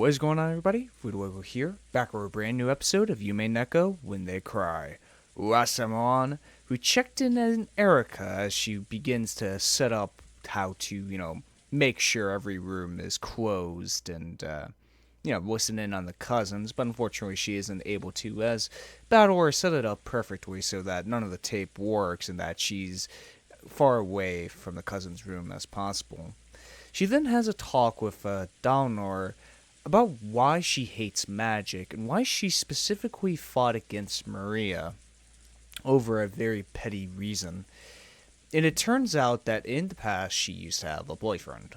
What is going on, everybody? Voidlego here, back with a brand new episode of Umineko When They Cry. Last time on, we checked in on Erika as she begins to set up how to, make sure every room is closed and, listen in on the cousins, but unfortunately she isn't able to, as Battler set it up perfectly so that none of the tape works and that she's far away from the cousin's room as possible. She then has a talk with Dalnor about why she hates magic and why she specifically fought against Maria over a very petty reason. And it turns out that in the past she used to have a boyfriend.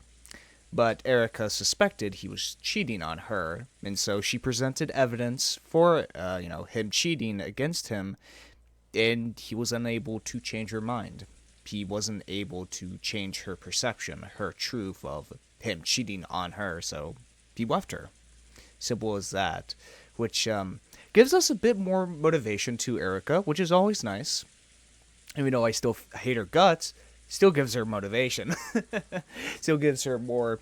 But Erika suspected he was cheating on her, and so she presented evidence for, him cheating against him, and he was unable to change her mind. He wasn't able to change her perception, her truth of him cheating on her, so he left her. Simple as that. Which gives us a bit more motivation to Erika, which is always nice. Even though I still hate her guts, still gives her motivation. Still gives her more,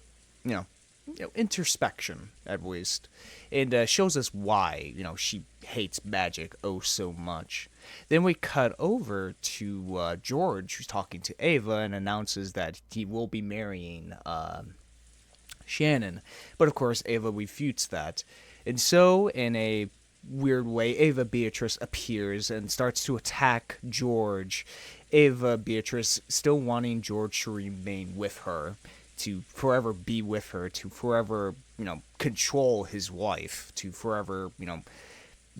introspection, at least. And shows us why, she hates magic oh so much. Then we cut over to George, who's talking to Ava, and announces that he will be marrying Shannon. But of course, Ava refutes that. And so, in a weird way, Ava Beatrice appears and starts to attack George. Ava Beatrice still wanting George to remain with her, to forever be with her, to forever, control his wife, to forever,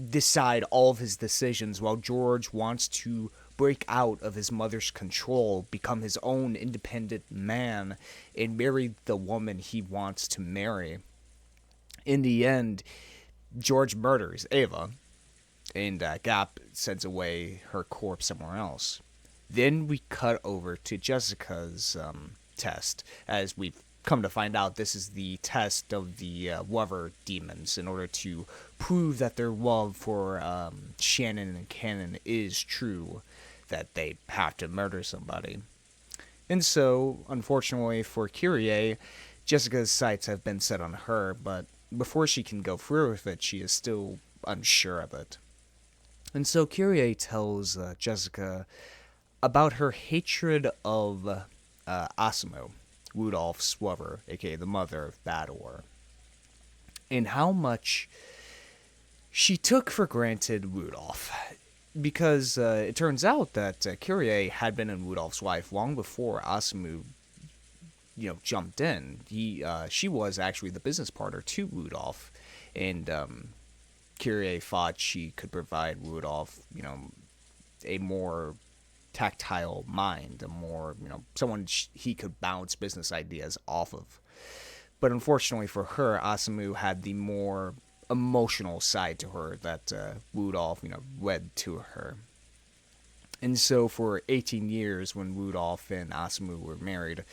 decide all of his decisions, while George wants to break out of his mother's control, become his own independent man, and marry the woman he wants to marry. In the end, George murders Ava, and Gap sends away her corpse somewhere else. Then we cut over to Jessica's test, as we've come to find out this is the test of the lover demons in order to prove that their love for Shannon and Cannon is true, that they have to murder somebody. And so, unfortunately for Kyrie, Jessica's sights have been set on her, but before she can go through with it, she is still unsure of it. And so Kyrie tells Jessica about her hatred of Asimo, Rudolph's lover, aka the mother of Bador, and how much she took for granted Rudolph. Because it turns out that Kyrie had been in Rudolph's life long before Asimo, jumped in. She was actually the business partner to Rudolph, and Kyrie thought she could provide Rudolph, a more tactile mind, a more, someone he could bounce business ideas off of. But unfortunately for her, Asimo had the more emotional side to her that Rudolph, led to her. And so for 18 years, when Rudolph and Asimo were married,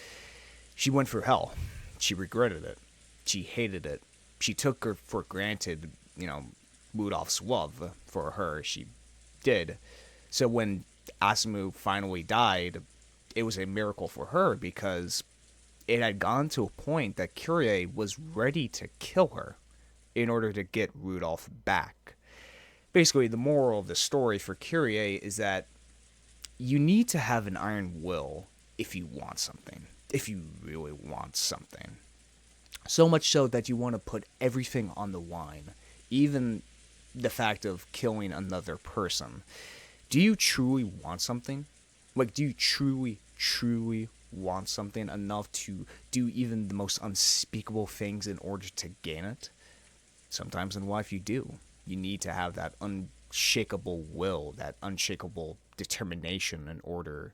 she went through hell. She regretted it. She hated it. She took her for granted, Rudolph's love for her. She did. So when Asimo finally died, it was a miracle for her because it had gone to a point that Kyrie was ready to kill her in order to get Rudolph back. Basically, the moral of the story for Kyrie is that you need to have an iron will if you want something. If you really want something. So much so that you want to put everything on the line. Even the fact of killing another person. Do you truly want something? Do you truly want something enough to do even the most unspeakable things in order to gain it? Sometimes in life you do. You need to have that unshakable will, that unshakable determination in order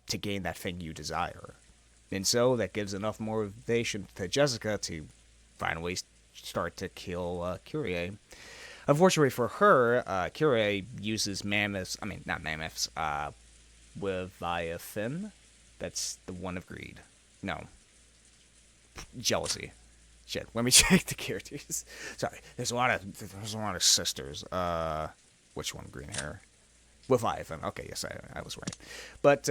to gain that thing you desire. And so that gives enough motivation to Jessica to finally start to kill Kyrie. Unfortunately for her, Kyrie uses Leviathan. That's the one of greed. No. Jealousy. Shit, let me check the characters. Sorry, there's a lot of sisters. Which one? Green hair. Leviathan. Okay, yes, I was right. But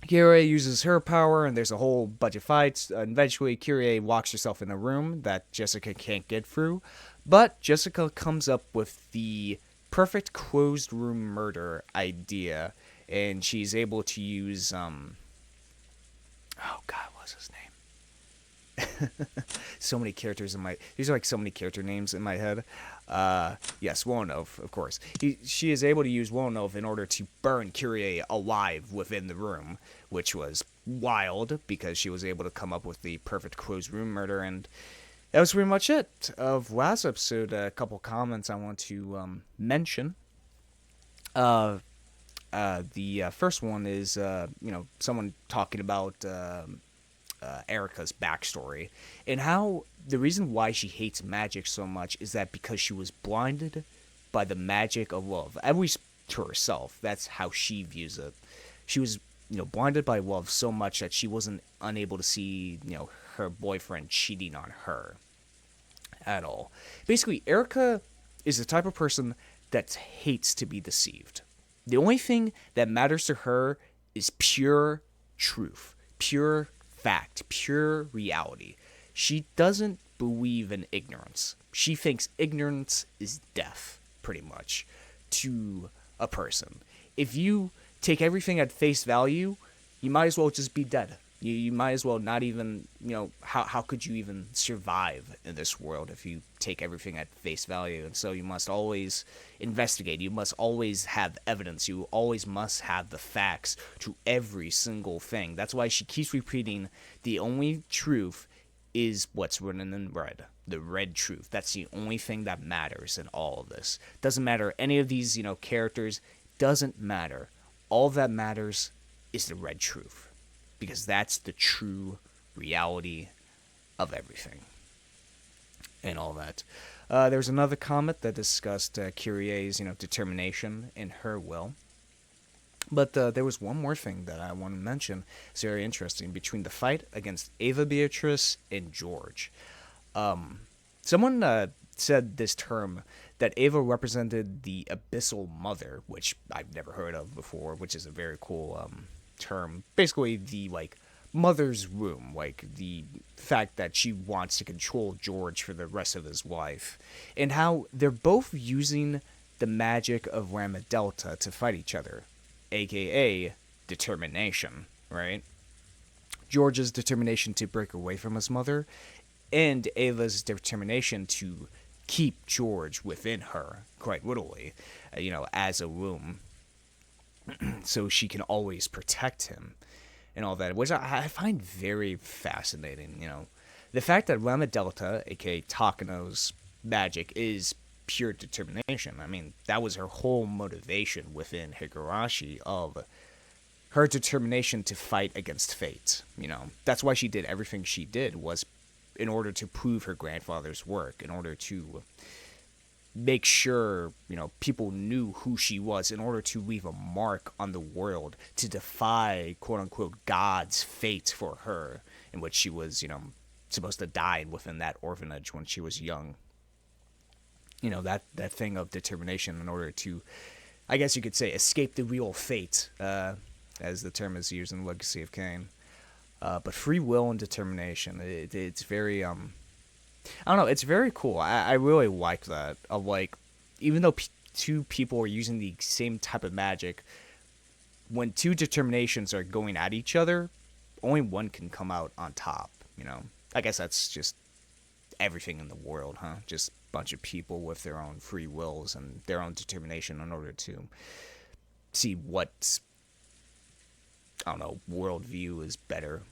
Kyrie uses her power, and there's a whole bunch of fights. Eventually, Kyrie locks herself in a room that Jessica can't get through, but Jessica comes up with the perfect closed room murder idea, and she's able to use oh god, what's his name? So many characters in my these are like so many character names in my head. Yes, Wolnov, of course. She is able to use Wolnov in order to burn Kyrie alive within the room, which was wild because she was able to come up with the perfect closed room murder. And that was pretty much it of last episode. A couple comments I want to mention. The first one is someone talking about Erika's backstory and how the reason why she hates magic so much is that because she was blinded by the magic of love, at least to herself. That's how she views it. She was blinded by love so much that she wasn't unable to see her boyfriend cheating on her at all. Basically, Erika is the type of person that hates to be deceived. The only thing that matters to her is pure truth, pure fact, pure reality. She doesn't believe in ignorance. She thinks ignorance is death, pretty much, to a person. If you take everything at face value, you might as well just be dead. You might as well not even, how could you even survive in this world if you take everything at face value? And so you must always investigate. You must always have evidence. You always must have the facts to every single thing. That's why she keeps repeating the only truth is what's written in red. The red truth. That's the only thing that matters in all of this. Doesn't matter any of these, characters. Doesn't matter. All that matters is the red truth. Because that's the true reality of everything. And all that. There was another comment that discussed Kyrie's, determination in her will. But there was one more thing that I want to mention. It's very interesting. Between the fight against Ava Beatrice and George. Someone said this term that Ava represented the abyssal mother, which I've never heard of before, which is a very cool term. Basically the mother's room, like the fact that she wants to control George for the rest of his life, and how they're both using the magic of Lambda Delta to fight each other, aka determination, right? George's determination to break away from his mother, and Ava's determination to keep George within her, quite literally, as a womb, so she can always protect him and all that, which I find very fascinating. The fact that Lambda Delta, aka Takano's magic, is pure determination. I mean, that was her whole motivation within Higurashi of her determination to fight against fate. That's why she did everything she did, was in order to prove her grandfather's work, in order to make sure, people knew who she was, in order to leave a mark on the world, to defy, quote-unquote, God's fate for her, in which she was, supposed to die within that orphanage when she was young. That thing of determination in order to, I guess you could say, escape the real fate, as the term is used in Legacy of Kain. But free will and determination, it's very, I don't know, it's very cool. I really like that. Of even though two people are using the same type of magic, when two determinations are going at each other, only one can come out on top, I guess that's just everything in the world, huh? Just a bunch of people with their own free wills and their own determination in order to see what, I don't know, worldview is better,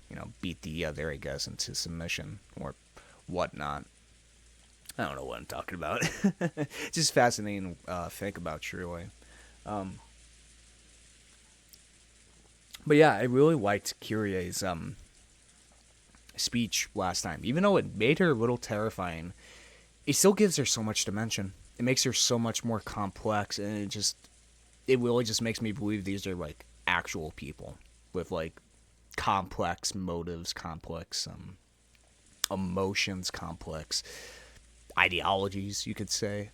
beat the other, I guess, into submission or whatnot. I don't know what I'm talking about. Just fascinating to think about, truly. But yeah, I really liked Kyrie's speech last time. Even though it made her a little terrifying, it still gives her so much dimension. It makes her so much more complex, and it really just makes me believe these are actual people with complex motives, complex emotions, complex ideologies, you could say.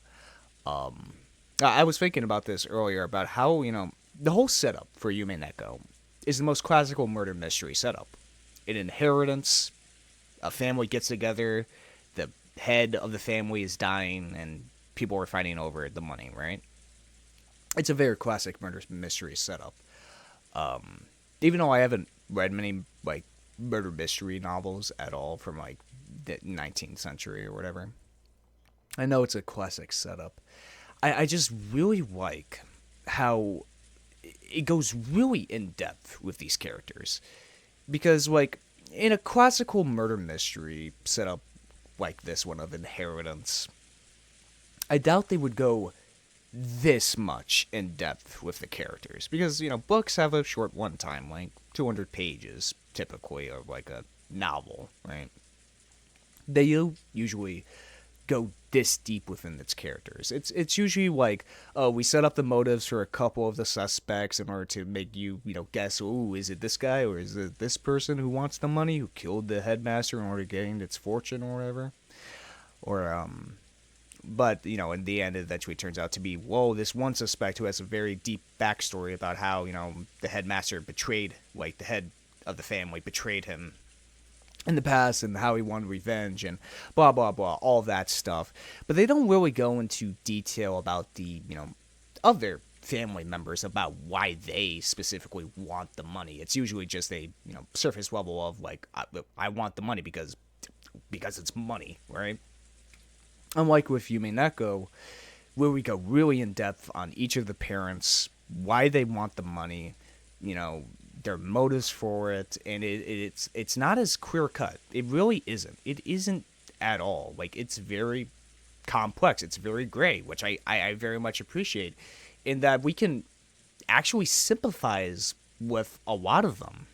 I was thinking about this earlier, about how, the whole setup for Umineko is the most classical murder mystery setup. An inheritance, a family gets together, the head of the family is dying, and people are fighting over the money, right? It's a very classic murder mystery setup. Even though I haven't read many like murder mystery novels at all from like the 19th century or whatever, I know it's a classic setup. I just really like how it goes really in depth with these characters. Because, like, in a classical murder mystery setup like this one of Inheritance, I doubt they would go this much in depth with the characters. Because, books have a short one time, like 200 pages, typically, of like a novel, right? They usually go this deep within its characters. It's usually like, oh, we set up the motives for a couple of the suspects in order to make you, guess, oh, is it this guy or is it this person who wants the money, who killed the headmaster in order to gain its fortune or whatever? Or, but, in the end, it eventually turns out to be, whoa, this one suspect who has a very deep backstory about how, the headmaster betrayed, like, the head of the family betrayed him in the past and how he wanted revenge and blah blah blah, all that stuff. But they don't really go into detail about the other family members about why they specifically want the money. It's usually just a surface level of like, I want the money because it's money, right? Unlike with Umineko, where we go really in depth on each of the parents, why they want the money, their motives for it, and it's not as clear cut. It really isn't. It isn't at all. Like, it's very complex. It's very gray, which I very much appreciate, in that we can actually sympathize with a lot of them.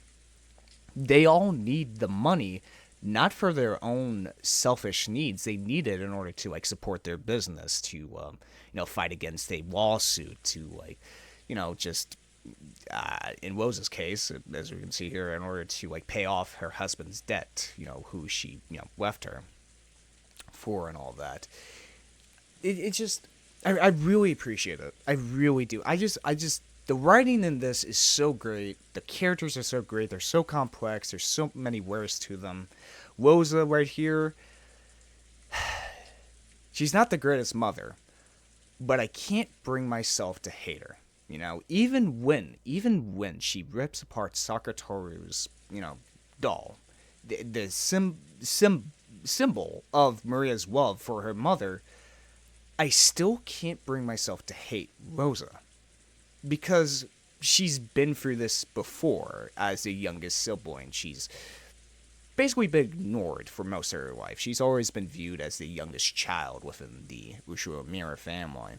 They all need the money, not for their own selfish needs. They need it in order to like support their business, to fight against a lawsuit, to like just in Rose's case, as we can see here, in order to like pay off her husband's debt, who she left her for, and all that. It just, I really appreciate it. I really do. I just the writing in this is so great. The characters are so great. They're so complex. There's so many layers to them. Rosa right here, she's not the greatest mother, but I can't bring myself to hate her. Even when she rips apart Sakatoru's, doll, the symbol of Maria's love for her mother, I still can't bring myself to hate Rosa. Because she's been through this before as the youngest sibling. She's basically been ignored for most of her life. She's always been viewed as the youngest child within the Ushiro family.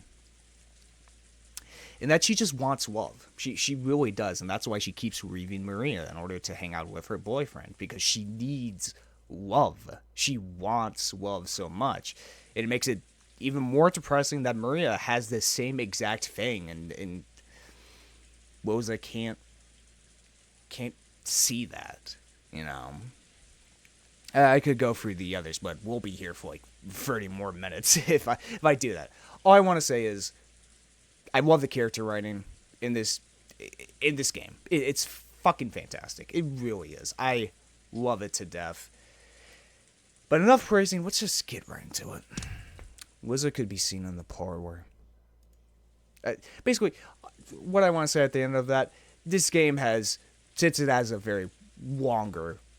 And that she just wants love. She really does, and that's why she keeps leaving Maria in order to hang out with her boyfriend, because she needs love. She wants love so much. And it makes it even more depressing that Maria has the same exact thing, and Rosa can't see that, I could go through the others, but we'll be here for like 30 more minutes if I do that. All I want to say is, I love the character writing in this game. It's fucking fantastic. It really is. I love it to death. But enough praising. Let's just get right into it. Wizard could be seen in the parlor. Basically, what I want to say at the end of that, this game has, since it has a very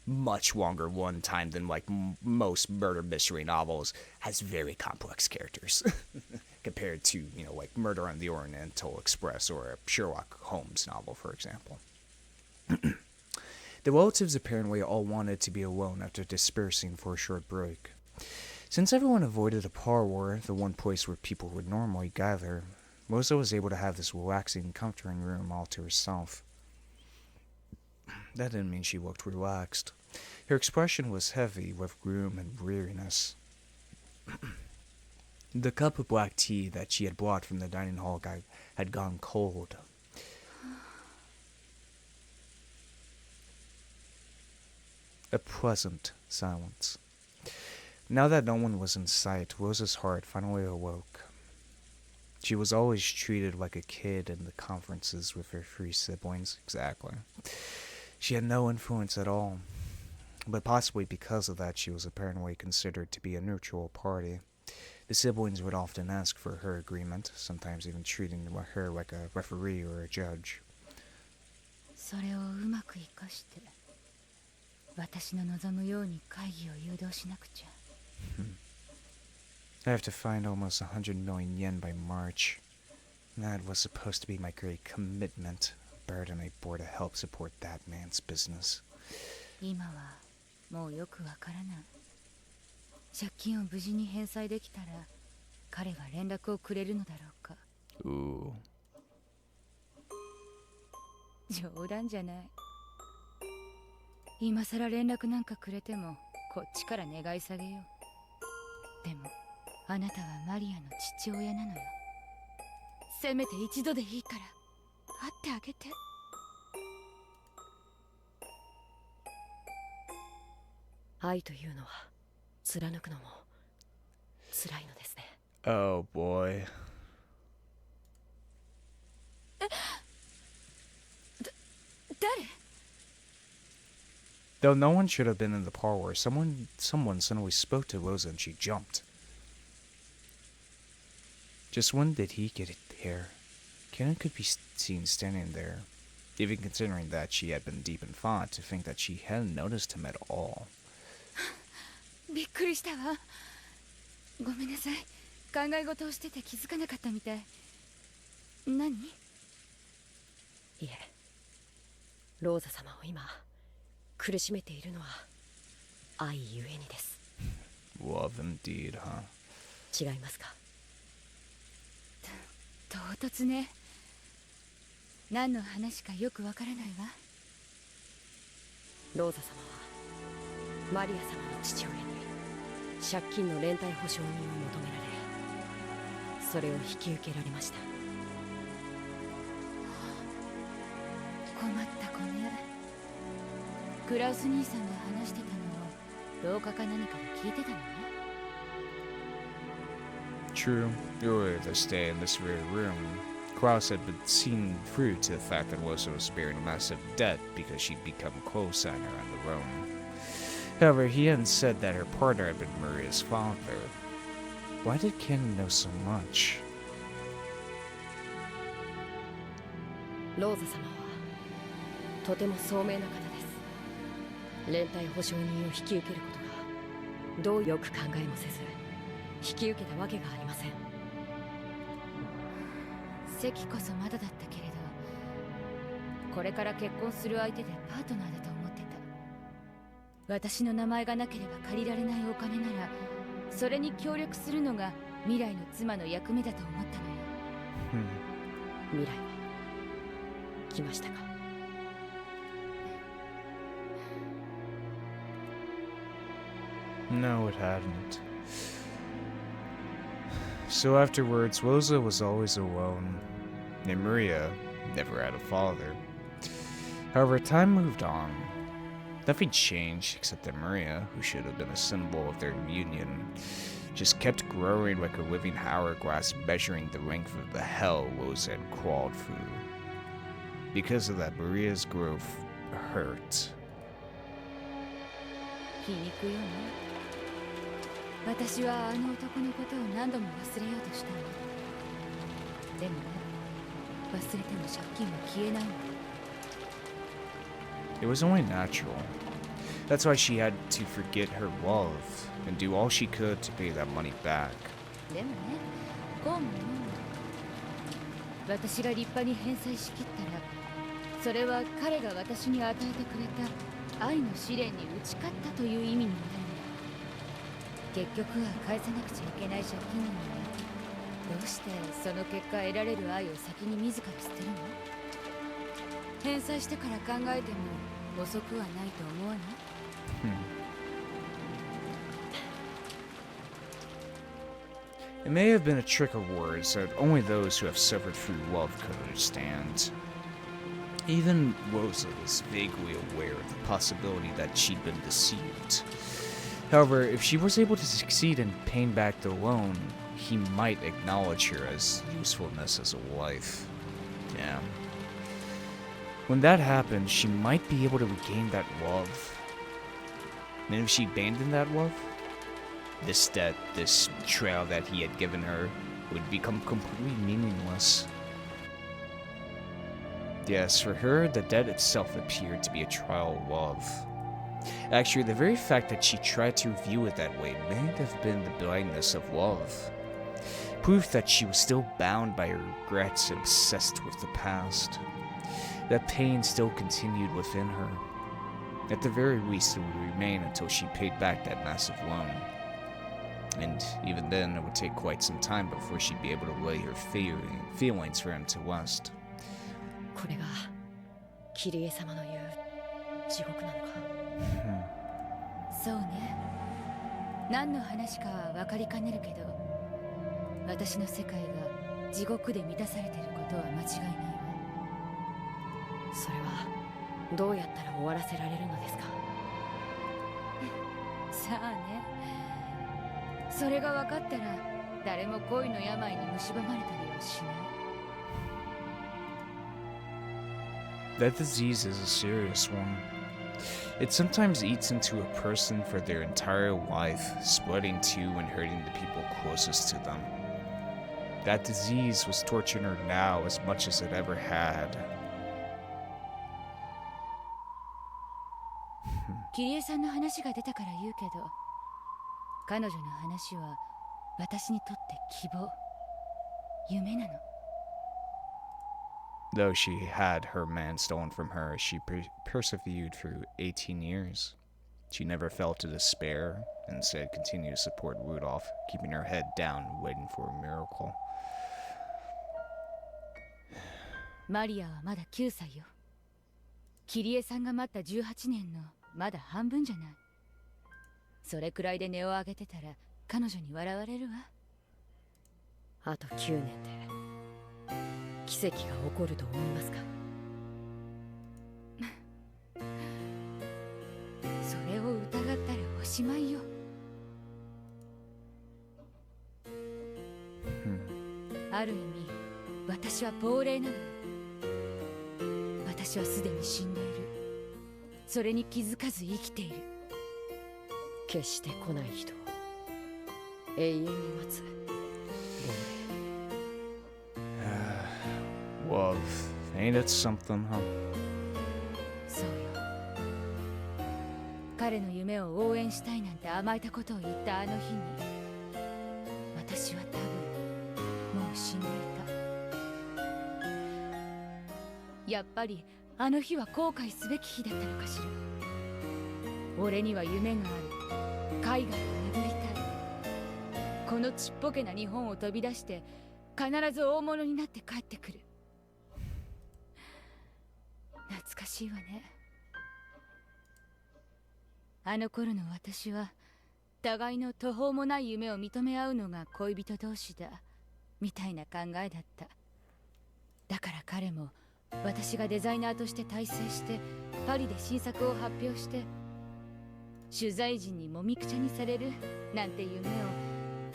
much longer one time than like most murder mystery novels, has very complex characters. Compared to, like Murder on the Oriental Express or a Sherlock Holmes novel, for example. The relatives apparently all wanted to be alone after dispersing for a short break. Since everyone avoided a parlor, the one place where people would normally gather, Rosa was able to have this relaxing, comforting room all to herself. That didn't mean she looked relaxed. Her expression was heavy with gloom and weariness. The cup of black tea that she had brought from the dining hall had gone cold. A pleasant silence. Now that no one was in sight, Rosa's heart finally awoke. She was always treated like a kid in the conferences with her three siblings. Exactly. She had no influence at all. But possibly because of that, she was apparently considered to be a neutral party. The siblings would often ask for her agreement, sometimes even treating her like a referee or a judge. それをうまく生かして私の望むように会議を誘導しなくちゃ。I have to find almost 100 million yen by March. That was supposed to be my great commitment, a burden I bore to help support that man's business. 今はもうよくわからない。借金を無事に返済できたら彼は連絡をくれるのだろうか。Ooh. 冗談じゃない。今さら連絡なんかくれてもこっちから願い下げよう。でもあなたはマリアの父親なのよ。せめて一度でいいから会ってあげて。愛というのは貫くのも辛いのですね。Oh boy. Daddy? Though no one should have been in the parlor, someone suddenly spoke to Rosa and she jumped. Just when did he get here? Kenan could be seen standing there, even considering that she had been deep in thought, to think that she hadn't noticed him at all. びっくりしたわ。ごめんなさい。考え事をしてて気づかなかったみたい。何？いえ、ローザ様を今苦しめているのは愛ゆえにです。Love indeed, huh? 違いますか？唐突ね。何の話かよくわからないわ。ローザ様はマリア様の父親に借金の連帯保証人を求められ、それを引き受けられました。困った子ね。クラウス兄さんが話してたのを廊下か何かで聞いてたのね。True. Earlier this day in this very room, Klaus had been seen through to the fact that Rosa was bearing massive debt because she'd become co-signer on the loan. However, he hadn't said that her partner had been Maria's father. Why did Ken know so much? ローザ様はとても聡明な方です。連帯保証人を引き受けることがどうよく考えもせず引き受けたわけがありません。席こそまだだったけれど、これから結婚する相手でパートナーだと思ってた。私の名前がなければ借りられないお金なら、それに協力するのが未来の妻の役目だと思ったのよ。未来は来ましたか？No, it hadn't. So afterwards, Rosa was always alone, and Maria never had a father. However, time moved on. Nothing changed except that Maria, who should have been a symbol of their union, just kept growing like a living hourglass, measuring the length of the hell Rosa had crawled through. Because of that, Maria's growth hurt. 皮肉よね。私はあの男のことを何度も忘れようとしたの。でもね、忘れても借金は消えないの。It was only natural. That's why she had to forget her love and do all she could to pay that money back. でもね、こうも思うの。私が立派に返済しきったら、それは彼が私に与えてくれた愛の試練に打ち勝ったという意味になるの。結局は返さなくちゃいけない借金なのに、どうしてその結果得られる愛を先に自ら捨てるの？返済してから考えても遅くはないと思わない？It may have been a trick of words that only those who have suffered through love could understand. Even Rosa was vaguely aware of the possibility that she'd been deceived. However, if she was able to succeed in paying back the loan, he might acknowledge her as usefulness as a wife. Yeah. When that happens, she might be able to regain that love. And if she abandoned that love, this trail that he had given her would become completely meaningless. Yes, for her, the debt itself appeared to be a trial of love. Actually, the very fact that she tried to view it that way may have been the blindness of love. Proof that she was still bound by her regrets and obsessed with the past. That pain still continued within her. At the very least, it would remain until she paid back that massive loan. And even then, it would take quite some time before she'd be able to lay her feelings for him to rest. これがキリエ様の言う地獄なのか。そうね。何の話かは分かりかねるけど、私の世界が地獄で満たされていることは間違いないわ。それはどうやったら終わらせられるのですか。さあね。それが分かったら誰も恋の病に蝕まれたりはしない。That disease is a serious one. It sometimes eats into a person for their entire life, spreading to and hurting the people closest to them. That disease was torturing her now as much as it ever had. キリエさんの話が出たから言うけど、彼女の話は私にとって希望、夢なの。Though she had her man stolen from her, she persevered through 18 years. She never fell to despair, and instead continued to support Rudolph, keeping her head down, waiting for a miracle. マリアはまだ9歳よ。キリエさんが待った18年のまだ半分じゃない。それくらいで音を上げてたら彼女に笑われるわ。あと9年で奇跡が起こると思いますか。それを疑ったらおしまいよ。ある意味私は亡霊なの。私はすでに死んでいる。それに気づかず生きている。決して来ない人を永遠に待つ。Love, ain't it something, huh? そうよ。彼の夢を応援したいなんて甘えたことを言ったあの日に、私は多分もう死んでいた。やっぱりあの日は後悔すべき日だったのかしら。俺には夢がある。海外を巡りたい。このちっぽけな日本を飛び出して必ず大物になって帰ってくる。懐かしいわね。あの頃の私は互いの途方もない夢を認め合うのが恋人同士だみたいな考えだった。だから彼も私がデザイナーとして大成してパリで新作を発表して取材陣にもみくちゃにされるなんて夢を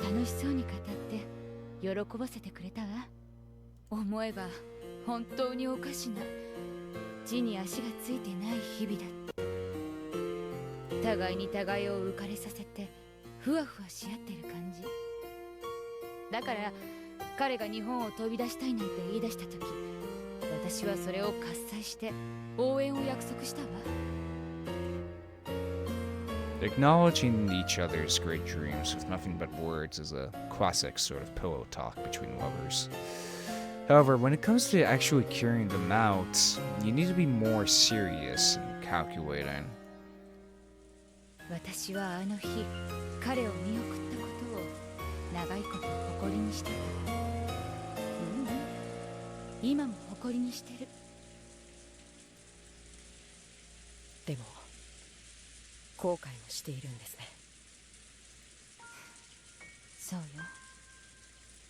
楽しそうに語って喜ばせてくれたわ。思えば本当におかしな地に足がついてない日々だった。互いに互いを浮かれさせてふわふわし合ってる感じだから、彼が日本を飛び出したいなんて言い出した時、私はそれを喝采して応援を約束したわ。Acknowledging each other's great dreams with nothing but words is a classic sort of pillow talk between lovers. However, when it comes to actually carrying them out, you need to be more serious and calculating. 私はあの日、彼を見送ったことを長いこと誇りにしてた。今も誇りにしてる。でも後悔もしているんですね。そうよ。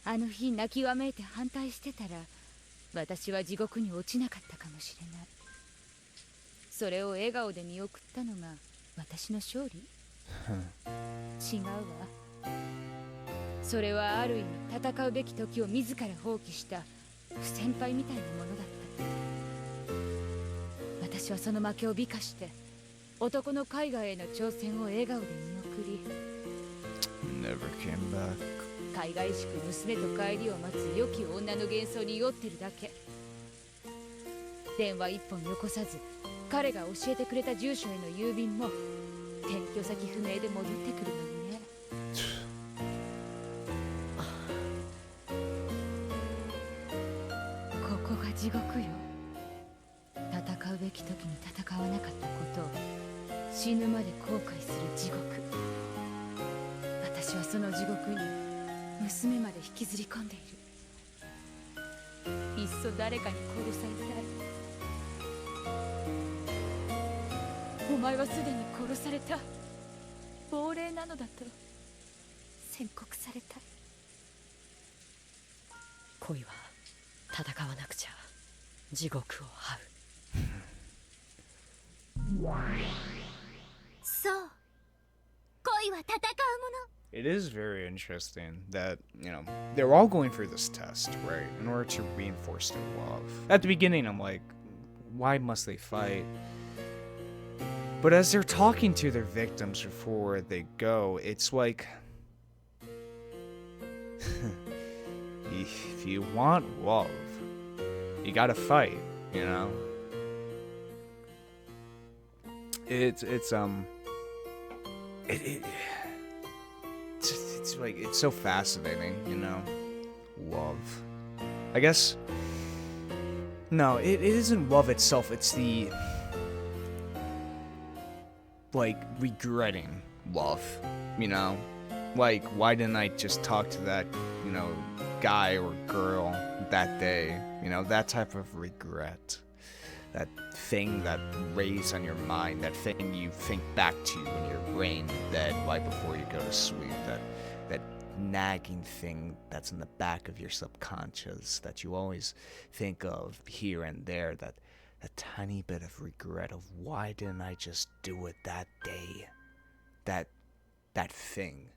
あの日泣きわめいて反対してたら、私は地獄に落ちなかったかもしれない。それを笑顔で見送ったのが私の勝利。違うわ。それはある意味戦うべき時を自ら放棄した不先輩みたいなものだった。私はその負けを美化して男の海外への挑戦を笑顔で見送り Never came back. 海外しく娘と帰りを待つ良き女の幻想に酔ってるだけ。電話一本残さず彼が教えてくれた住所への郵便も転居先不明で戻ってくるのにね。ここが地獄よ。戦うべき時に戦わなかったことを死ぬまで後悔する地獄。私はその地獄に娘まで引きずり込んでいる。いっそ誰かに殺されたい。お前はすでに殺された。亡霊なのだと宣告された。恋は戦わなくちゃ地獄を這う。そう、恋は戦うもの。 It is very interesting that, they're all going for this test, right? In order to reinforce their love. At the beginning, I'm like, why must they fight? But as they're talking to their victims before they go, it's like, if you want love, you gotta fight, you know? It's like, it's so fascinating, love. I guess, no, it isn't love itself, it's the, like, regretting love, like, why didn't I just talk to that, guy or girl that day, that type of regret. That thing that rays on your mind, that thing you think back to in your brain that right before you go to sleep, that nagging thing that's in the back of your subconscious that you always think of here and there, that tiny bit of regret of why didn't I just do it that day, that thing,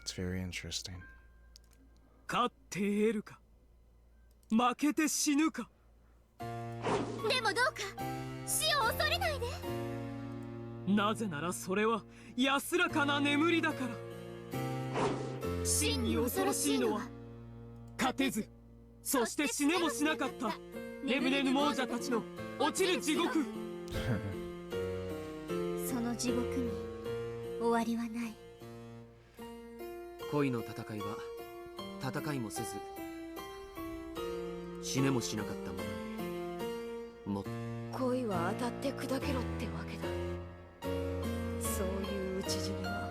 It's very interesting. 勝って得るか負けて死ぬか。でもどうか死を恐れないで。なぜならそれは安らかな眠りだから。真に恐ろしいのは勝てずそして死ねもしなかった眠れぬ亡者たちの落ちる地獄。その地獄に終わりはない。恋の戦いは戦いもせず死ねもしなかったものに恋は当たって砕けろってわけだ。そういう討ち死には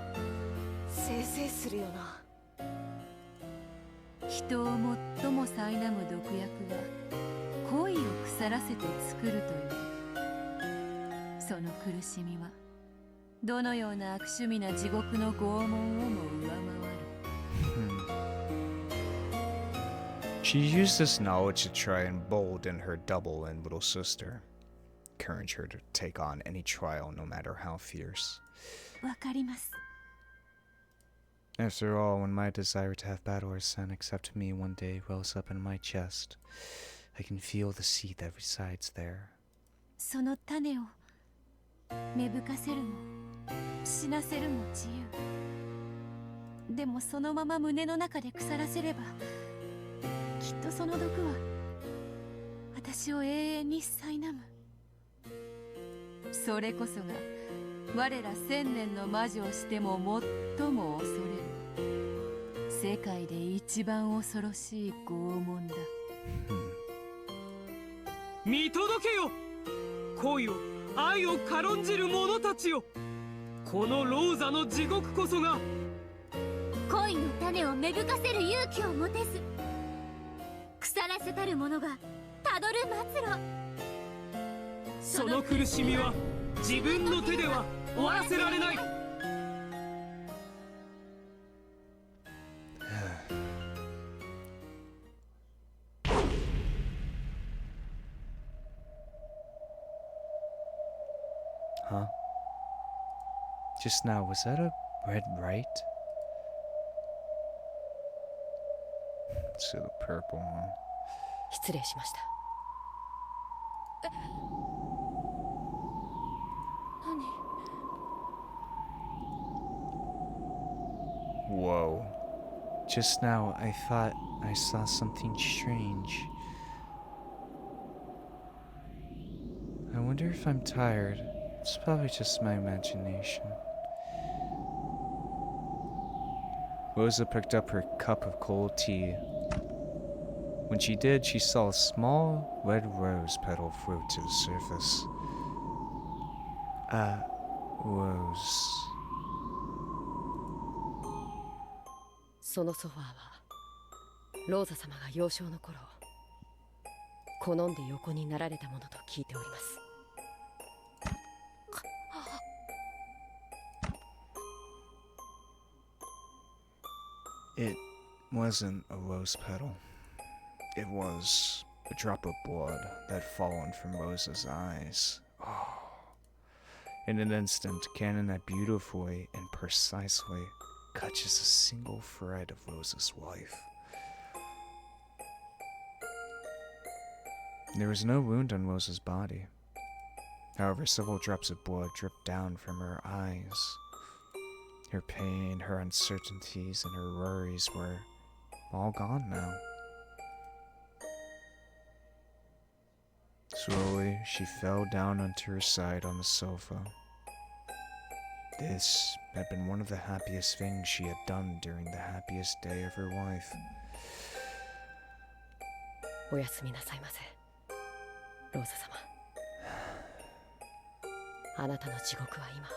せいせいするよな。人を最も苛む毒薬は恋を腐らせて作るという。その苦しみはどのような悪趣味な地獄の拷問をも上回る。She used this knowledge to try and embolden her double and little sister, encourage her to take on any trial no matter how fierce. わかります。After all, when my desire to have battle or sin accept me one day wells up in my chest, I can feel the seed that resides there. その種を芽吹かせるも死なせるも自由。でもそのまま胸の中で腐らせればきっとその毒は私を永遠に苛む。それこそが我ら千年の魔女をしても最も恐れる世界で一番恐ろしい拷問だ。見届けよ恋を愛を軽んじる者たちよ。この老座の地獄こそが恋の種を芽吹かせる勇気を持てず腐らせたる者がたどる末路。その苦しみは自分の手では終わらせられない。Huh? Just now, was that a red right? So the purple, huh? 失礼しました。何？ Whoa. Just now, I thought I saw something strange. I wonder if I'm tired. It's probably just my imagination. Rosa picked up her cup of cold tea. When she did, she saw a small red rose petal float to the surface. A rose. そのソファーはローザ様が幼少の頃好んで横になられたものと聞いております。 It wasn't a rose petal. It was a drop of blood that had fallen from Rosa's eyes. Oh. In an instant, Canon had beautifully and precisely cut just a single thread of Rosa's life. There was no wound on Rosa's body. However, several drops of blood dripped down from her eyes. Her pain, her uncertainties, and her worries were all gone now. Slowly, she fell down onto her side on the sofa. This had been one of the happiest things she had done during the happiest day of her life. おやすみなさいませ、ローザ様。あなたの地獄は今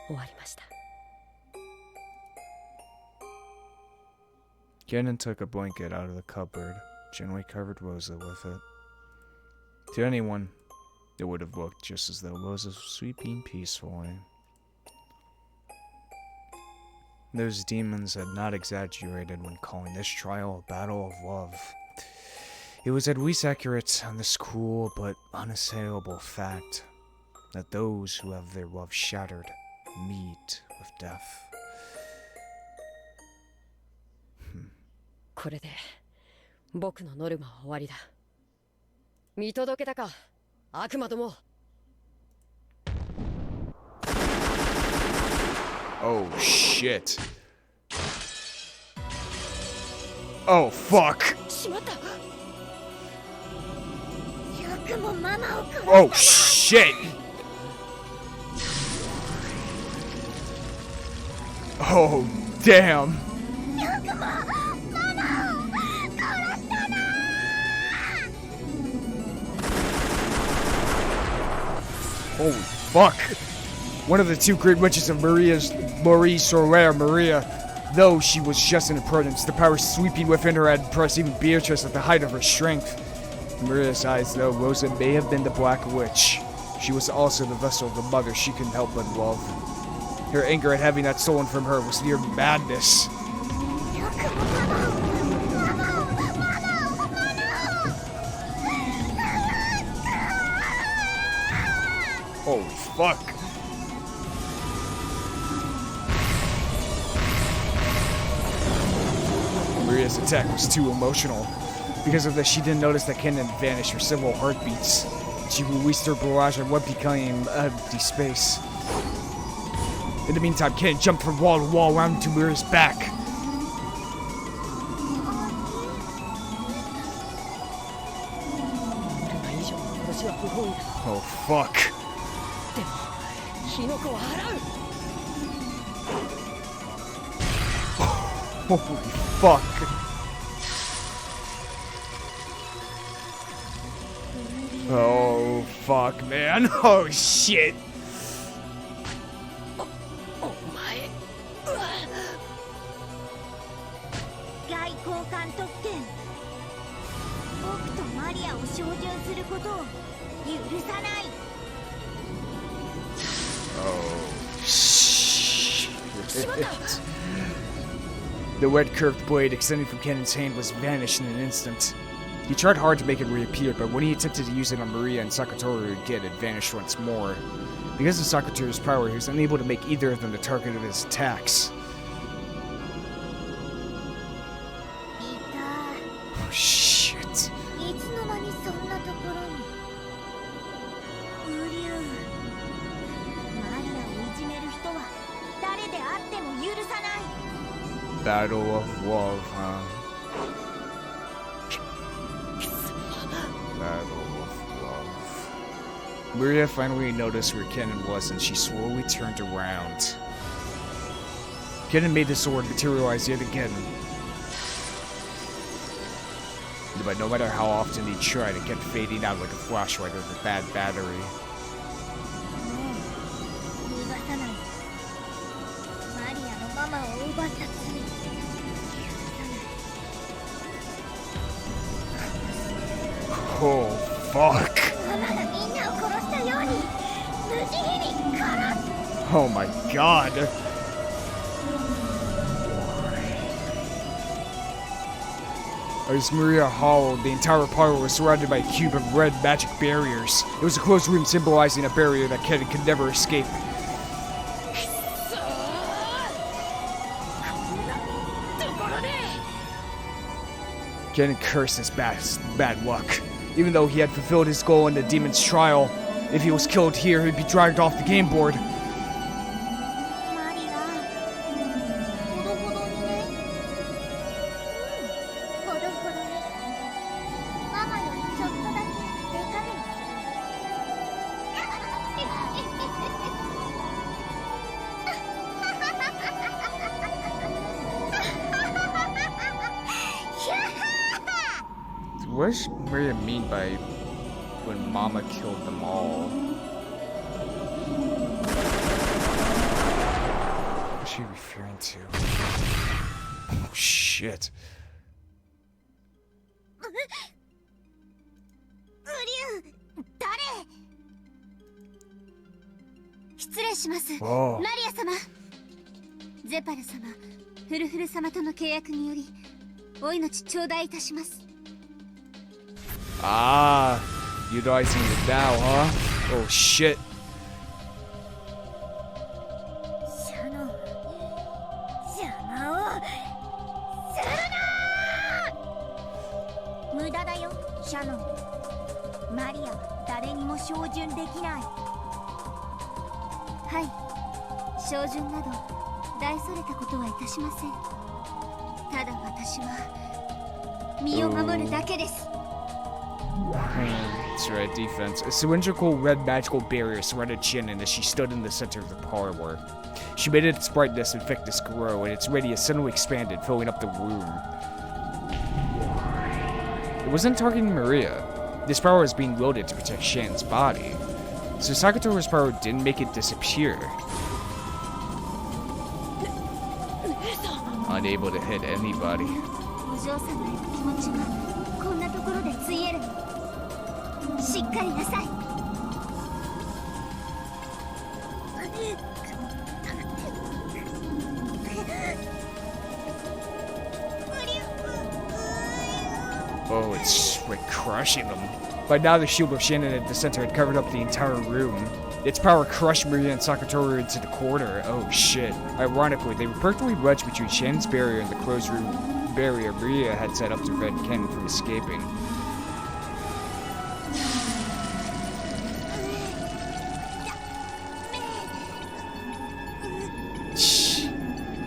終わりました。 Kenan took a blanket out of the cupboard, gently covered Rosa with it. To anyone, it would have looked just as though Rosa was sleeping peacefully. Those demons had not exaggerated when calling this trial a battle of love. It was at least accurate on this cruel but unassailable fact that those who have their love shattered meet with death. これで僕のノルマは終わりだ。見届けたか、悪魔ども。 Oh shit. Oh fuck. しまった。 Oh shit. Oh damn. Holy fuck. One of the two great witches of Marie Sorare, Maria, though she was just an apprentice, the power sweeping within her had impressed even Beatrice at the height of her strength. In Maria's eyes, though, Rosa may have been the Black Witch, she was also the vessel of the mother she couldn't help but love. Her anger at having that stolen from her was near madness. Holy fuck. Maria's attack was too emotional. Because of this, she didn't notice that Kenan had vanished for several heartbeats. She released her barrage and what became empty space. In the meantime, Kenan jumped from wall to wall around to Maria's back. Oh fuck. Holy fuck. Oh fuck, man. Oh shit. Oh shit. The red curved blade extending from Kenan's hand was vanished in an instant. He tried hard to make it reappear, but when he attempted to use it on Maria and Sakatoru again, it vanished once more. Because of Sakatoru's power, he was unable to make either of them the target of his attacks. shit. いつの間にそんなところに。ウリュウ、マリアをいじめる人は誰であっても許さない。 Battle of love, huh? Battle of love. Maria finally noticed where Kennen was and she slowly turned around. Kennen made the sword materialize yet again. But no matter how often he tried, it kept fading out like a flashlight with a bad battery. 逃がさない。マリアのママを奪った罪。 Oh, fuck. ママがみんなを殺したように無慈悲に殺す。 Oh my god. As Maria hollowed, the entire parlor was surrounded by a cube of red magic barriers. It was a closed room symbolizing a barrier that Kennen could never escape. Kennen cursed his bad luck. Even though he had fulfilled his goal in the demon's trial, if he was killed here, he'd be dragged off the game board. マリア、ほどほどにね。ほどほどに。ママよりちょっとだけデカめにする。 What does Maria mean by when Mama killed them all? What's she referring to? Oh shit. ウリュウ、誰？失礼します。 Whoa. マリア様。ゼパル様、フルフル様との契約により、お命頂戴いたします。 Ah, utilizing it now, huh? Oh shit. シャノン、邪魔をするな！無駄だよ、シャノン。マリアは誰にも照準できない。はい、照準など大それたことはいたしません。ただ私は身を守るだけです。 That's right, defense. A cylindrical red magical barrier surrounded Shannon as she stood in the center of the parlor. She made its brightness and thickness grow, and its radius suddenly expanded, filling up the room. It wasn't targeting Maria. This power was being loaded to protect Shannon's body. So Sakatora's power didn't make it disappear. Unable to hit anybody. お嬢様への気持ちがこんなところでついえるの。しっかりなさい。 Oh, it's like crushing them. By now, the shield of Shannon at the center had covered up the entire room. Its power crushed Maria and Sakatoru into the corner. Oh shit. Ironically, they were perfectly wedged between Shannon's barrier and the closed room barrier Maria had set up to prevent Kennen from escaping.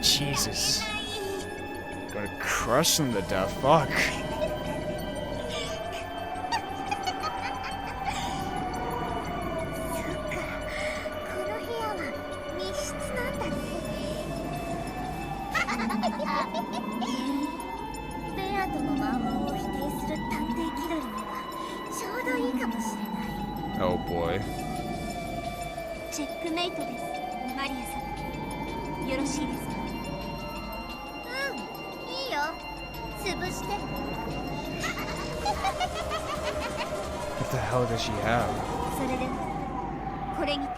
Jesus. Gonna crush them to death. Fuck. ベアとの魔法を否定する探偵気取りにはちょうどいいかもしれない。 Oh boy. チェックメイトです、マリア様。よろしいですか？うん、いいよ。潰して。What the hell does she have? それではこれにて。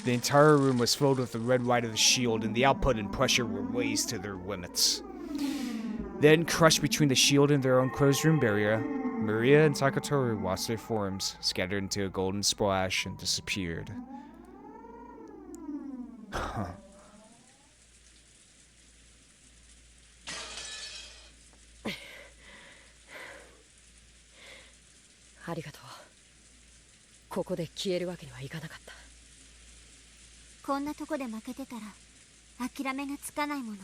The entire room was filled with the red light of the shield, and the output and pressure were raised to their limits. Then, crushed between the shield and their own closed room barrier, Maria and Sakatoru lost their forms, scattered into a golden splash, and disappeared. ありがとう。ここで消えるわけにはいかなかった。こんなとこで負けてたら諦めがつかないもの。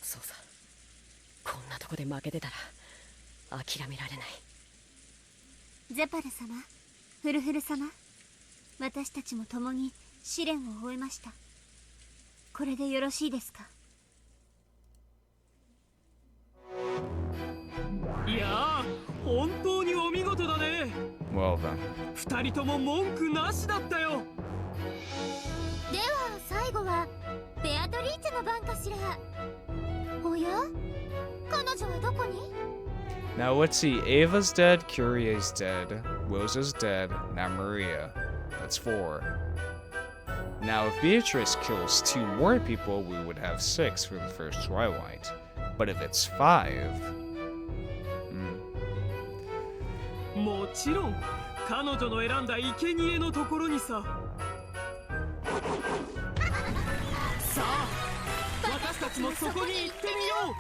そうさ、こんなとこで負けてたら諦められない。ゼパル様、フルフル様、私たちも共に試練を終えました。これでよろしいですか？いやー、本当にお見事だね。 Well then. 二人とも文句なしだったよ。では最後はベアトリーチェの番かしら。おや？彼女はどこに？ Now let's see. Ava's dead, Curie's dead, Rosa's dead, now Maria. That's 4. Now if Beatrice kills 2 more people, we would have 6 for the first Twilight. But if it's 5... もちろん彼女の選んだ生贄のところにさ。さあ、私たちもそこに行ってみよ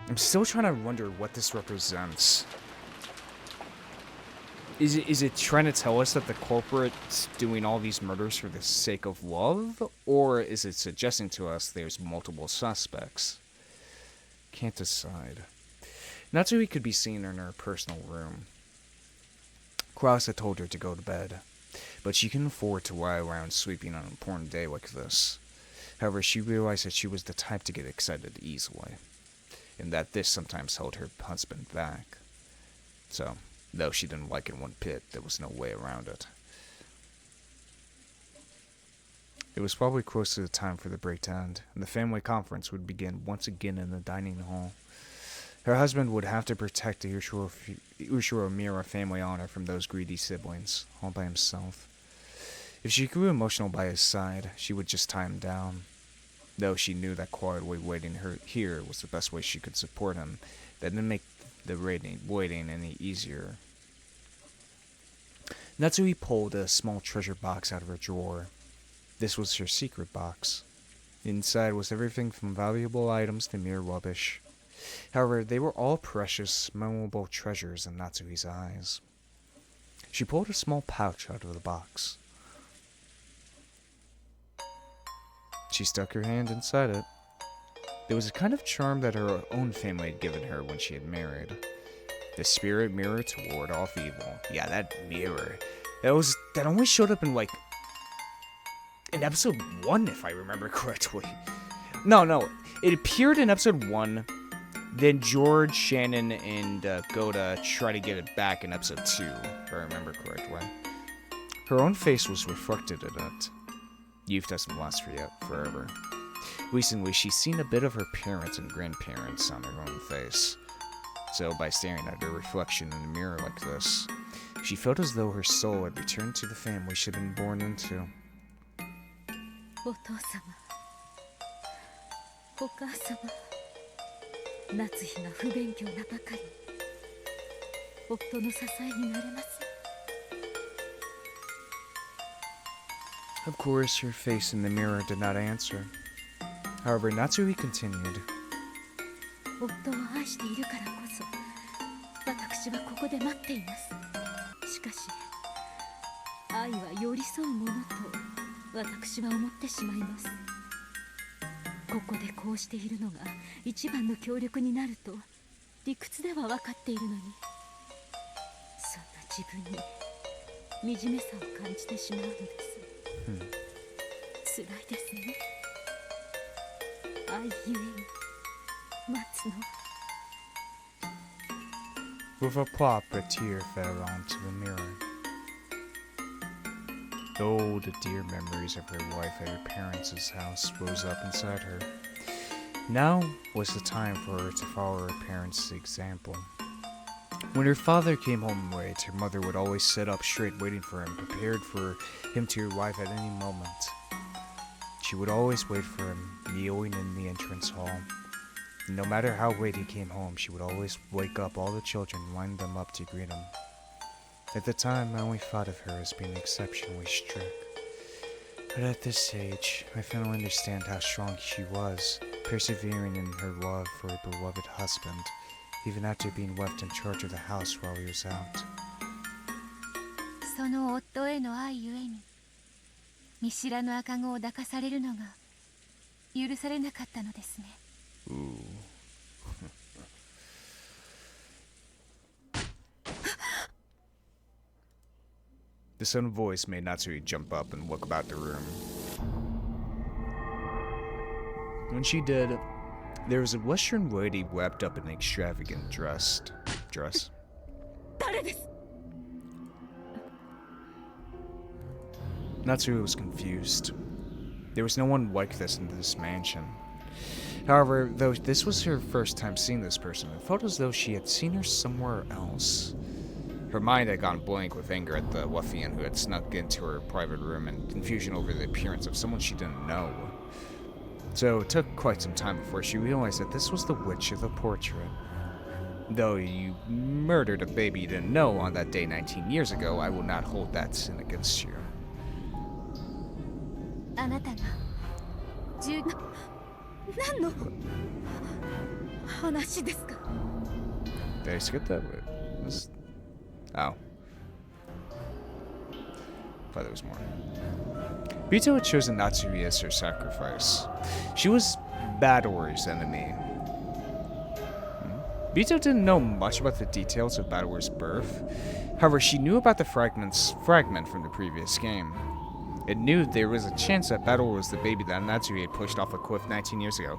う。 I'm still trying to wonder what this represents. Is it trying to tell us that the corporate's doing all these murders for the sake of love? Or is it suggesting to us there's multiple suspects? Can't decide. Natsui could be seen in her personal room. Klaus had told her to go to bed, but she couldn't afford to lie around sleeping on an important day like this. However, she realized that she was the type to get excited easily, and that this sometimes held her husband back. So, though she didn't like it one bit, there was no way around it. It was probably close to the time for the break to end, and the family conference would begin once again in the dining hall. Her husband would have to protect the Ushiro family honor from those greedy siblings, all by himself. If she grew emotional by his side, she would just tie him down. Though she knew that quietly waiting her here was the best way she could support him, that didn't make the waiting any easier. Natsui pulled a small treasure box out of her drawer. This was her secret box. Inside was everything from valuable items to mere rubbish. However, they were all precious, memorable treasures in Natsui's eyes. She pulled a small pouch out of the box. She stuck her hand inside it. There was a kind of charm that her own family had given her when she had married. The spirit mirror to ward off evil. Yeah, that mirror. That only showed up in in episode 1, if I remember correctly. No, it appeared in episode 1. Then George, Shannon, and Goda try to get it back in episode 2, if I remember correctly. Her own face was reflected in it. Youth doesn't last forever. Recently, she's seen a bit of her parents and grandparents on her own face. So, by staring at her reflection in a mirror like this, she felt as though her soul had returned to the family she'd been born into. お父様、お母様、夏日が不勉強なばかり。夫の支えになれます。 Of course, her face in the mirror did not answer. However, Natsui continued. 夫を愛しているからこそ、私はここで待っています。しかし、愛は寄り添うものと私は思ってしまいます。ここでこうしているのが一番の協力になると理屈では分かっているのに、そんな自分に惨めさを感じてしまうのです。辛いですね。愛ゆえに待つの。 With a plop, a tear fell onto the mirror. Oh, the dear memories of her life at her parents' house rose up inside her. Now was the time for her to follow her parents' example. When her father came home late, her mother would always sit up straight waiting for him, prepared for him to arrive at any moment. She would always wait for him, kneeling in the entrance hall. No matter how late he came home, she would always wake up all the children and line them up to greet him. At the time, I only thought of her as being exceptionally strict. But at this age, I finally understand how strong she was, persevering in her love for her beloved husband, even after being left in charge of the house while he was out. その夫への愛ゆえに見知らぬ赤子を抱かされるのが許されなかったのですね。 Ooh. The sudden voice made Natsui jump up and look about the room. When she did, there was a Western lady wrapped up in an extravagant dress. 誰です？ Natsui was confused. There was no one like this in this mansion. However, though this was her first time seeing this person, it felt as though she had seen her somewhere else. Her mind had gone blank with anger at the ruffian who had snuck into her private room and confusion over the appearance of someone she didn't know. So it took quite some time before she realized that this was the witch of the portrait. Though you murdered a baby you didn't know on that day 19 years ago, I will not hold that sin against you. あなたが何の話ですか？ Did I skip that? Oh. Thought there was more. Bito had chosen Natsui as her sacrifice. She was Bador's enemy. Bito didn't know much about the details of Bador's birth. However, she knew about the fragment from the previous game. It knew there was a chance that Bador was the baby that Natsui had pushed off a cliff 19 years ago.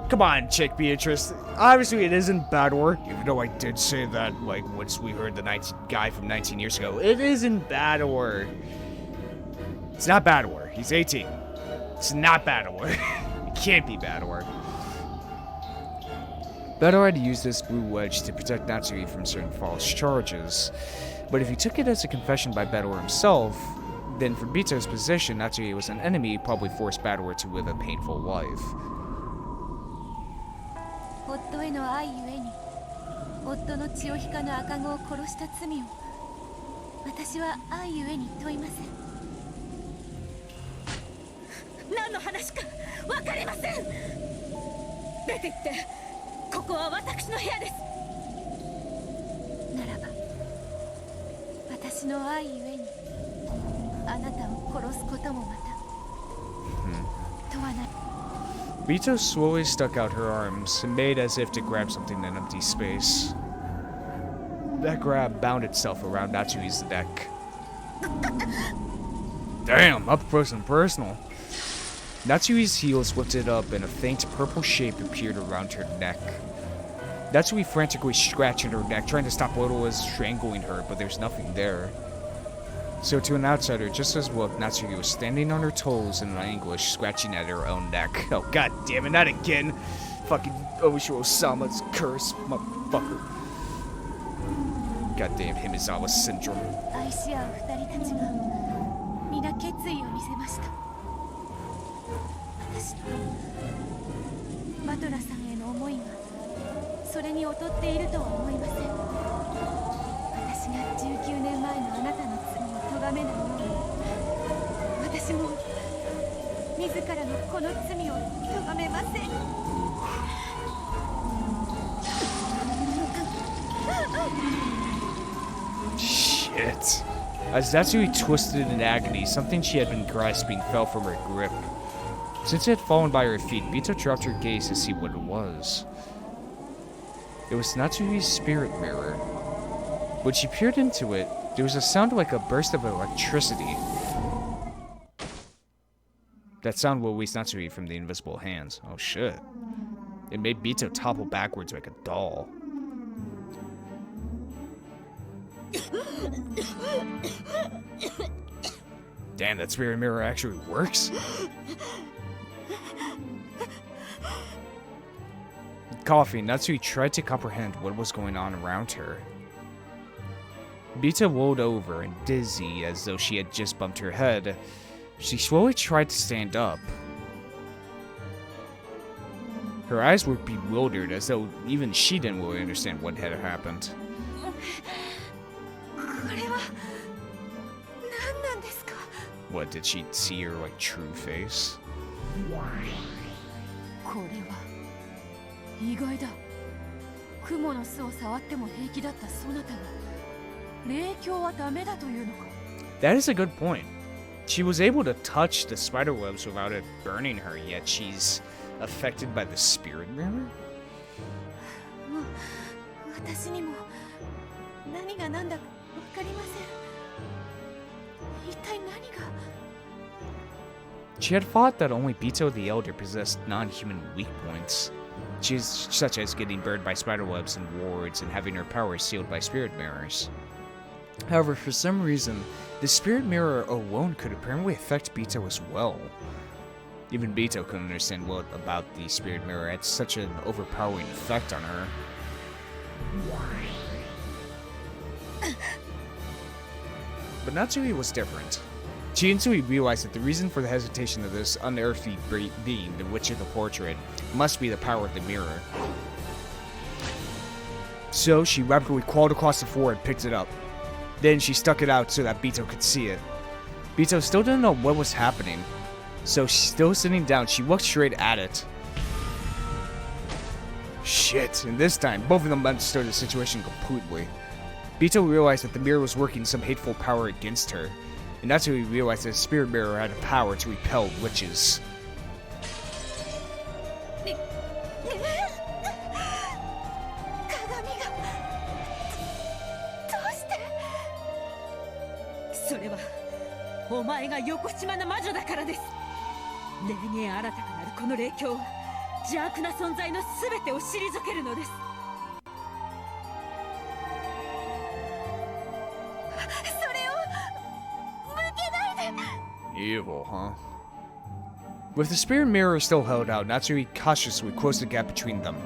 Come on, chick Beatrice. Obviously, it isn't Bador, even though I did say that, like, once we heard the guy from 19 years ago. It isn't Bador. It's not Bador. He's 18. It's not Bador. It can't be Bador. Bador had used this blue wedge to protect Natsui from certain false charges. But if he took it as a confession by Bador himself, then from Bito's position, Natsui was an enemy, probably forced Bador to live a painful life. 夫への愛ゆえに夫の血を引かぬ赤子を殺した罪を私は愛ゆえに問いません。何の話か分かりません。出て行って、ここは私の部屋です。ならば私の愛ゆえにあなたを殺すこともまた問わない。 Bito slowly stuck out her arms and made as if to grab something in empty space. That grab bound itself around Natsui's neck. Damn, up close and personal. Natsui's heels lifted up and a faint purple shape appeared around her neck. Natsui frantically scratched at her neck, trying to stop what was strangling her, but there's nothing there. So to an outsider, just as well, Natsui was standing on her toes in anguish, scratching at her own neck. Oh god damn it, not again! Fucking Oshiro-sama's curse, motherfucker. Goddamn Himizawa syndrome. 愛し合う二人たちが皆決意を見せました。私とバトラさんへの思いがそれに劣っているとは思いません。私が19年前のあなたの罪を咎めないように、私も自らのこの罪を咎めません。Shit. As Natsui twisted in agony, something she had been grasping fell from her grip. Since it had fallen by her feet, Bito dropped her gaze to see what it was. It was Natsui's spirit mirror. When she peered into it, there was a sound like a burst of electricity. That sound will release Natsui from the invisible hands. Oh shit. It made Bito topple backwards like a doll. Damn, that spirit mirror actually works. Coughing, Natsui tried to comprehend what was going on around her. Bito rolled over and dizzy as though she had just bumped her head. She slowly tried to stand up. Her eyes were bewildered as though even she didn't really understand what had happened. れは何なんですか？ What, did she see her, like, true face? これは意外だ。雲の巣を触っても平気だったそなたが霊境はダメだというのか。 That is a good point. She was able to touch the spider webs without it burning her, yet she's affected by the spirit mirror? 私にも何が何だか分かりません。一体何が。 She had thought that only Bito the Elder possessed non-human weak points, such as getting burned by spider webs and wards and having her powers sealed by spirit mirrors. However, for some reason, the spirit mirror alone could apparently affect Bito as well. Even Bito couldn't understand what about the spirit mirror had such an overpowering effect on her. But Natsui was different. She instantly realized that the reason for the hesitation of this unearthly being, the Witch of the Portrait, must be the power of the mirror. So she rapidly crawled across the floor and picked it up. Then she stuck it out so that Bito could see it. Bito still didn't know what was happening, so still sitting down, she looked straight at it. Shit, and this time, both of them understood the situation completely. Bito realized that the mirror was working some hateful power against her, and that's when he realized that the spirit mirror had the power to repel witches. それはお前が横島な魔女だからです。霊言新たかなるこの霊境は邪悪な存在の全てを退けるのです。それを向けないで。 Evil, huh? With the spirit mirror still held out, Natsui cautiously closed the gap between them.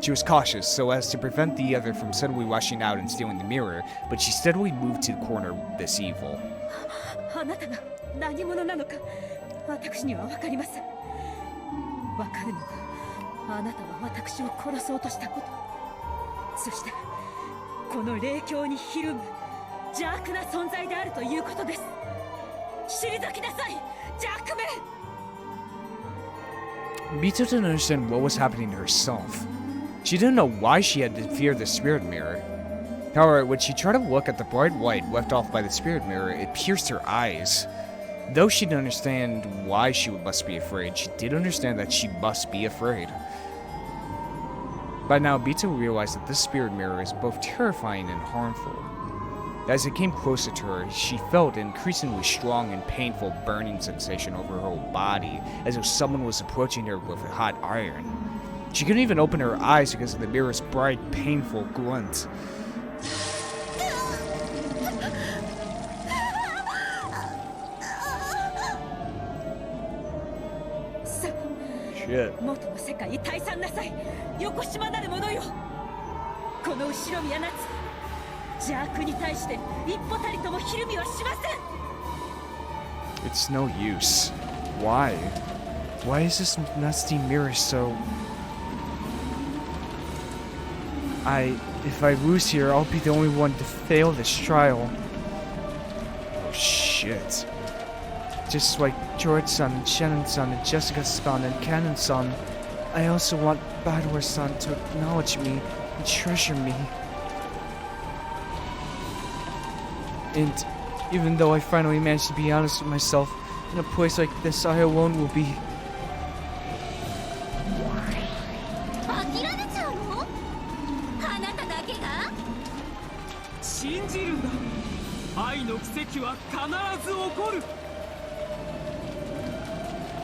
She was cautious so as to prevent the other from suddenly rushing out and stealing the mirror, but she steadily moved to the corner of this evil. あなたが何者なのか私には分かりません。分かるのはあなたは私を殺そうとしたこと、そしてこの霊境にひるむ邪悪な存在であるということです。退きなさい、邪悪め。 Bito didn't understand what was happening to herself. She didn't know why she had to fear the spirit mirror. However, when she tried to look at the bright light left off by the spirit mirror, it pierced her eyes. Though she didn't understand why she must be afraid, she did understand that she must be afraid. By now, Bito realized that this spirit mirror is both terrifying and harmful. As it came closer to her, she felt an increasingly strong and painful burning sensation over her whole body, as if someone was approaching her with a hot iron. She couldn't even open her eyes because of the mirror's bright, painful glint. Shit. 元の世界に退散なさい、横島なる者よ。この後ろ宮夏、邪悪に対して一歩たりともひるみはしません。 It's no use. Why? Why is this nasty mirror so... If I lose here, I'll be the only one to fail this trial. Oh shit. Just like George-san and Shannon-san and Jessica-san and Cannon-san, I also want Badwer-san to acknowledge me and treasure me. And even though I finally managed to be honest with myself, in a place like this, I alone will be... 諦めちゃうの？あなただけが？信じるんだ。愛の奇跡は必ず起こる。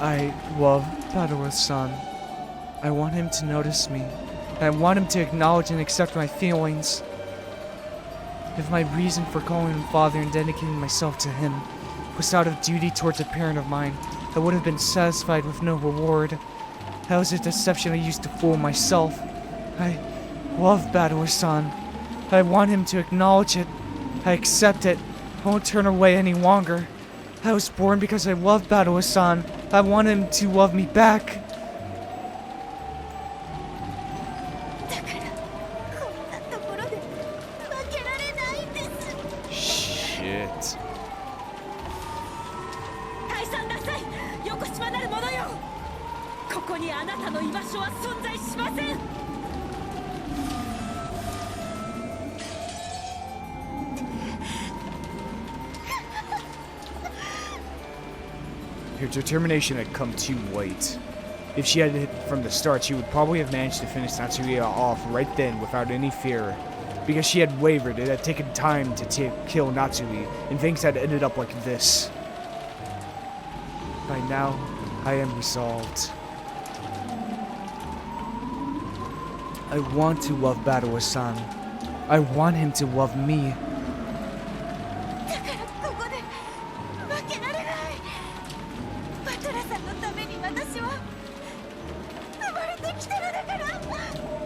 I love Badwer-san. I want him to notice me. I want him to acknowledge and accept my feelings. If my reason for calling him father and dedicating myself to him was out of duty towards a parent of mine, I would have been satisfied with no reward. That was a deception I used to fool myself. I love Badwer-san. I want him to acknowledge it. I accept it. I won't turn away any longer. I was born because I love Badwer-san. I want him to love me back. だからこんなところで負けられないんです。shit. 退散なさい、横島なる者よ。ここにあなたの居場所は存在しません。 Her determination had come too late. If she had hit from the start, she would probably have managed to finish Natsuya off right then without any fear. Because she had wavered, it had taken time to kill Natsui, and things had ended up like this. By now, I am resolved. I want to love Badawa-san. I want him to love me. だからここで負けられない。バトラさんのために私は生まれてきたのだから。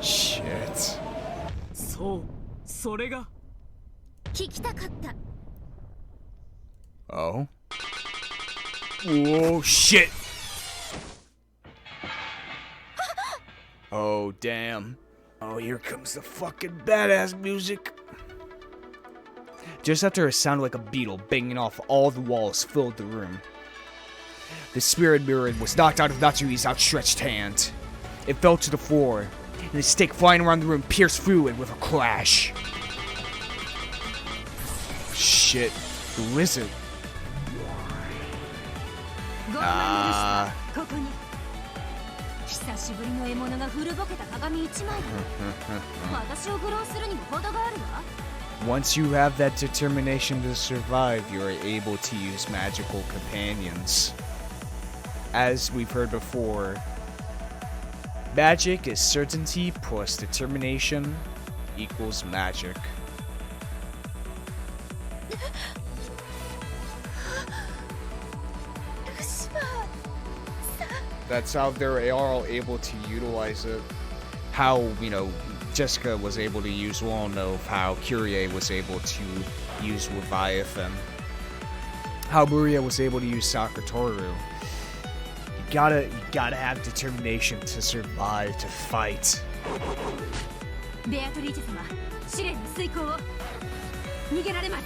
Shit. そう、それが聞きたかった。 Oh? Whoa, shit! Oh, damn. Oh, here comes the fucking badass music. Just after a sound like a beetle banging off all the walls filled the room. The spirit mirror was knocked out of Natsui's outstretched hand. It fell to the floor, and the stake flying around the room pierced through it with a crash. Shit. Who is it? ご覧ここに久しぶりの獲物が古ぼけた鏡一枚だ。私を愚弄するにも程があるわ。 Once you have that determination to survive, you are able to use magical companions. As we've heard before, magic is certainty plus determination equals magic. That's how they're all able to utilize it. How, you know, Jessica was able to use Wallnove, how Kyrie was able to use Leviathan, how Maria was able to use Sakutoru. You gotta have determination to survive, to fight. ベアトリーチェ様、試練の遂行を逃げられます。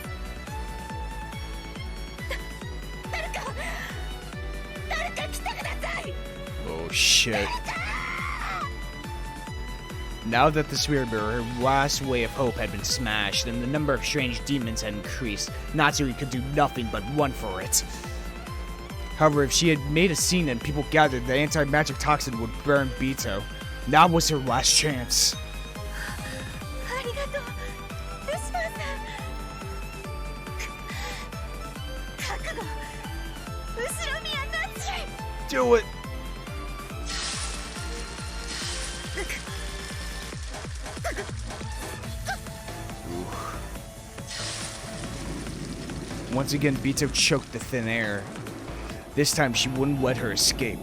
誰か来てください。 Oh shit. Now that the spirit mirror, her last way of hope had been smashed, and the number of strange demons had increased, Natsui could do nothing but run for it. However, if she had made a scene and people gathered, the anti-magic toxin would burn Bito. Now was her last chance. ありがとう、ルシファーさん。覚悟、後ろ見やナッチ。 Do it! Once again, Bito choked the thin air. This time, she wouldn't let her escape.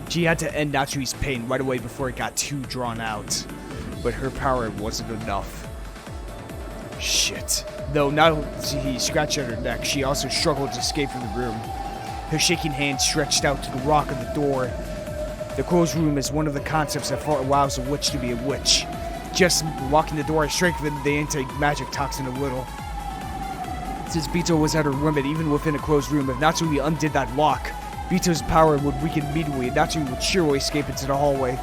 She had to end Natsui's pain right away before it got too drawn out. But her power wasn't enough. Shit. Though not only did he scratch at her neck, she also struggled to escape from the room. Her shaking hand stretched out to the rock of the door. The closed room is one of the concepts that allows a witch to be a witch. Just locking the door strengthened the anti-magic toxin a little. Since Bito was at her limit, even within a closed room, if Natsui undid that lock, Bito's power would weaken immediately, and Natsui would surely escape into the hallway.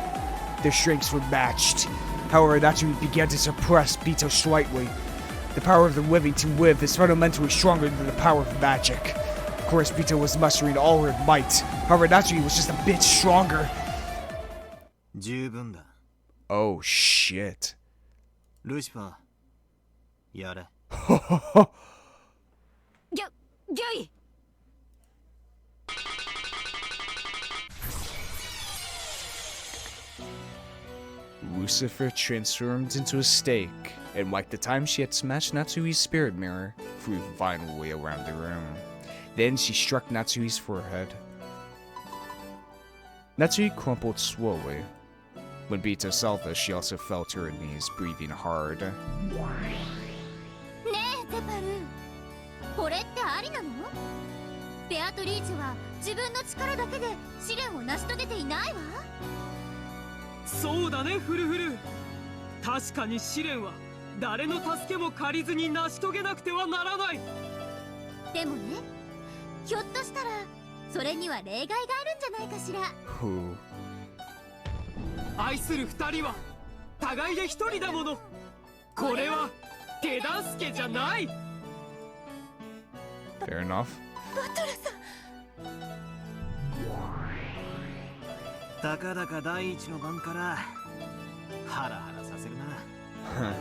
Their strengths were matched. However, Natsui began to suppress Bito slightly. The power of the living to live is fundamentally stronger than the power of magic. Of course, Bito was mustering all her might. However, Natsui was just a bit stronger. 十分だ。 Oh shit. ルシファー、やれ。ギョイ。 Lucifer transformed into a stake, and like the time she had smashed Natsui's spirit mirror, flew violently around the room. Then she struck Natsui's forehead. Natsui crumpled slowly. When Bito saw this, she also fell to her knees, breathing hard. ねえゼパル、これってありなの？ベアトリーチェは自分の力だけで試練を成し遂げていないわ。そうだねフルフル。確かに試練は誰の助けも借りずに成し遂げなくてはならない。でもね、ひょっとしたらそれには例外があるんじゃないかしら。 Who? 愛する二人は互いで一人だもの。これは手助けじゃない。 Fair enough. バトラさん、たかだか第一の晩からハラハラさせるな。お前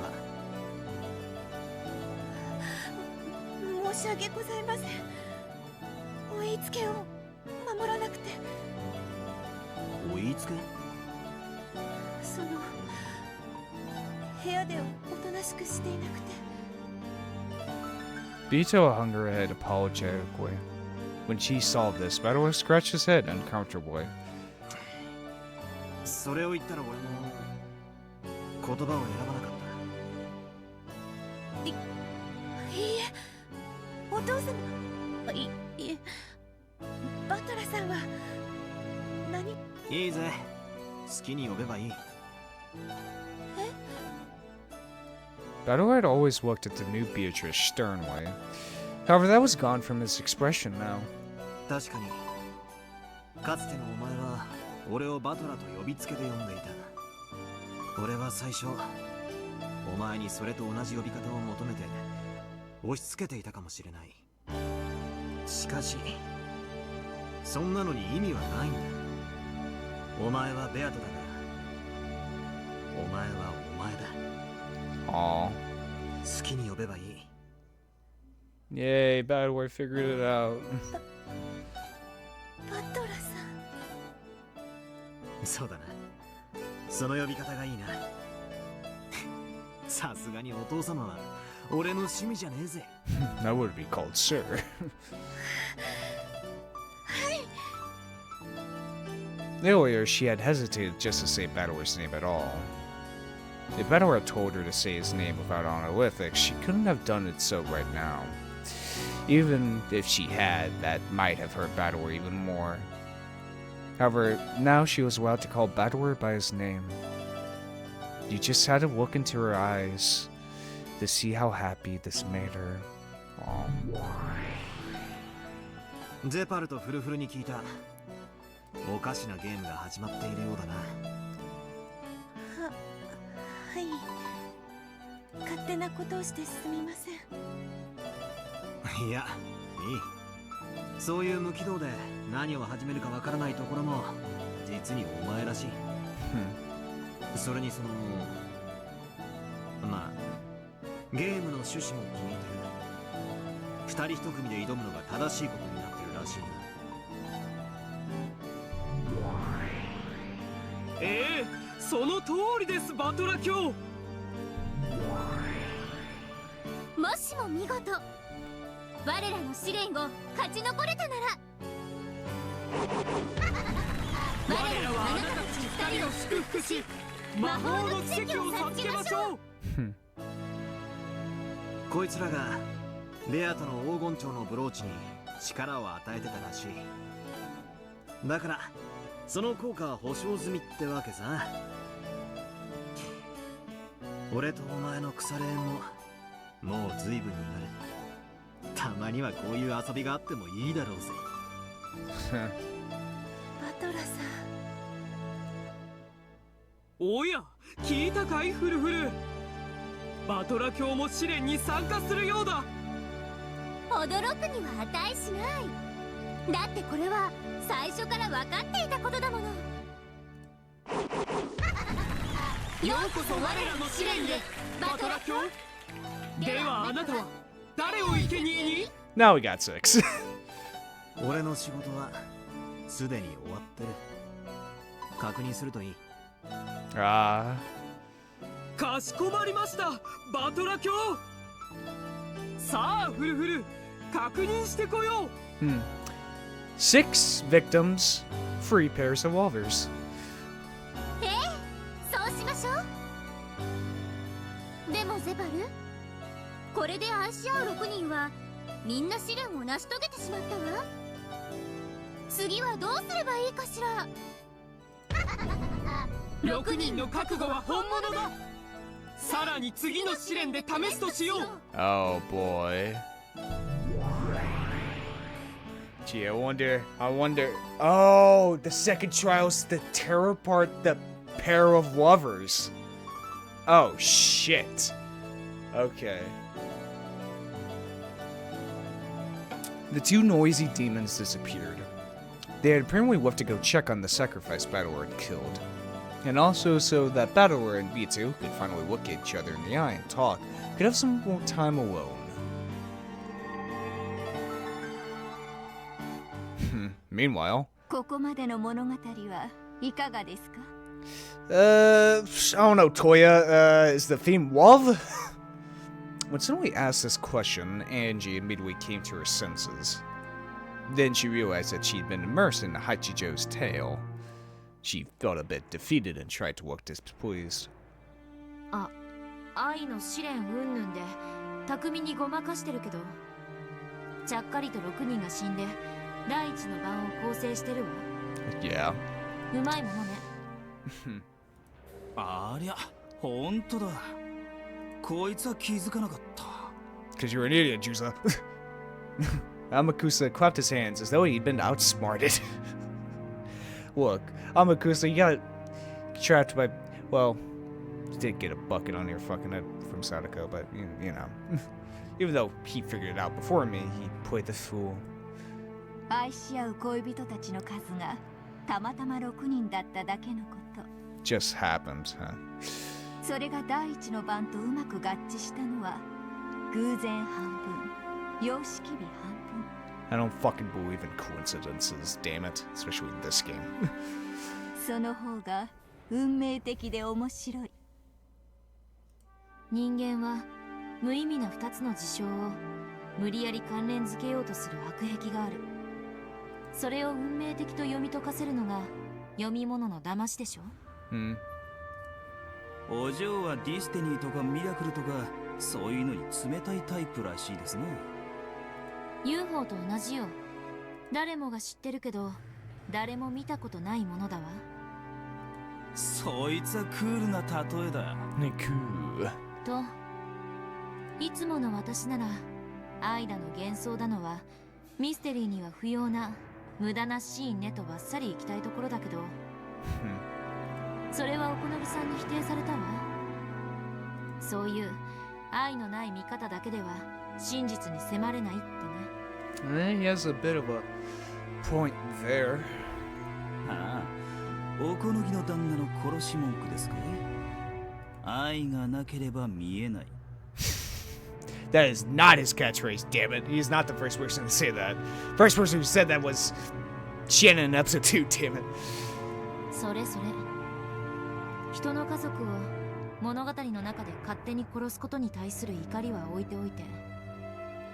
は申し訳ございません。お言いつけを守らなくて。お言いつけ？その部屋でおとなしくしていなくて。 Bito hung her head apologetically. When she saw this, Battleware scratched his head uncomfortably. それを言ったら俺も言葉を選ばなかっいいえ、お父様。いえ、バトラさんは何？た。いいぜ、好きに呼べばいい。 Battleware had always looked at the new Beatrice sternly. However, that was gone from his expression now. 確かにかつてのお前は俺をバトラと呼びつけで呼んでいた。俺は最初お前にそれと同じ呼び方を求めて押し付けていたかもしれない。しかしそんなのに意味はないんだ。お前はベアトだからお前はお前だ。 Aww. 好きに呼べばいい。 Yay, Battleware figured it out. バトラさん。そうだな、その呼び方がいいな。さすがにお父様は俺の趣味じゃねえぜ。That would be called Sir. Earlier, she had hesitated just to say Battleware's name at all. If Battleware told her to say his name without honorifics, she couldn't have done it so right now. Even if she had, that might have hurt Battleware even more. However, now she was allowed to call Battleware by his name. You just had to look into her eyes to see how happy this made her. Aw. ゼパルとフルフルに聞いた。おかしなゲームが始まっているようだな。はい。勝手なことをしてすみません。いや、いい。そういう無軌道で何を始めるかわからないところも実にお前らしい。それにそのまあゲームの趣旨も気に入ってる。二人一組で挑むのが正しいことになってるらしいな。その通りです、バトラ卿。もしも見事我らの試練を勝ち残れたなら、我らはあなたたち二人を祝福し魔法の奇跡を授けましょう。こいつらがレアとの黄金蝶のブローチに力を与えてたらしい。だからその効果は保証済みってわけさ。俺とお前の腐れ縁ももう随分になる。たまにはこういう遊びがあってもいいだろうぜ。バトラさん。おや、聞いたかいフルフル。バトラ卿も試練に参加するようだ。驚くには値しない。だってこれは最初から分かっていたことだもの。ようこそ我らの試練へ、バトラ卿。ではあなたは誰を生贄に？ Now we got 6. 俺の仕事はすでに終わってる。確認するといい。Ah. かしこまりました、バトラ卿。さあフルフル、確認してこよう。6 victims, 3 pairs of revolvers. そうしましょう。でもゼバル、これで愛し合う6人はみんな試練を成し遂げてしまったわ。次はどうすればいいかしら。6人の覚悟は本物だ。さらに次の試練で試すとしよう。 Oh boy. Gee, I wonder. Oh, the second trial's to tear apart the pair of lovers. Oh shit. Okay. The two noisy demons disappeared. They had apparently left to go check on the sacrifice Battlelord killed. And also so that Battlelord and B2 could finally look at each other in the eye and talk, could have some more time alone. Meanwhile, ここまでの物語はいかがですか？ I don't know, Toya, is the theme love? When Sonoi asked this question, Angie immediately came to her senses. Then she realized that she'd been immersed in Hachijo's tale. She felt a bit defeated and tried to look displeased. 愛の試練云々で巧みにごまかしてるけど、ちゃっかりと6人が死んで第一の番を構成してるわ。 Yeah. うまいものね。ありゃ、ほんとだ。こいつは気づかなかった。 Because you're an idiot, Juza. Amakusa clapped his hands as though he'd been outsmarted. Look, Amakusa, you got trapped by... Well, you did get a bucket on your fucking head from Sadako, but, you know. Even though he figured it out before me, he played the fool. 愛し合う恋人たちの数がたまたま6人だっただけのこと。 Just happened, huh? それが第一の番とうまく合致したのは偶然半分、様式美半分。 I don't fucking believe in coincidences, damn it. Especially in this game. その方が運命的で面白い。人間は無意味な2つの事象を無理やり関連づけようとする悪癖がある。それを運命的と読み解かせるのが読み物の騙しでしょ。お嬢はディスティニーとかミラクルとかそういうのに冷たいタイプらしいですね。 UFO と同じよ。誰もが知ってるけど誰も見たことないものだわ。そいつはクールな例えだ。といつもの私なら愛だの幻想だのはミステリーには不要な無駄なシーンねとばっさり行きたいところだけどそれはお好みさんに否定されたわ。そういう愛のない見方だけでは真実に迫れないってね。 He has a bit of a point there. ああ、おこのぎの旦那の殺し文句ですかい？愛がなければ見えない。 That is not his catchphrase, damn it. He's not the first person to say that. First person who said that was Shannon in episode 2, damn it. それそれ。人の家族を物語の中で勝手に殺すことに対する怒りは置いておいて、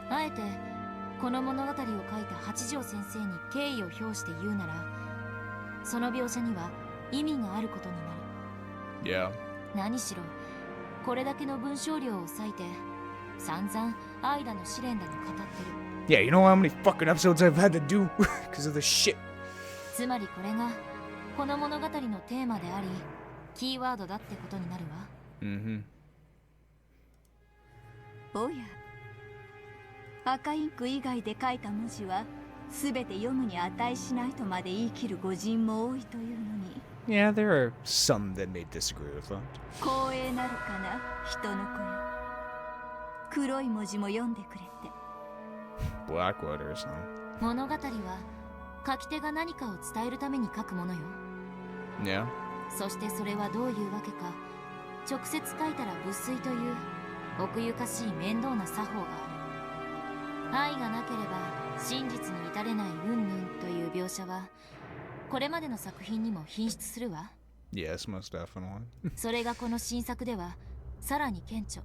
あえてこの物語を書いた八条先生に敬意を表して言うなら、その描写には意味があることになる。Yeah. 何しろこれだけの文章量を割いて散々愛だの試練だの語ってる。 Yeah, you know how many fucking episodes I've had to do because of this shit. つまりこれがこの物語のテーマでありキーワードだってことになるわ。おや、赤インク以外で書いた文字はすべて読むに値しないとまで言い切る御人も多いというのに。 Yeah, there are some that may disagree with that. 光栄なるかな、人の子よ。黒い文字も読んでくれて。 Blackwater, so. 物語は書き手が何かを伝えるために書くものよ。 Yeah. そしてそれはどういうわけか直接書いたら仏水という奥ゆかしい面倒な作法がある。愛がなければ真実に至れない云々という描写はこれまでの作品にも品質するわ。 Yes, most definitely. それがこの新作ではさらに顕著。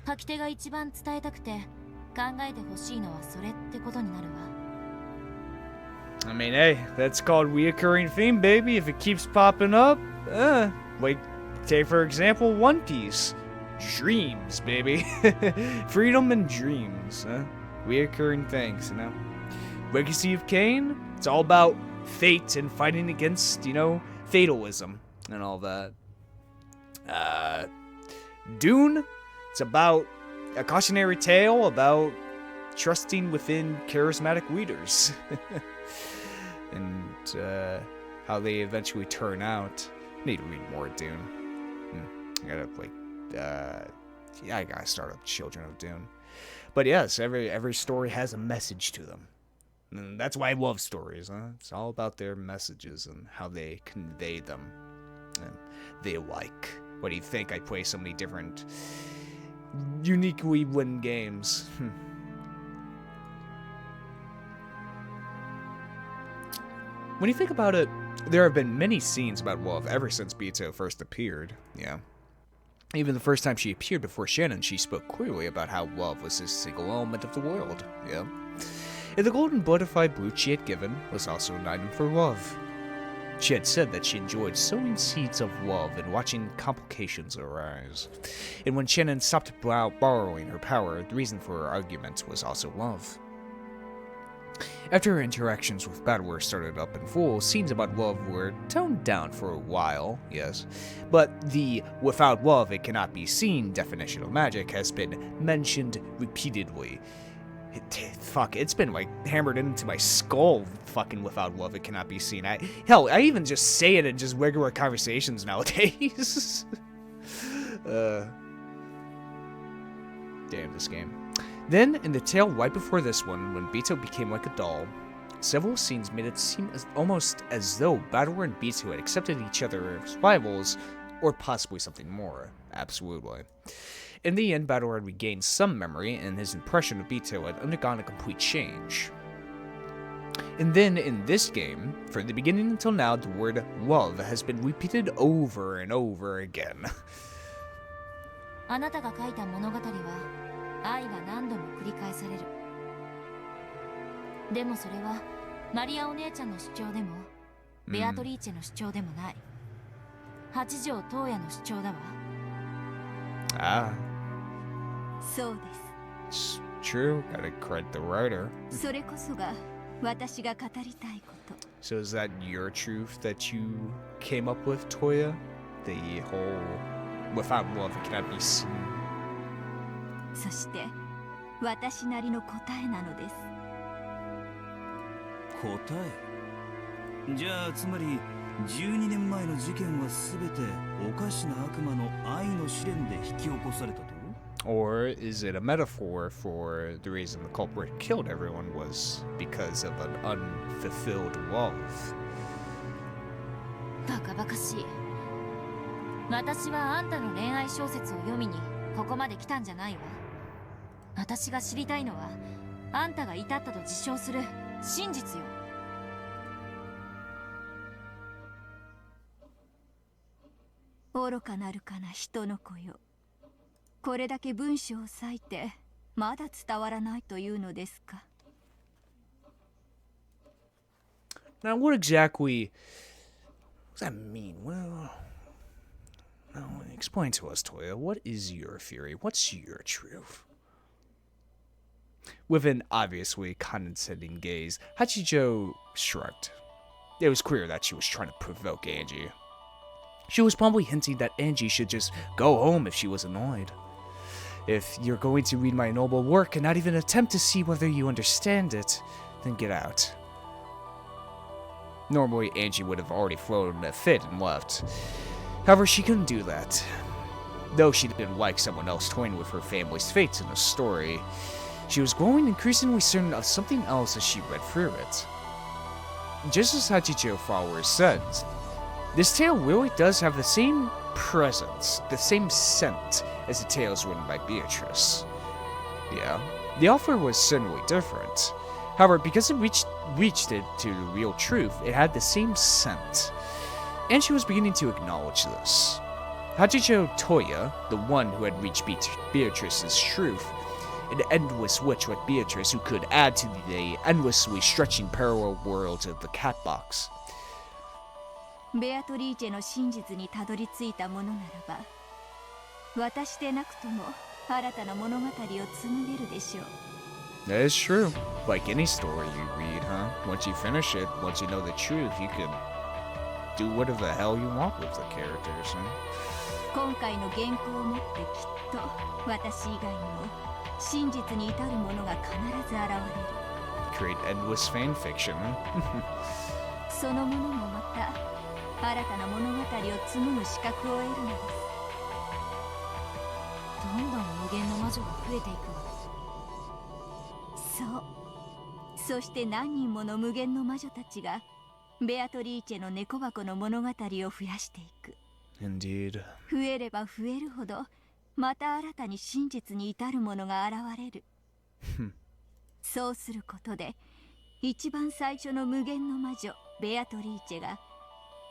書き手が一番伝えたくて考えてほしいのはそれってことになるわ。 I mean, hey, that's called reoccurring theme, baby. If it keeps popping up, like, take for example, One Piece. Dreams, baby. Freedom and dreams, reoccurring things, you know. Legacy of Kain, it's all about fate and fighting against, you know, fatalism and all that. Dune, it's about a cautionary tale about trusting within charismatic leaders. And how they eventually turn out. I need to read more Dune. I gotta start up Children of Dune. But yes, every story has a message to them. And that's why I love stories, huh? It's all about their messages and how they convey them. And they like. What do you think? I play so many different uniquely win games. When you think about it, there have been many scenes about love ever since Beto first appeared, yeah. Even the first time she appeared before Shannon, she spoke clearly about how love was a single element of the world, yeah. And the golden butterfly brooch she had given was also an item for love. She had said that she enjoyed sowing seeds of love and watching complications arise. And when Shannon stopped borrowing her power, the reason for her argument was also love. After her interactions with Battleware started up in full, scenes about love were toned down for a while, yes, but the without love it cannot be seen definition of magic has been mentioned repeatedly. It's been like hammered into my skull, fucking without love it cannot be seen. I even just say it in just regular conversations nowadays. Damn this game. Then, in the tale right before this one, when Beto became like a doll, several scenes made it seem almost as though Battleware and Beto had accepted each other as rivals, or possibly something more. Absolutely. In the end, Battleware had regained some memory, and his impression of Beto had undergone a complete change. And then, in this game, from the beginning until now, the word love has been repeated over and over again. あなたが書いた物語は愛が何度も繰り返される。でもそれはマリアお姉ちゃんの主張でもベアトリーチェの主張でもない。八条東也の主張だわ。Ah. そうです。 It's true. Gotta credit the writer. それこそが私が語りたいこと。 So is that your truth that you came up with, Toya? The whole without love it cannot be seen. そして私なりの答えなのです。答え？じゃあつまり12年前の事件はすべておかしな悪魔の愛の試練で引き起こされたと？ Or is it a metaphor for the reason the culprit killed everyone was because of an unfulfilled love? バカバカしい。私はあんたの恋愛小説を読みにここまで来たんじゃないわ。私が知りたいのはあんたが至ったと自称する真実よ。愚かなるかな人の子よ。これだけ文章を割いてまだ伝わらないというのですか。 Now, what exactly does that mean? Well, explain to us, Toya. What is your theory? What's your truth? With an obviously condescending gaze, Hachijo shrugged. It was clear that she was trying to provoke Angie. She was probably hinting that Angie should just go home if she was annoyed. If you're going to read my noble work and not even attempt to see whether you understand it, then get out. Normally, Angie would have already flown a fit and left. However, she couldn't do that. Though she didn't like someone else toying with her family's fates in a story, she was growing increasingly certain of something else as she read through it. Just as Hachijo followers said, this tale really does have the same presence, the same scent as the tales written by Beatrice. Yeah, the offer was certainly different. However, because it reached it to the real truth, it had the same scent. And she was beginning to acknowledge this. Hachijo Toya, the one who had reached Beatrice's truth, an endless witch like Beatrice who could add to the endlessly stretching parallel worlds of the cat box. ベアトリーチェの真実にたどり着いたものならば、私でなくとも新たな物語を紡げるでしょう。 That is true. Like any story you read, huh? Once you finish it, once you know the truth, you can do whatever the hell you want with the characters, huh? 今回の原稿をもってきっと私以外にも真実に至るものが必ず現れる。 Create endless fan fiction. そのものもまた新たな物語を紡ぐ資格を得るのです。どんどん無限の魔女が増えていくわ。そう、そして何人もの無限の魔女たちがベアトリーチェの猫箱の物語を増やしていく。 Indeed. 増えれば増えるほどまた新たに真実に至るものが現れる。そうすることで一番最初の無限の魔女ベアトリーチェが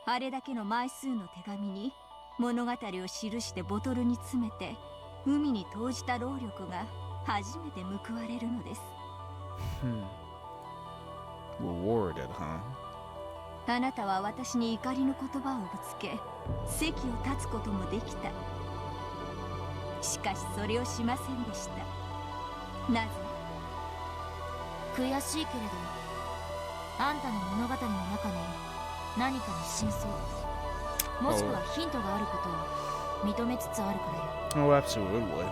あれだけの枚数の手紙に物語を記してボトルに詰めて海に投じた労力が初めて報われるのです。 Rewarded, huh? あなたは私に怒りの言葉をぶつけ席を立つこともできた。しかしそれをしませんでした。なぜ？悔しいけれど、あんたの物語の中に何かの真相、もしくはヒントがあることを認めつつあるからよ。 Oh, absolutely.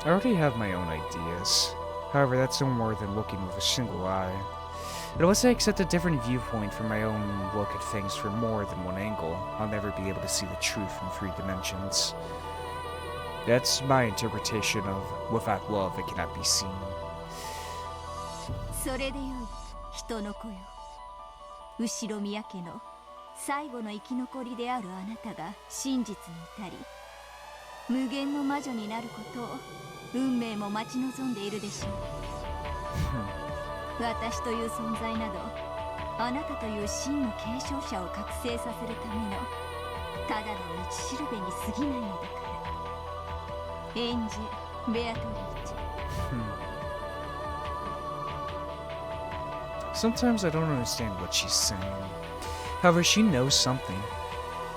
I already have my own ideas. However, that's no more than looking with a single eye. And unless I accept a different viewpoint from my own look at things from more than one angle, I'll never be able to see the truth in 3 dimensions. That's my interpretation of without love, it cannot be seen. それでよい、人の子よ。後ろ宮家の最後の生き残りであるあなたが真実に至り、無限の魔女になることを運命も待ち望んでいるでしょう。私という存在など、あなたという真の継承者を覚醒させるためのただの道しるべに過ぎないのだから。エンジェ・ベアトリーチェ。 Sometimes I don't understand what she's saying. However, she knows something.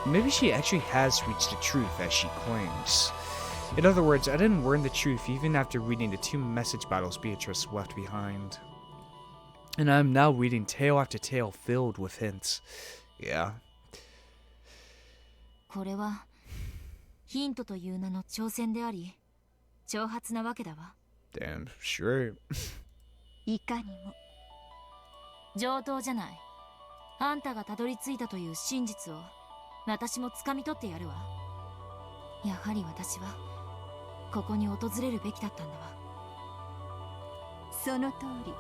Maybe she actually has reached the truth as she claims. In other words, I didn't learn the truth even after reading the 2 message bottles Beatrice left behind. And I'm now reading tale after tale filled with hints. Yeah. これはヒントという名の挑戦であり、挑発なわけだわ。 Damn straight. いかにも。上等じゃない。あんたがたどり着いたという真実を私も掴み取ってやるわ。やはり私はここに訪れるべきだったんだわ。その通り。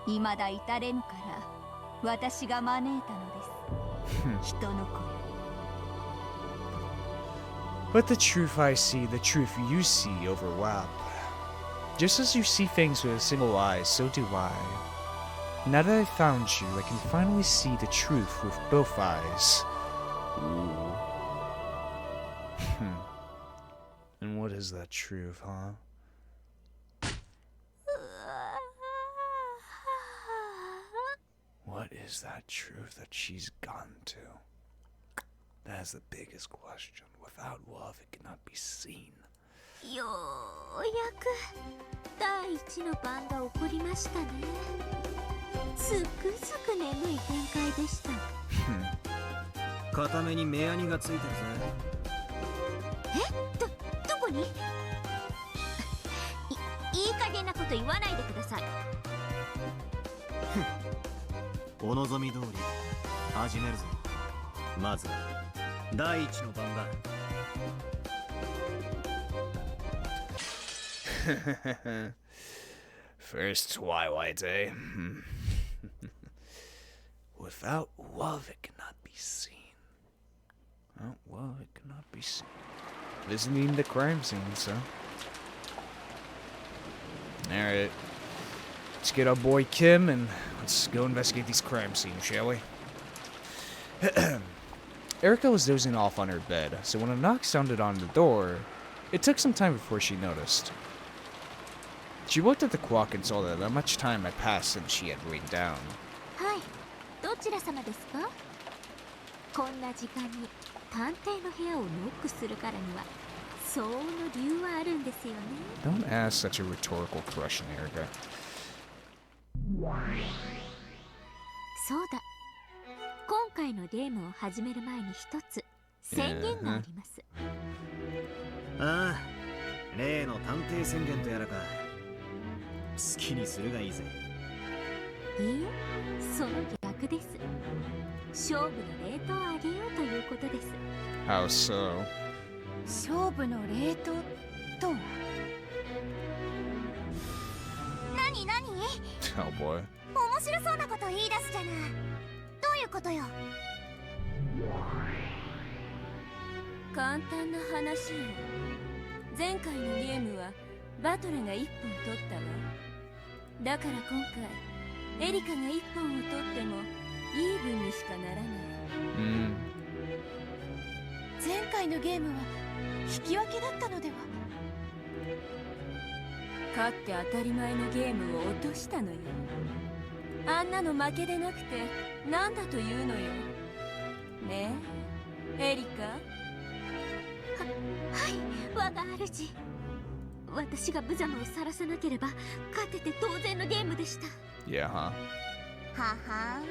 未だ至れぬから私が招いたのです。人の子よ。 But the truth I see, the truth you see overlap. Just as you see things with a single eye, so do I. Now that I've found you, I can finally see the truth with both eyes. Ooh. And what is that truth, huh? What is that truth that she's gone to? That's the biggest question. Without love, it cannot be seen. ようやく第一の番が起こりましたね。つくづく眠い展開でした。固めに目やにがついてるぜ。どこに？いい加減なこと言わないでください。お望み通り始めるぞ。まずは第一の番だ。First twilight, eh? Without love, it cannot be seen. Without love, it cannot be seen. Visiting the crime scene, so. Alright. Let's get our boy Kim and let's go investigate these crime scenes, shall we? Erika was dozing off on her bed, so when a knock sounded on the door, it took some time before she noticed. She looked at the clock and saw that not much time had passed since she had lain down. はい、どちら様ですか？こんな時間に探偵の部屋をノックするからには相応の理由はあるんですよね。 Don't ask such a rhetorical question, Erika. そうだ、今回のゲームを始める前に一つ宣言があります。ああ、例の探偵宣言とやらか。好きにするがいいぜ。いいえ、その逆です。勝負のレートを上げようということです。 How so? 勝負の冷凍とは？何何？ Oh boy. 面白そうなこと言い出すじゃない。どういうことよ。簡単な話よ。前回のゲームはバトルが1本取ったわ。だから今回エリカが1本を取ってもイーブンにしかならない。前回のゲームは引き分けだったのでは？勝って当たり前のゲームを落としたのよ。あんなの負けでなくてなんだというのよ。ねえエリカ。はい、我が主。私が無様を晒さなければ勝てて当然のゲームでした。 Yeah, huh? ははん、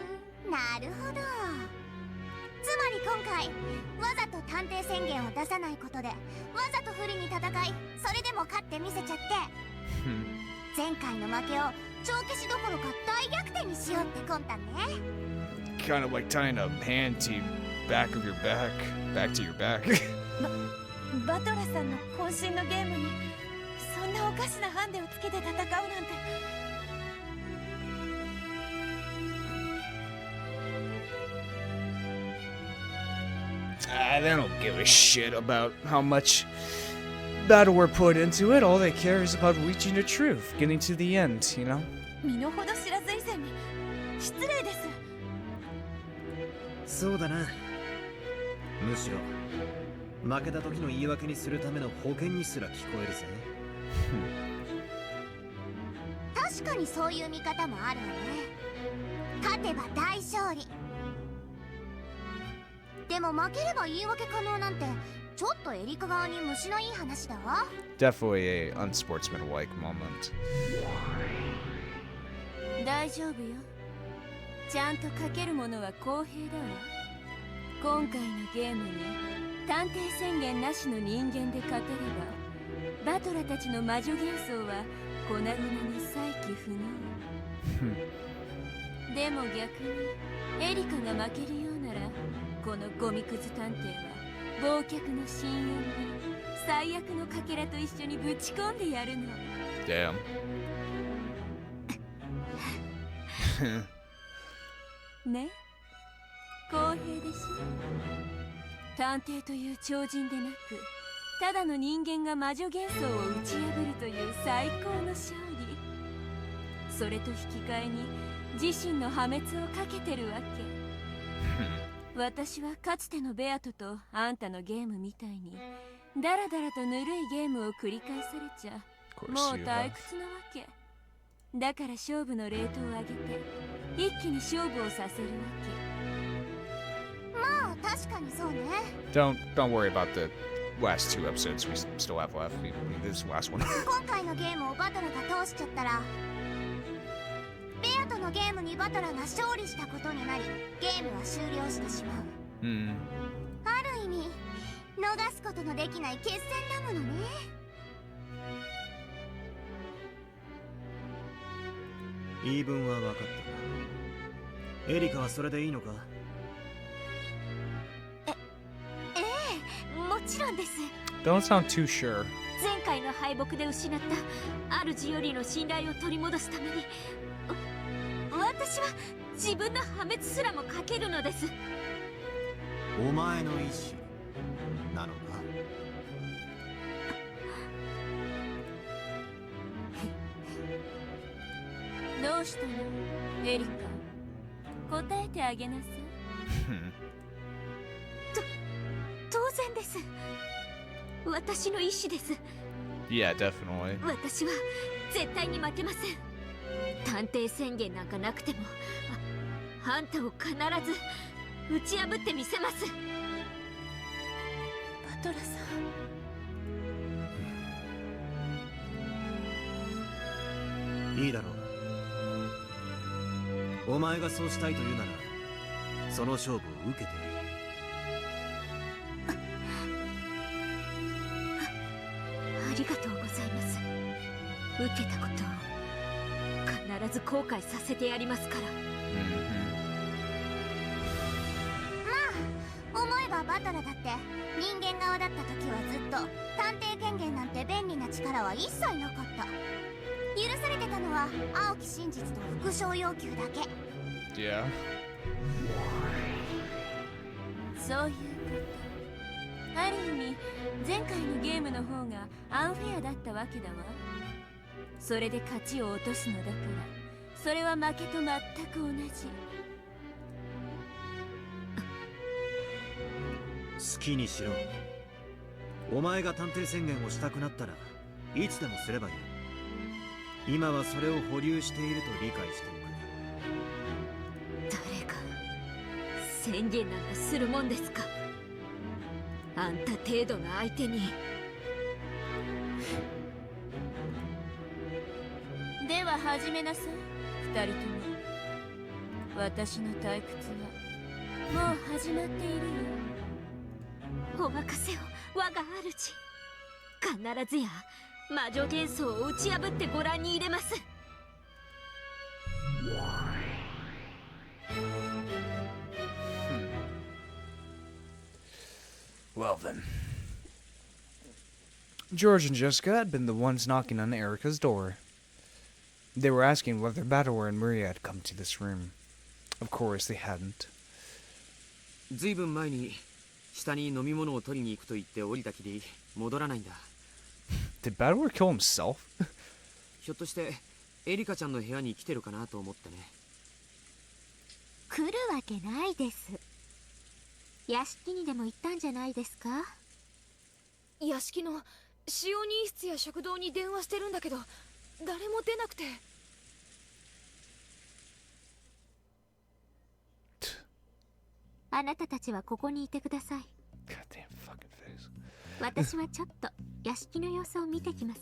なるほど。つまり今回わざと探偵宣言を出さないことでわざと不利に戦い、それでも勝ってみせちゃって、前回の負けを帳消しどころか大逆転にしようって魂胆ね。 Kind of like tying a hand to back of your back to your back. バトラさんの渾身のゲームにそんなおかしなハンデをつけて戦うなんて。They don't give a shit about how much battle we're put into it. All they care is about reaching the truth, getting to the end, you know? 身の程知らず以前に失礼です。そうだな。むしろ負けた時の言い訳にするための保険にすら聞こえるぜ。確かにそういう見方もあるわね。勝てば大勝利。でも負ければ言い訳可能なんてちょっとエリカ側に虫のいい話だわ。 Definitely a unsportsmanlike moment. 大丈夫よ。ちゃんとかけるものは公平だわ。今回のゲームに探偵宣言なしの人間で勝てればバトラたちの魔女幻想は粉々に再起不能。でも逆にエリカが負けるようならこのゴミくず探偵は忘却の深淵に最悪のかけらと一緒にぶち込んでやるの。 Damn. ね、公平でしょ。探偵という超人でなくただの人間が魔女幻想を打ち破るという最高の勝利。それと引き換えに自身の破滅をかけてるわけ。私はかつてのベアトとあんたのゲームみたいにダラダラとぬるいゲームを繰り返されちゃもう退屈なわけ。だから勝負のレートを上げて一気に勝負をさせるわけ。まあ確かにそうね。 Don't worry about the last two episodes we still have left. We need this last one. 今回のゲームをバトラが通しちゃったらベアトのゲームにバトラが勝利したことになりゲームは終了してしまう。ある意味逃すことのできない決戦だものね。言い分は分かった。エリカはそれでいいのか？ええ、もちろんです。 Don't sound too sure. 前回の敗北で失った主よりの信頼を取り戻すために私は自分の破滅すらもかけるのです。お前の意志なのか？どうしたのエリカ、答えてあげなさい。当然です。私の意志です。 Yeah, definitely. 私は絶対に負けません。探偵宣言なんかなくてもあんたを必ず打ち破ってみせます。バトラさいいだろう。お前がそうしたいというならその勝負を受けている。ありがとうございます。受けたことを必ず後悔させてやりますから。思えばバトラだって人間側だった時はずっと探偵権限なんて便利な力は一切なかった。許されてたのは青き真実と復讐要求だけ。Yeah. そういうことある意味前回のゲームの方がアンフェアだったわけだわ。それで勝ちを落とすのだからそれは負けと全く同じ。好きにしろ。お前が探偵宣言をしたくなったらいつでもすればいい。今はそれを保留していると理解しておく。誰が宣言なんかするもんですか。あんた程度の相手に。では始めなさい二人とも。私の退屈はもう始まっているよ。お任せを我が主。必ずや魔女幻想を打ち破ってご覧に入れます。Well then. George and Jessica had been the ones knocking on Erika's door. They were asking whether Battler and Maria had come to this room. Of course, they hadn't. ずいぶん前に下に飲み物を取りに行くと言って降りたきり戻らないんだ。Did Battler kill himself? ひょっとしてエリカちゃんの部屋に来てるかなと思ってね。来るわけないです。屋敷にでも行ったんじゃないですか。屋敷の使用人室や食堂に電話してるんだけど誰も出なくて。あなたたちはここにいてください。 Goddamn fucking face. 私はちょっと屋敷の様子を見てきます。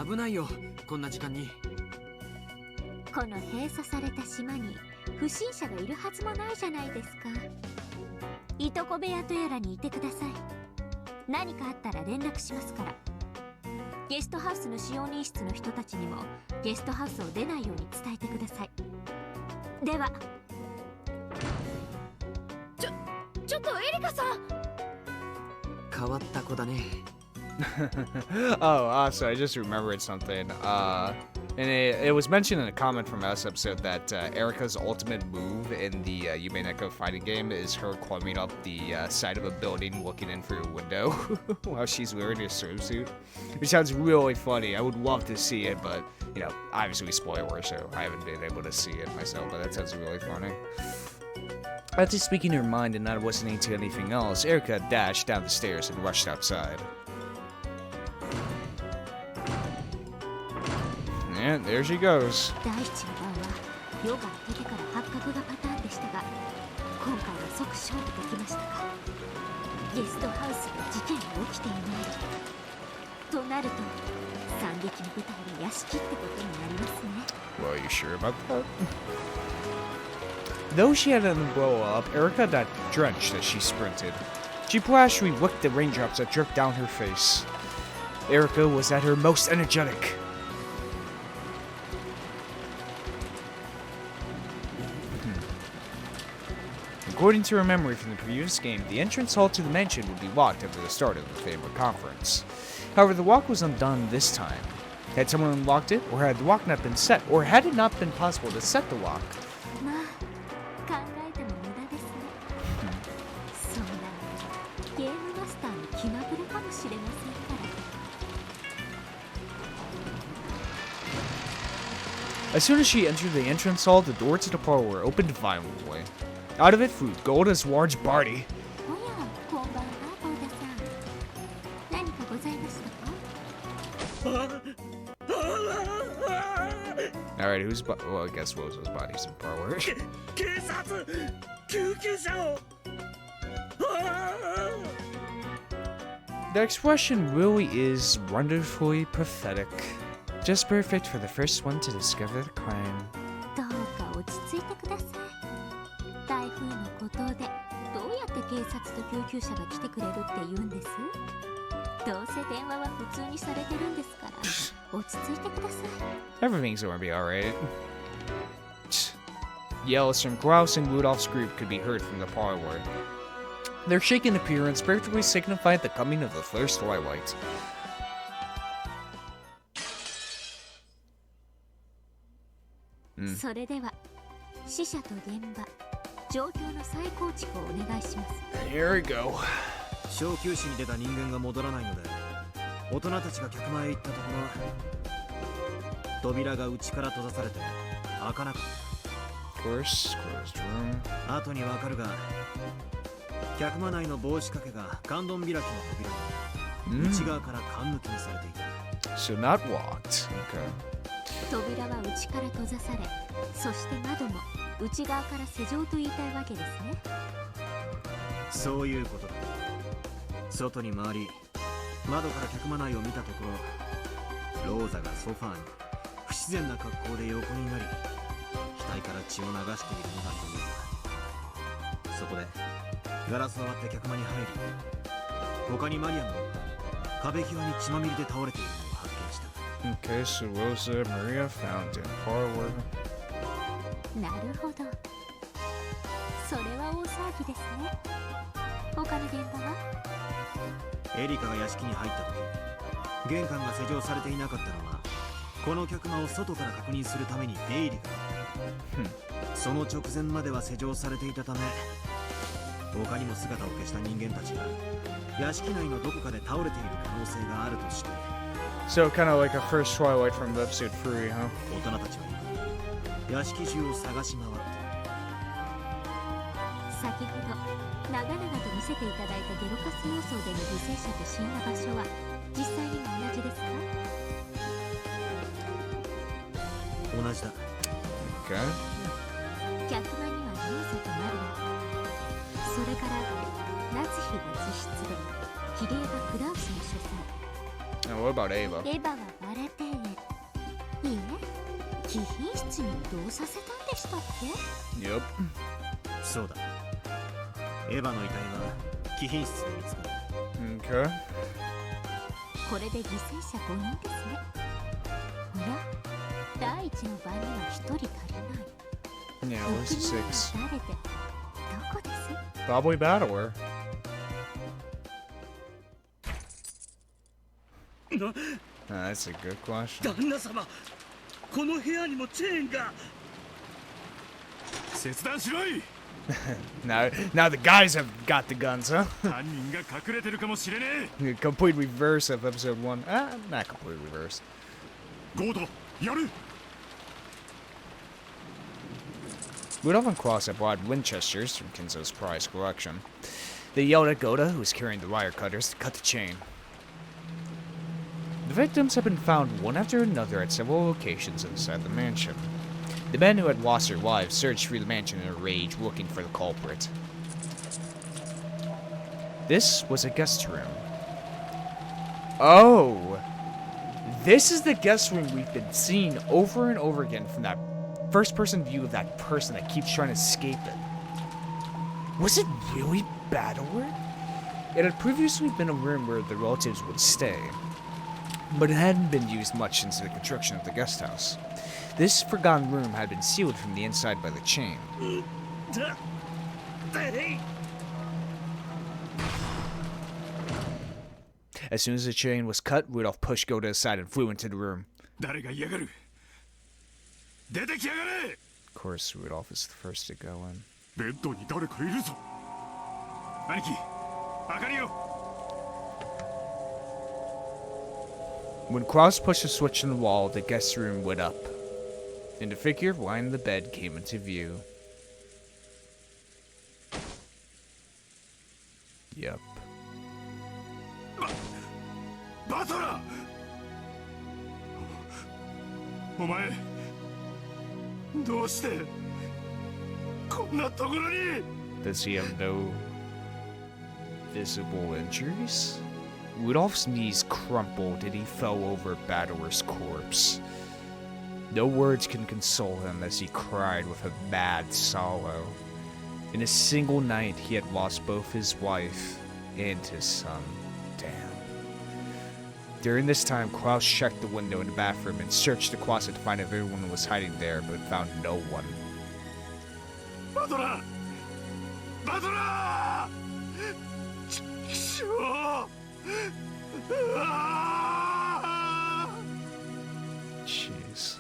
危ないよこんな時間に。この閉鎖された島に不審者がいるはずもないじゃないですか。いとこ部屋とやらにいてください。何かあったら連絡しますから。ゲストハウスの使用人室の人たちにもゲストハウスを出ないように伝えてください。では。ちょっとエリカさん。変わった子だね。Oh, also, I just remembered something. And it was mentioned in a comment from last episode that Erika's ultimate move in the Umineko fighting game is her climbing up the side of a building looking in through a window while she's wearing a swimsuit. Which sounds really funny. I would love to see it, but, you know, obviously spoiler, so I haven't been able to see it myself, but that sounds really funny. After speaking her mind and not listening to anything else, Erika dashed down the stairs and rushed outside. And there she goes. 第一の番は夜が明けてから発覚がパターンでしたが、今回は即勝利できましたか。ゲストハウスで事件が起きていないとなると、惨劇の舞台は屋敷ってことになりますね。 Well, are you sure about that? Though she had an umbrella up, Erika got drenched as she sprinted. She flashly licked the raindrops that dripped down her face. Erika was at her most energetic. According to her memory from the previous game, the entrance hall to the mansion would be locked after the start of the fabled conference. However, the lock was undone this time. Had someone unlocked it, or had the lock not been set, or had it not been possible to set the lock? まあ、考えても無駄ですね。そんなゲームマスターの気まぐれかもしれませんから。 As soon as she entered the entrance hall, the door to the parlor opened violently. Out of it flew Golda's large body. おや、こんばんは、ゴーダさん。何かございましたか？ Alright, who's well, I guess Rosa's body's in the parlor. 警察救急車を。 The expression really is wonderfully pathetic. Just perfect for the first one to discover the crime. どうか落ち着いてください。急車が来てくれるって言うんです。どうせ電話は普通にされてるんですから、落ち着いてください。 Everything's gonna be alright. Yells from Grouse and Rudolph's group could be heard from the parlor. Their shaken appearance practically signified the coming of the first twilight. それでは死者と現場状況の再構築をお願いします。 Here we go. 小休止に出た人間が戻らないので、大人たちが客前へ行ったところ、扉が内から閉ざされて開かなかった。 Of course, closed room. 後にわかるが、客間内の帽子掛けが観音開きの扉に内側から缶抜きにされていた。 So not locked. Okay. 扉は内から閉ざされ、そして窓も内側から施錠と言いたいわけですね。そういうことだ。外に回り、窓から客間内を見たところ、ローザがソファーに不自然な格好で横になり、額から血を流しているのが見えた。そこでガラスを割って客間に入り、他にマリアも壁際に血まみれで倒れているのを発見した。 Okay, so Rosa Maria found in parlor. なるほど、それは大騒ぎですね。他の現場は？エリカが屋敷に入った時、玄関が施錠されていなかったのは、この客間を外から確認するために出入りがあった。その直前までは施錠されていたため、他にも姿を消した人間たちが屋敷内のどこかで倒れている可能性があるとして、 So kind of like a first Twilight from episode 3, huh? 大人たちは今屋敷中を探し回って、先ほど長々と見せていただいたゲロカス妄想での犠牲者と死んだ場所は実際にも同じですか？同じだ。 Okay. 客間にはローザとマリア、それから夏日が自室で、キリエがクラウスの書斎、 And what about Ava? エヴァはバラ庭園。いいえ、貴賓室に移動させたんでしたっけ？ Yep. そうだ。エヴァの遺体は貴賓室で見つかった。 Okay. これで犠牲者5人ですね。おや、第一の番には1人足りない。 Yeah, 6 where's the 人目 six? は誰でどこです？ Probably Battler. That's a good question. 旦那様、この部屋にもチェーンが。切断しろい。Now the guys have got the guns, huh? 犯人が隠れてるかもしれね Complete reverse of episode 1. Not complete reverse. え。ゴード、やる。 Rudolph and Cross had brought Winchesters from Kinzo's prize collection. They yelled at Goda, who was carrying the wire cutters, to cut the chain. The victims had been found one after another at several locations inside the mansion. The men who had lost their lives searched through the mansion in a rage, looking for the culprit. This was a guest room. Oh! This is the guest room we've been seeing over and over again from that first-person view of that person that keeps trying to escape it. Was it really Battler? It had previously been a room where the relatives would stay, but it hadn't been used much since the construction of the guest house. This forgotten room had been sealed from the inside by the chain. As soon as the chain was cut, Rudolph pushed Goda aside and flew into the room. 誰が嫌がる。出てきやがれ。 Of course, Rudolph is the first to go in. ベッドに誰かいるぞ。兄貴、明かりよ。 When Klaus pushed a switch in the wall, the guest room lit up, and a figure lying on the bed came into view. Yep. バトラー。お前、どうしてこんなところに。 Does he have no visible injuries? Rudolph's knees crumpled and he fell over Battler's corpse. No words can console him as he cried with a mad sorrow. In a single night, he had lost both his wife and his son. Damn. During this time, Klaus checked the window in the bathroom and searched the closet to find if everyone was hiding there, but found no one. Butler! Butler! Jeez.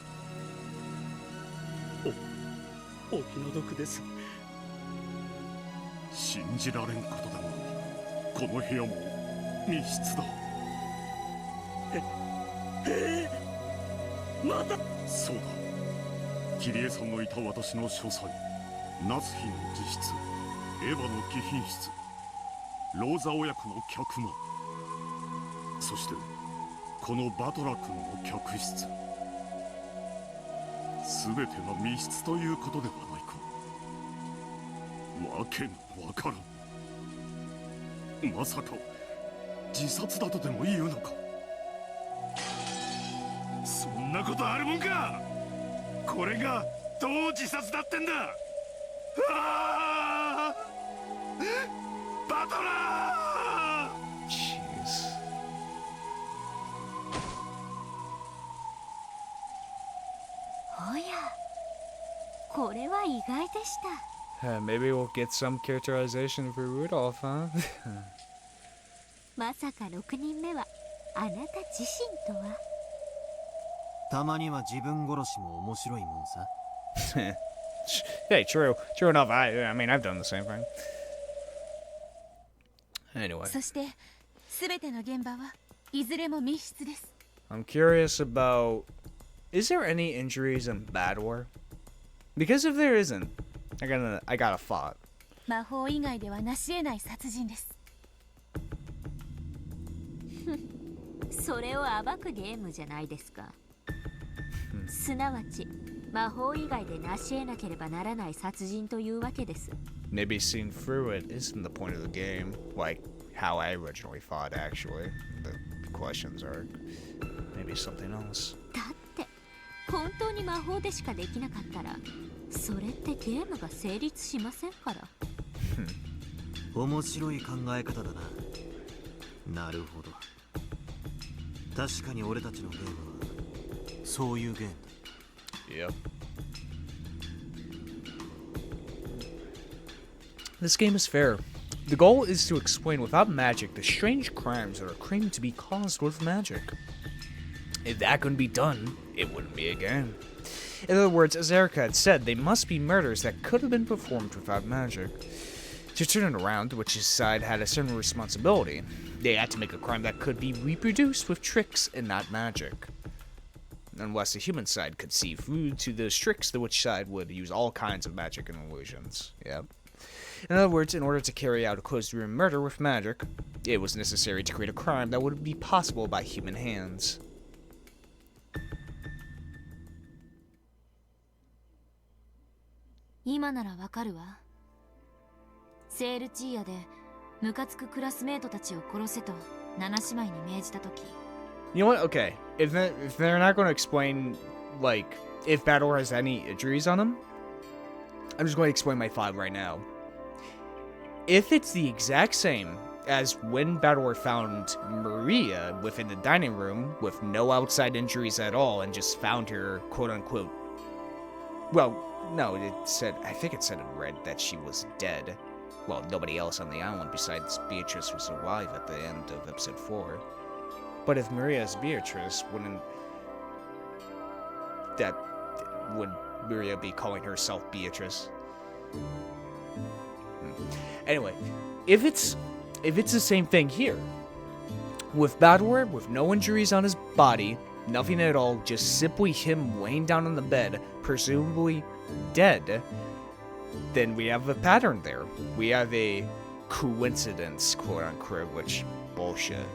お気の毒です。信じられんことだが、この部屋も密室だ。またそうだ。キリエさんのいた私の書斎、ナツヒの自室、エヴァの貴賓室、ローザ親子の客間、そしてこのバトラ君の客室。全てが密室ということではないか。わけがわからん。まさか自殺だとでも言うのか。そんなことあるもんか。これがどう自殺だってんだ。ああ、バトラー。 Jeez. おや、これは意外でした。Maybe we'll get some characterization for Rudolph, huh? まさか6人目はあなた自身とは。たまには自分殺しも面白いもんさ。Hey, true enough. I mean, I've done the same thing. Anyway, そして全ての現場はいずれも密室です。 I'm curious about, is there any injuries in Bad War? Because if there isn't, I got a thought. 魔法以外では成し得ない殺人です。それを暴くゲームじゃないですか。すなわち魔法以外で成し得なければならない殺人というわけです。 Maybe seeing through it isn't the point of the game, like how I originally thought. Actually, the questions are maybe something else. だって本当に魔法でしかできなかったら、それってゲームが成立しませんから。面白い考え方だな。なるほど。確かに俺たちのゲームはそういうゲームだ。 Yep. This game is fair. The goal is to explain without magic the strange crimes that are claimed to be caused with magic. If that couldn't be done, it wouldn't be a game. In other words, as Erika had said, they must be murders that could have been performed without magic. To turn it around, the witch's side had a certain responsibility. They had to make a crime that could be reproduced with tricks and not magic. Unless the human side could see through to those tricks, the witch side would use all kinds of magic and illusions. Yep. In other words, in order to carry out a closed-room murder with magic, it was necessary to create a crime that would be possible by human hands. 今ならわかるわ。セールチーヤでムカつくクラスメートたちを殺せと七姉妹に命じたとき。You know what? Okay, if they're not going to explain, like, if Battle has any injuries on him, I'm just going to explain my thought right now. If it's the exact same as when Battle found Maria within the dining room with no outside injuries at all and just found her, quote-unquote, well, no, I think it said in red that she was dead. Well, nobody else on the island besides Beatrice was alive at the end of episode 4. But if Maria is Beatrice, would Maria be calling herself Beatrice? Anyway, if it's the same thing here, with Badwar, with no injuries on his body, nothing at all, just simply him laying down on the bed, presumably dead, then we have a pattern there. We have a coincidence, quote unquote, which bullshit.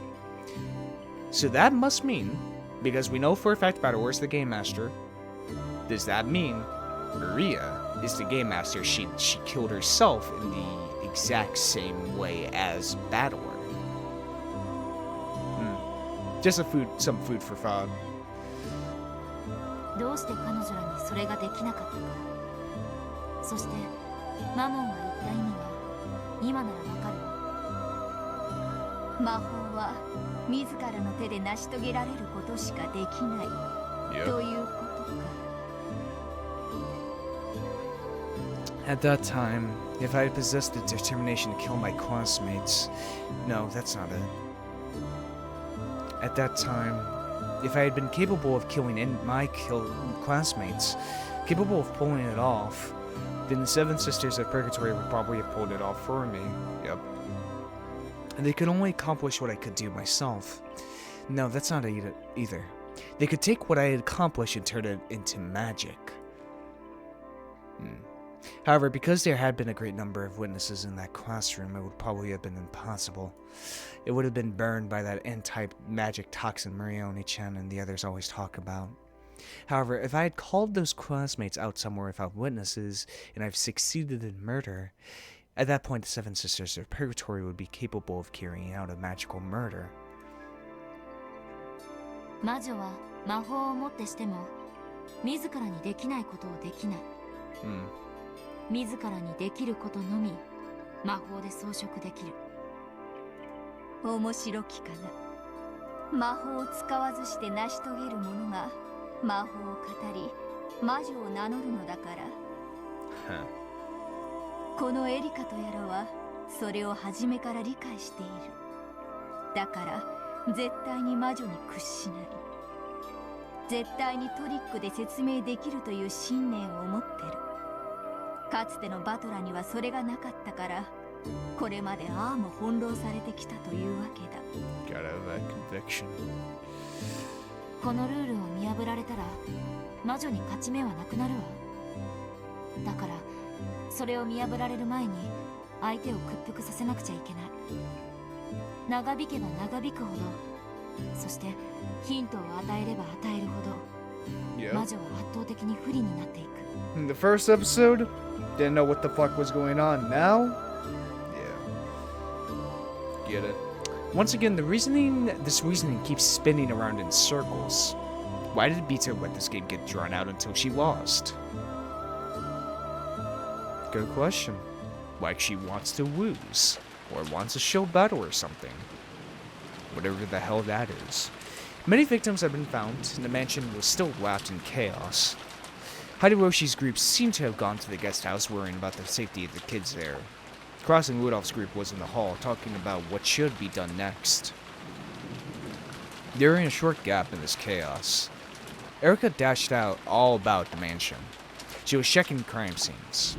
So that must mean, because we know for a fact Badwar is the game master, does that mean Maria is the game master? She killed herself in the exact same way as Badwar. Just some food for thought. どうして彼女らにそれができなかったか。そしてマモンが言った意味は今ならわかる。魔法は自らの手で成し遂げられることしかできない Yep. ということか。 At that time, if I had possessed the determination to kill my classmates... No, that's not it. At that time, if I had been capable of killing my classmates, capable of pulling it off, then the Seven Sisters of Purgatory would probably have pulled it off for me. Yep. And they could only accomplish what I could do myself. No, that's not it either. They could take what I had accomplished and turn it into magic. However, because there had been a great number of witnesses in that classroom, it would probably have been impossible. It would have been burned by that anti-magic toxin Marione-chan and the others always talk about. However, if I had called those classmates out somewhere without witnesses, and I've succeeded in murder, at that point the Seven Sisters of Purgatory would be capable of carrying out a magical murder. 魔女は魔法をもってしても自らにできないことをできない。自らにできることのみ魔法で装飾できる。面白きかな。魔法を使わずして成し遂げる者が魔法を語り魔女を名乗るのだから。このエリカとやらはそれを初めから理解している。だから絶対に魔女に屈しない。絶対にトリックで説明できるという信念を持ってる。かつてのバトラにはそれがなかったから、これまでああも翻弄されてきたというわけだ。このルールを見破られたら魔女に勝ち目はなくなるわ。だからそれを見破られる前に相手を屈服させなくちゃいけない。長引けば長引くほど、そしてヒントを与えれば与えるほど、魔女は圧倒的に不利になっていく。In the first episode, didn't know what the fuck was going on. Now, yeah, get it. Once again, this reasoning keeps spinning around in circles. Why did Bita let this game get drawn out until she lost? Good question. Like she wants to lose, or wants to show battle or something. Whatever the hell that is. Many victims have been found, and the mansion was still wrapped in chaos. Hideroshi's group seemed to have gone to the guest house worrying about the safety of the kids there. Cross and Rudolph's group was in the hall talking about what should be done next. During a short gap in this chaos, Erika dashed out all about the mansion. She was checking crime scenes.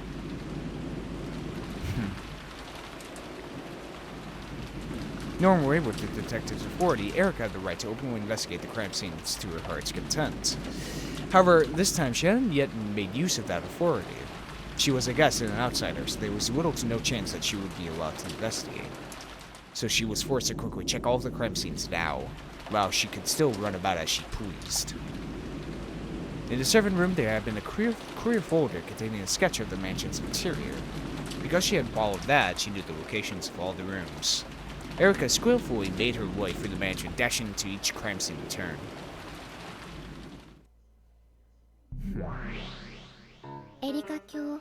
Normally, with the detective's authority, Erika had the right to openly investigate the crime scenes to her heart's content. However, this time she hadn't yet made use of that authority. She was a guest and an outsider, so there was little to no chance that she would be allowed to investigate. So she was forced to quickly check all of the crime scenes now, while she could still run about as she pleased. In the servant room, there had been a clear folder containing a sketch of the mansion's interior. Because she had followed that, she knew the locations of all the rooms. Erika skillfully made her way through the mansion, dashing into each crime scene in turn. エリカ卿、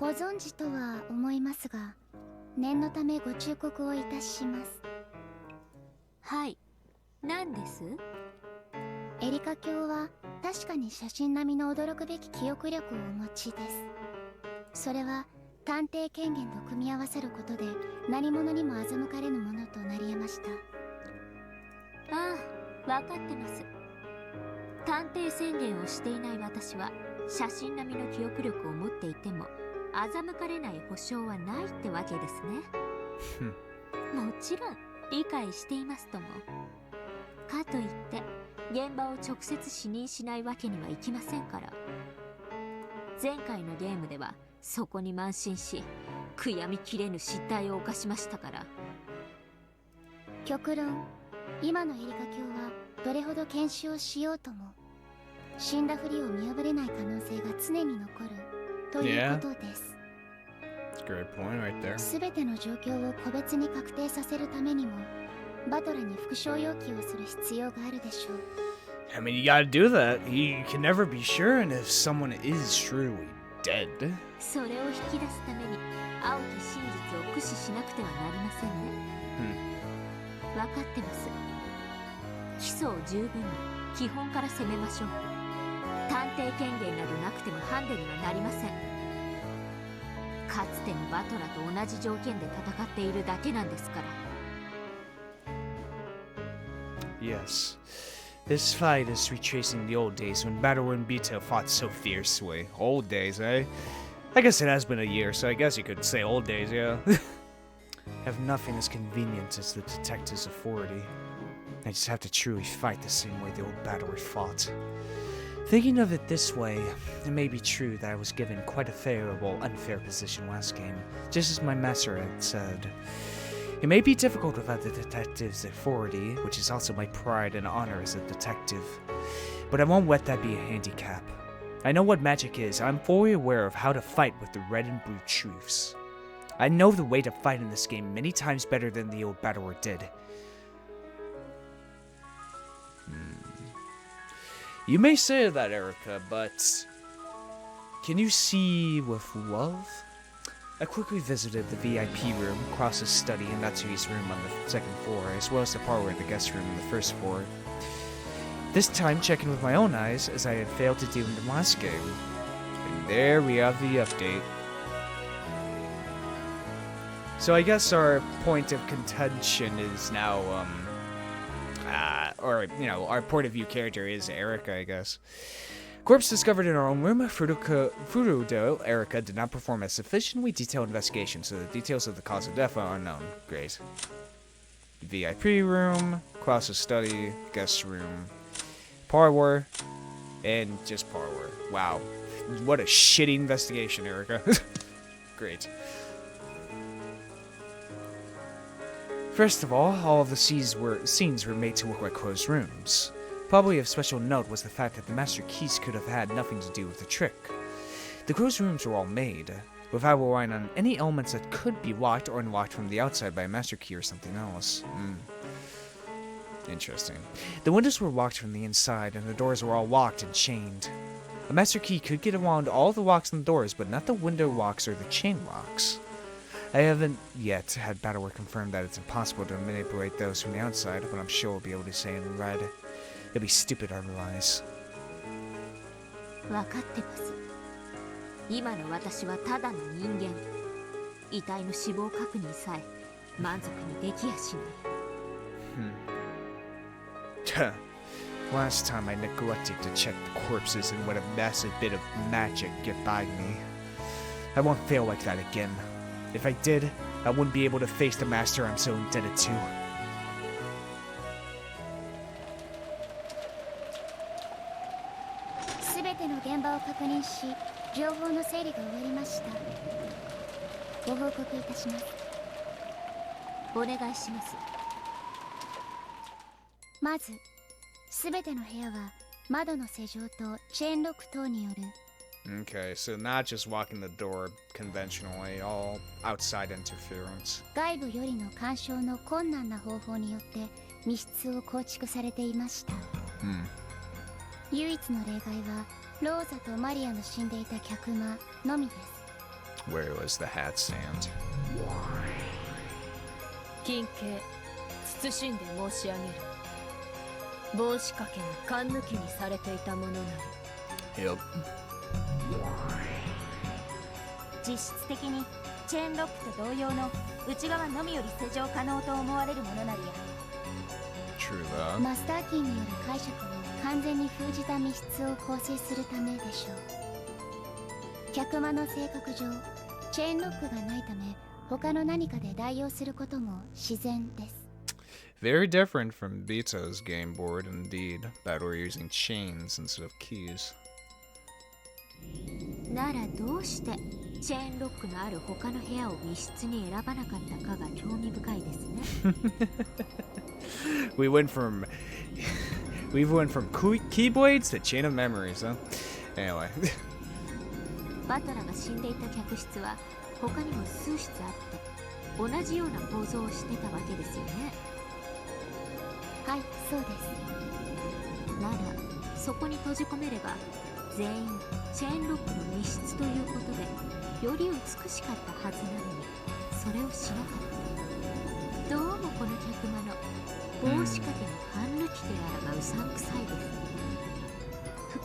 ご存知とは思いますが、念のためご忠告をいたします。はい、何です？エリカ卿は確かに写真並みの驚くべき記憶力をお持ちです。それは探偵権限と組み合わせることで何者にも欺かれぬものとなり得ました。ああ、分かってます。探偵宣言をしていない私は写真並みの記憶力を持っていても欺かれない保証はないってわけですね。もちろん理解していますとも。かといって現場を直接視認しないわけにはいきませんから。前回のゲームではそこに慢心し悔やみきれぬ失態を犯しましたから。極論、今のエリカ卿はどれほど研修をしようとも死んだふりを見破れない可能性が常に残るということです。すべての状況を個別に確定させるためにもバトラに復唱要求をする必要があるでしょう。I mean, you gotta do that. You can never be sure, and if someone is truly dead. それを引き出すために青き真実を駆使しなくてはなりませんね。分かってます。基礎を十分に基本から攻めましょう。探偵権限などなくてもハンデにはなりません。かつてのバトラと同じ条件で戦っているだけなんですから。 Yes. This fight is retracing the old days when Battle and Bito fought so fiercely. Old days, eh? I guess it has been a year, so I guess you could say old days, yeah. Have nothing as convenient as the detective's authority. I just have to truly fight the same way the old battler fought. Thinking of it this way, it may be true that I was given quite a favorable, unfair position last game, just as my master had said. It may be difficult without the detective's authority, which is also my pride and honor as a detective, but I won't let that be a handicap. I know what magic is. I'm fully aware of how to fight with the red and blue truths. I know the way to fight in this game many times better than the old battler did. You may say that, Erika, but can you see with love? I quickly visited the VIP room, Cross's study, and Natsui's room on the second floor, as well as the parlor and the guest room on the first floor. This time checking with my own eyes, as I had failed to do in the last game. And there we have the update. So I guess our point of contention is now, our point of view character is Erika, I guess. Corpse discovered in our own room. Furudo, Erika, did not perform a sufficiently detailed investigation, so the details of the cause of death are unknown. Great. VIP room, Klaus's study, guest room, parlor, and just parlor. Wow. What a shitty investigation, Erika. Great. First of all of the scenes were made to look like closed rooms. Probably of special note was the fact that the master keys could have had nothing to do with the trick. The closed rooms were all made, without relying on any elements that could be locked or unlocked from the outside by a master key or something else. Interesting. The windows were locked from the inside, and the doors were all locked and chained. A master key could get around all the locks on the doors, but not the window locks or the chain locks. I haven't yet had Battleware confirm that it's impossible to manipulate those from the outside, but I'm sure we'll be able to say in red. It'd be stupid otherwise. 分かってます。今の私はただの人間。遺体の死亡確認さえ満足にできやしない。Last time I neglected to check the corpses and let a massive bit of magic get by me. I won't fail like that again. If I did, I wouldn't be able to face the master I'm so indebted to. すべての現場を確認し、情報の整理が終わりました。ご報告いたします。お願いします。まず、すべての部屋は窓の施錠とチェーンロック等による。Okay, so not just locking the door conventionally, all outside interference. 外部よりの干渉の困難な方法によって密室を構築されていました。唯一の例外はローザとマリアの死んでいた客間のみです。Where was the hat stand? 金慶、慎んで申し上げる。帽子掛けの勘抜きにされていたものなり。Yep. 実質的にチェーンロックと同様の内側のみより施錠可能と思われるものなりや。True that. マスターキーによる解釈を完全に封じた密室を構成するためでしょう。客間の性格上、チェーンロックがないため他の何かで代用することも自然です。Very different from Bito's game board, indeed, that we're using chains instead of keys. ならどうしてチェーンロックのある他の部屋を密室に選ばなかったかが興味深いですね。We went from keyblades to chain of memories, huh? Anyway. バトラが死んでいた客室は他にも数室あって同じような構造をしてたわけですよね。はい、そうです。ならそこに閉じ込めれば全員チェーンロックの密室ということでより美しかったはずなのにそれをしなかった。どうもこの客間の帽子掛けの半抜きであらがうさんくさいで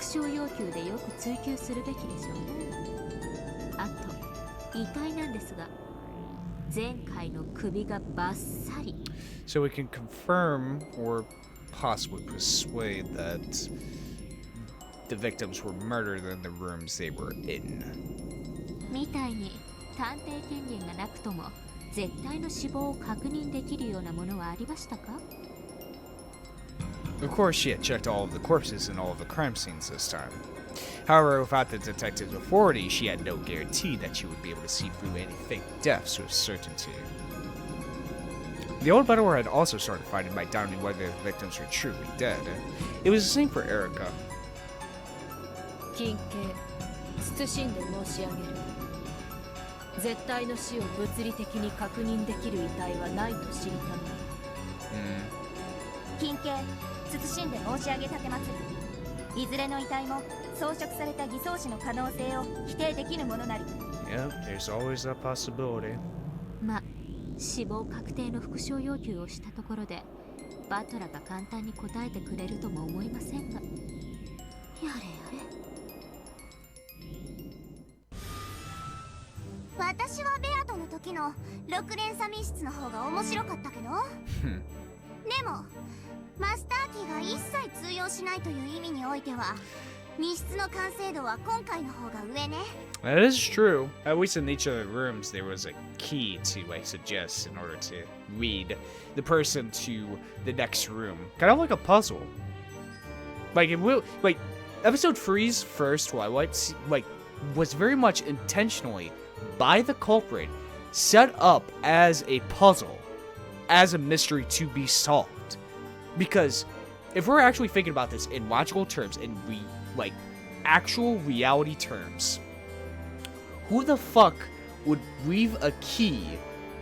す。復讐要求でよく追求するべきでしょう。あと遺体なんですが、前回の首がバッサリ。 So we can confirm or possibly persuade that the victims were murdered in the rooms they were in. みたいに探偵権限がなくとも絶対の死亡を確認できるようなものはありましたか？ Of course, she had checked all of the corpses in all of the crime scenes this time. However, without the detective's authority, she had no guarantee that she would be able to see through any fake deaths with certainty. The old battlor had also started fighting by doubting whether the victims were truly dead. It was the same for Erika. 近景謹んで申し上げる。絶対の死を物理的に確認できる遺体はないと知りたまえ。近景謹んで申し上げたてまつる。いずれの遺体も装飾された偽装死の可能性を否定できぬものなり。Yep, there's always that possibility. ま、死亡確定の復讐要求をしたところでバトラが簡単に答えてくれるとも思いませんが、やれやれ。私はベアとの時の6連鎖密室の方が面白かったけどでもマスターキーが一切通用しないという意味においては密室の完成度は今回の方が上ね。 That is true. At least in each of the rooms, there was a key to suggest in order to lead the person to the next room. Kind of like a puzzle. Like it will, like episode 3's first Twilight, was very much intentionally by the culprit set up as a puzzle, as a mystery to be solved. Because if we're actually thinking about this in logical terms, in actual reality terms, who the fuck would leave a key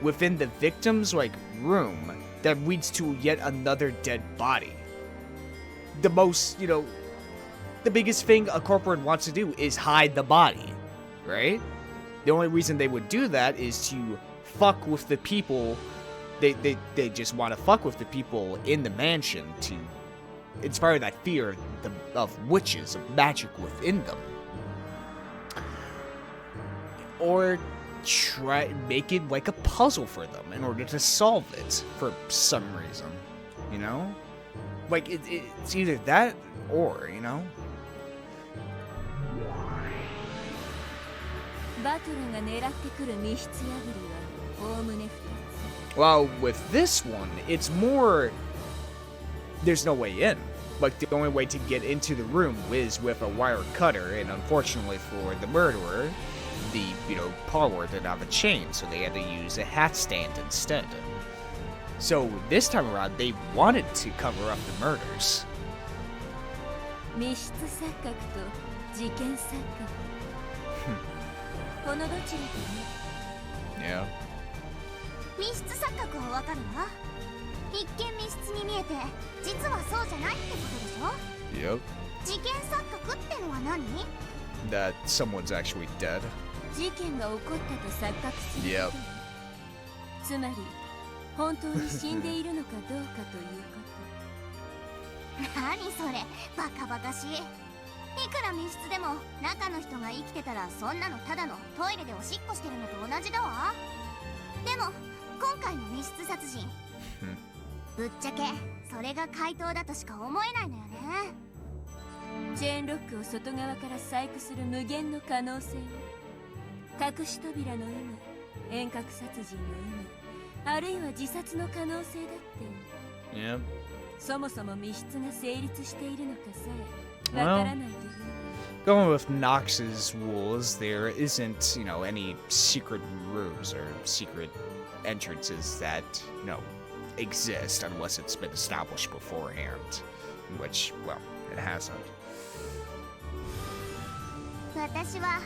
within the victim's room that leads to yet another dead body? The most, the biggest thing a corporate wants to do is hide the body, right? The only reason they would do that is to fuck with the people. They just want to fuck with the people in the mansion to inspire that fear of witches, of magic within them. Or try make it like a puzzle for them in order to solve it for some reason, it's either that or, バトルが狙ってくる密室破りはおおむね2つ。 Well, with this one, it's more there's no way in. The only way to get into the room is with a wire cutter, and unfortunately for the murderer, the, parlor didn't have a chain, so they had to use a hat stand instead. So this time around, they wanted to cover up the murders. 密室錯覚と事件錯覚。このどちらかね。Yeah. 密室錯覚はわかるわ。一見密室に見えて実はそうじゃないってことでしょ。 Yep. 事件錯覚ってのは何？ That someone's actually dead. 事件が起こったと錯覚する。 Yep. つまり本当に死んでいるのかどうかということ。何それ、バカバカしい。いくら密室でも中の人が生きてたらそんなのただのトイレでおしっこしてるのと同じだわ。でも今回の密室殺人、ぶっちゃけそれが怪盗だとしか思えないのよね。チェーンロックを外側から細工する無限の可能性を、隠し扉の有無、遠隔殺人の有無、あるいは自殺の可能性だって、 Yep. そもそも密室が成立しているのかさえわからないという。 Going with Nox's rules, there isn't, any secret rooms or secret entrances that, exist unless it's been established beforehand. Which, well, it hasn't. 私は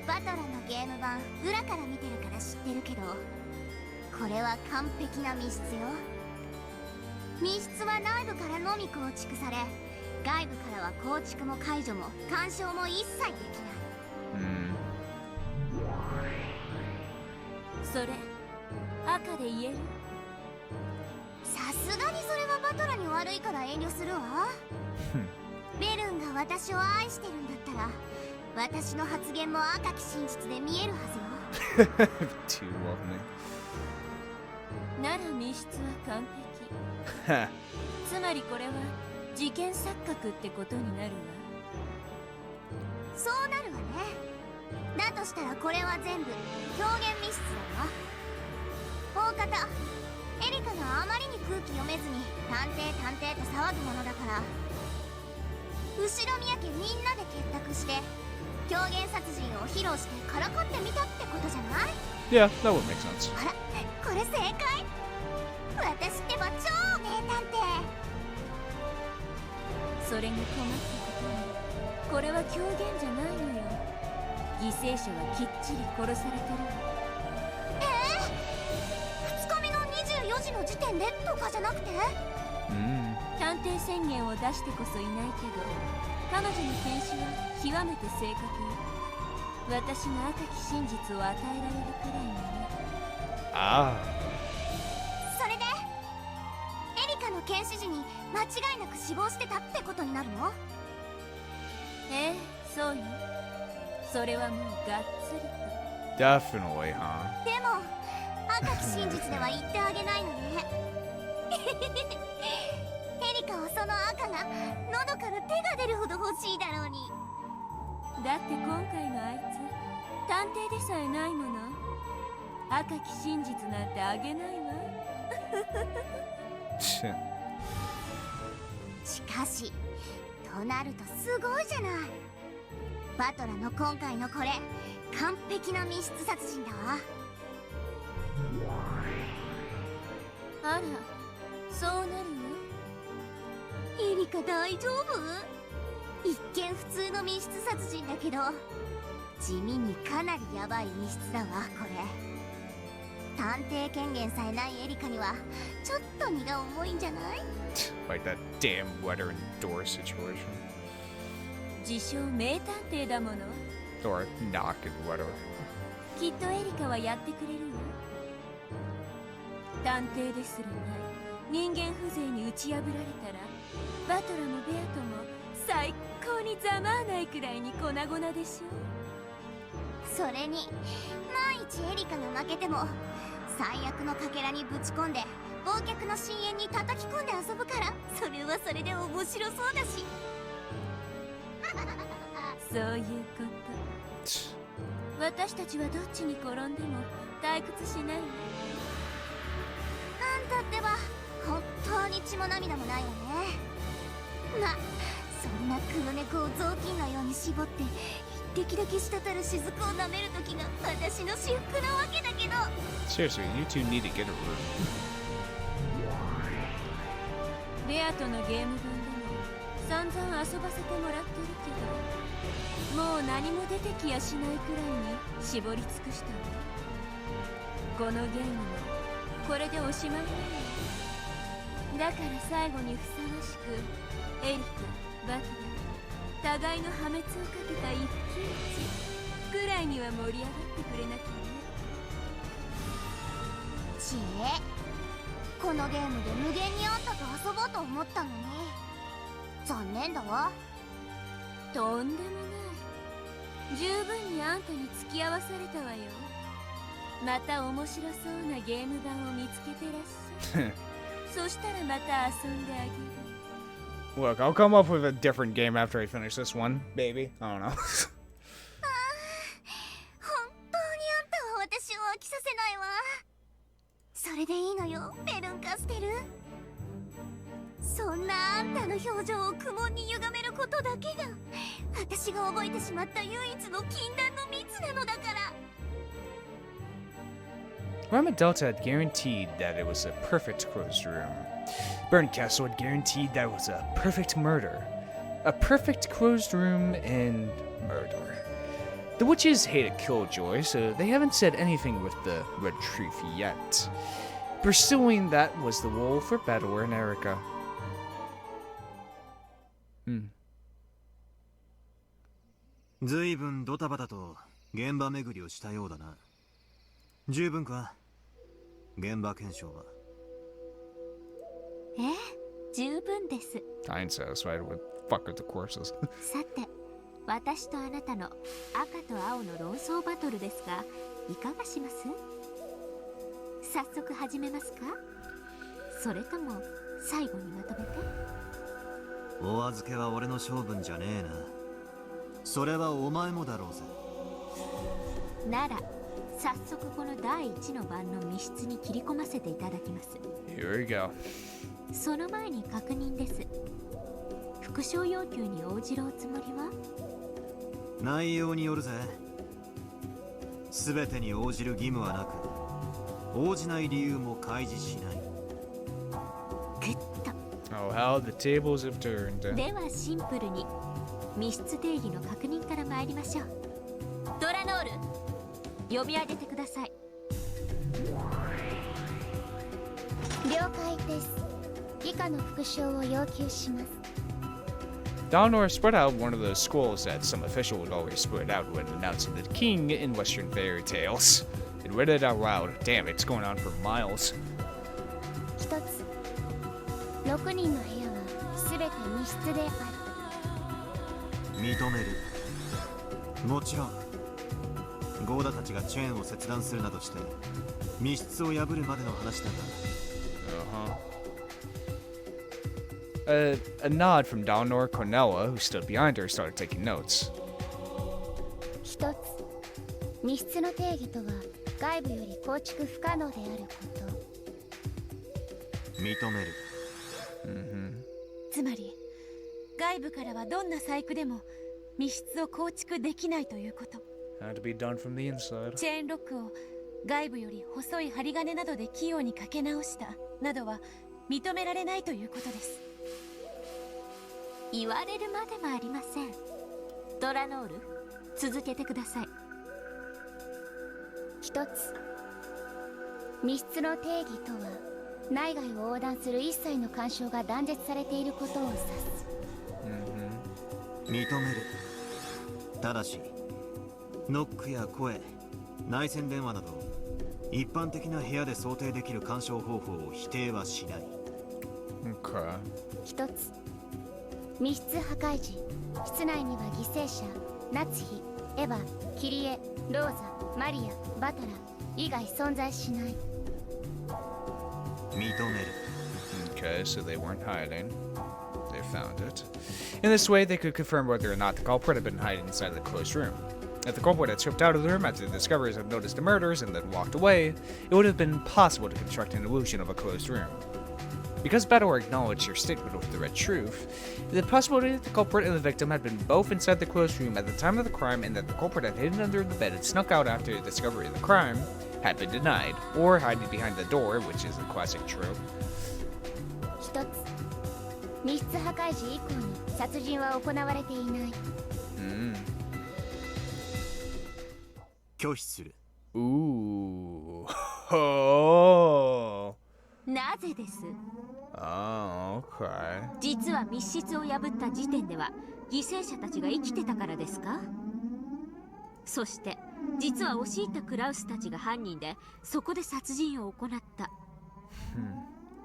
バトラのゲーム版裏から見てるから知ってるけど、これは完璧な密室よ。密室は内部からのみ構築され、外部からは構築も解除も干渉も一切できない。それ赤で言える？さすがにそれはバトラに悪いから遠慮するわ。ベルンが私を愛してるんだったら私の発言も赤き真実で見えるはずよ。Too well, なら密室は完璧。 man. つまりこれは事件錯覚ってことになるそうなるわね。だとしたらこれは全部表現密室だわ。大方エリカがあまりに空気読めずに探偵探偵と騒ぐものだから、後ろ宮家みんなで結託して狂言殺人を披露してからかってみたってことじゃない？ Yeah, that would make sense. あら、これ正解？私ってば超名探偵。それに困ったことに、これは狂言じゃないのよ。犠牲者はきっちり殺されてるわ。2日目の24時の時点でとかじゃなくて？探偵宣言を出してこそいないけど、彼女の検視は極めて正確よ。私が赤き真実を与えられるくらいにね。Ah. それでエリカの検視時に間違いなく死亡してたってことになるの？ええ、そうよ。それはもうがっつりと。 Definitely, huh? でも赤き真実では言ってあげないのね。エリカはその赤が喉から手が出るほど欲しいだろうに。だって今回のあいつ探偵でさえないもの。赤き真実なんてあげないわ。しかしとなるとすごいじゃない。バトラの今回のこれ完璧な密室殺人だわ。あら、そうなるの？エリカ大丈夫？一見普通の密室殺人だけど地味にかなりヤバい密室だわこれ。探偵権限さえないエリカにはちょっと荷が重いんじゃない？ Like that damn letter and door situation. 自称名探偵だもの。 Or knock and letter. きっとエリカはやってくれるわ。探偵ですらない人間風情に打ち破られたら、バトラもベアとも最高にざまあないくらいに粉々でしょ。それに万一エリカが負けても最悪のかけらにぶち込んで忘却の深淵に叩き込んで遊ぶから、それはそれで面白そうだし。そういうこと。私たちはどっちに転んでも退屈しないわ。あんたってば本当に血も涙もないわね。ま、そんな黒猫を雑巾のように絞って一滴だけ滴る雫を舐める時が私の至福なわけだけど。 Seriously, you two need to get a room. ベアとのゲーム版でも散々遊ばせてもらってるけど、もう何も出てきやしないくらいに絞り尽くしたわ。このゲームもこれでおしまいなの。だから最後にふさわしくエリカ、バトラ、互いの破滅をかけた一騎打ちくらいには盛り上がってくれなきゃね。ちえ、このゲームで無限にあんたと遊ぼうと思ったのに残念だわ。とんでもない。十分にあんたに付き合わされたわよ。また面白そうなゲーム版を見つけてらっしゃい。そしたらまた遊んであげる。 Look, I'll come up with a different game after I finish this one, baby. I don't know. 本当にあんたは私を飽きさせないわ。それでいいのよ、ベルン・カステル。そんなあんたの表情を苦悶に歪めることだけが私が覚えてしまった唯一の禁断の蜜なのだから。Rama Delta had guaranteed that it was a perfect closed room. Burncastle had guaranteed that it was a perfect murder. A perfect closed room and murder. The witches hated Killjoy, so they haven't said anything with the Red Truth yet. Pursuing that was the role for Battler and Erika. ずいぶんドタバタと現場巡りをしたようだな。十分か？現場検証は。ええ、十分です。 I ain't satisfied with fuck with the corpses. さて、私とあなたの赤と青の論争バトルですが、いかがします？早速始めますか？それとも最後にまとめて？お預けは俺の性分じゃねえな。それはお前もだろうぜ。なら早速この第一の番の密室に切り込ませていただきます。 Here we go. その前に確認です。復唱要求に応じるおつもりは？内容によるぜ。全てに応じる義務はなく、応じない理由も開示しない。ぐっと。 Oh, how the tables have turned. ではシンプルに密室定義の確認から参りましょう。ドラノール、読み上げてください。了解です。以下の復唱を要求します。 Donor spread out one of those scrolls that some official would always spread out when announcing the king in Western fairy tales. It read it out loud. Damn, it's going on for miles. 一つ、6人の部屋はすべて密室である。認める。もちろんゴーダたちがチェーンを切断するなどして密室を破るまでの話だが、 A nod from Donor Cornella, who stood behind her, started taking notes. 一つ、密室の定義とは外部より構築不可能であること。認める。つまり外部からはどんな細工でも密室を構築できないということ。 Had to be done from the inside. チェーンロックを外部より細い針金などで器用にかけ直したなどは認められないということです。言われるまでもありません。ドラノール、続けてください。一つ、密室の定義とは内外を横断する一切の干渉が断絶されていることを指す。認める。ただしノックや声、内線電話など一般的な部屋で想定できる干渉方法を否定はしない。 Okay. 一つ、密室破壊時、室内には犠牲者、ナツヒ、エヴァ、キリエ、ローザ、マリア、バトラ以外存在しない。認める。 Okay, so they weren't hiding. They found it. In this way, they could confirm whether or not the culprit had been hiding inside the closed room. If the culprit had slipped out of the room after the discoverers had noticed the murders and then walked away, it would have been possible to construct an illusion of a closed room. Because Battle acknowledged your statement with the red truth, the possibility that the culprit and the victim had been both inside the closed room at the time of the crime and that the culprit had hidden under the bed and snuck out after the discovery of the crime had been denied, or hiding behind the door, which is a classic trope. 一つ、密室破壊時以降に殺人は行われていない。拒否する。 Ooh. Oh. なぜです？ Oh, okay. 実は密室を破った時点では犠牲者たちが生きてたからですか？そして実は押し入ったクラウスたちが犯人でそこで殺人を行った。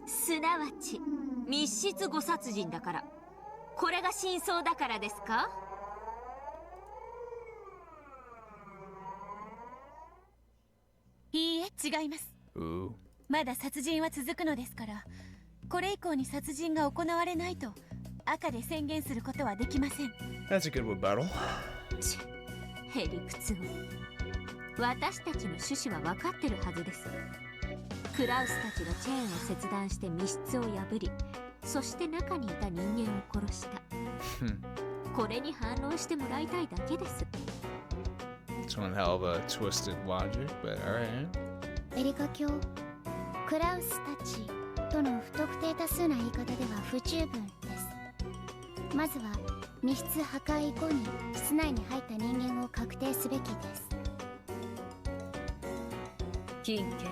すなわち密室誤殺人だから。これが真相だからですか？いいえ、違います。 Ooh. まだ殺人は続くのですから、これ以降に殺人が行われないと赤で宣言することはできません。 That's a good rebuttal. へりくつを。私たちの趣旨は分かってるはずです。クラウスたちがチェーンを切断して密室を破り、そして中にいた人間を殺した。これに反論してもらいたいだけです。 It's one hell of a twisted logic, but alright. エリカ卿、クラウスたちとの不特定多数な言い方では不十分です。まずは密室破壊後に室内に入った人間を確定すべきです。金慶、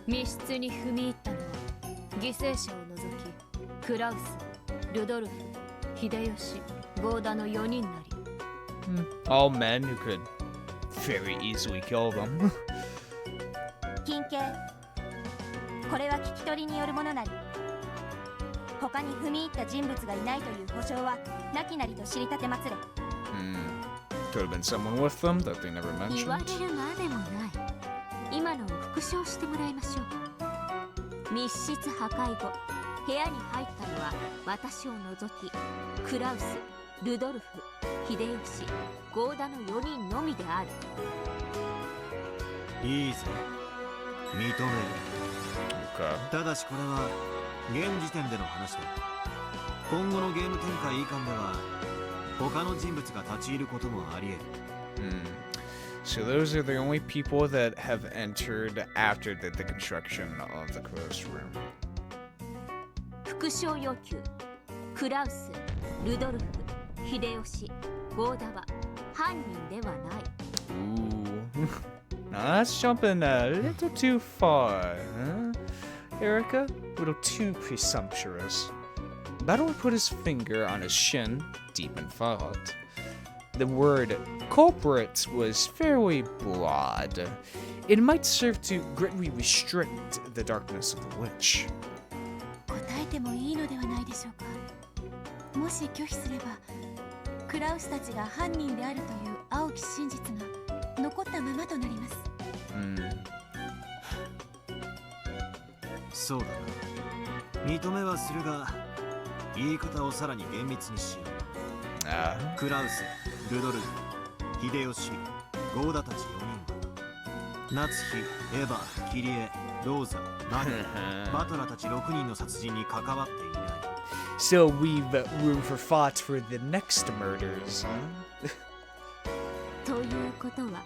密室に踏み入ったのは犠牲者を除きクラウス、ルドルフ、秀吉、ゴーダの4人なり。All men who could very easily kill them. 金慶、これは聞き取りによるものなり、他に踏み入った人物がいないという保証はなきなりと知りたてまつれ。Could have been someone with them that they never 言わ mentioned. れるまでもない。今のを復唱してもらいましょう。密室破壊後、部屋に入ったのは私を除きクラウス、ルドルフ、秀吉、ゴーダの4人のみである。いいぜ、認める。 Okay. ただしこれは現時点での話だ。今後のゲーム展開以下では他の人物が立ち入ることもあり得る。So those are the only people that have entered after the construction of the closed room. 復唱要求。クラウス、ルドルフ、秀吉、ゴーダは犯人ではない。 Ooh. Now that's jumping a little too far, huh? Erika? A little too presumptuous. Battle put his finger on his shin, deep in thought. The word culprit was fairly broad. It might serve to greatly restrict the darkness of the witch. 答えてもいいのではないでしょうか。もし拒否すればクラウスたちが犯人であるという青き真実が残ったままとなります。そうだな。認めはするが言い方をさらに厳密にしよう。クラウス、ルドルフ、秀吉、ゴーダたち4人は夏日、エヴァ、キリエ、ローザ、ナニ、バトラたち6人の殺人に関わっていない。 So we've room for thought for the next murders, huh? ということは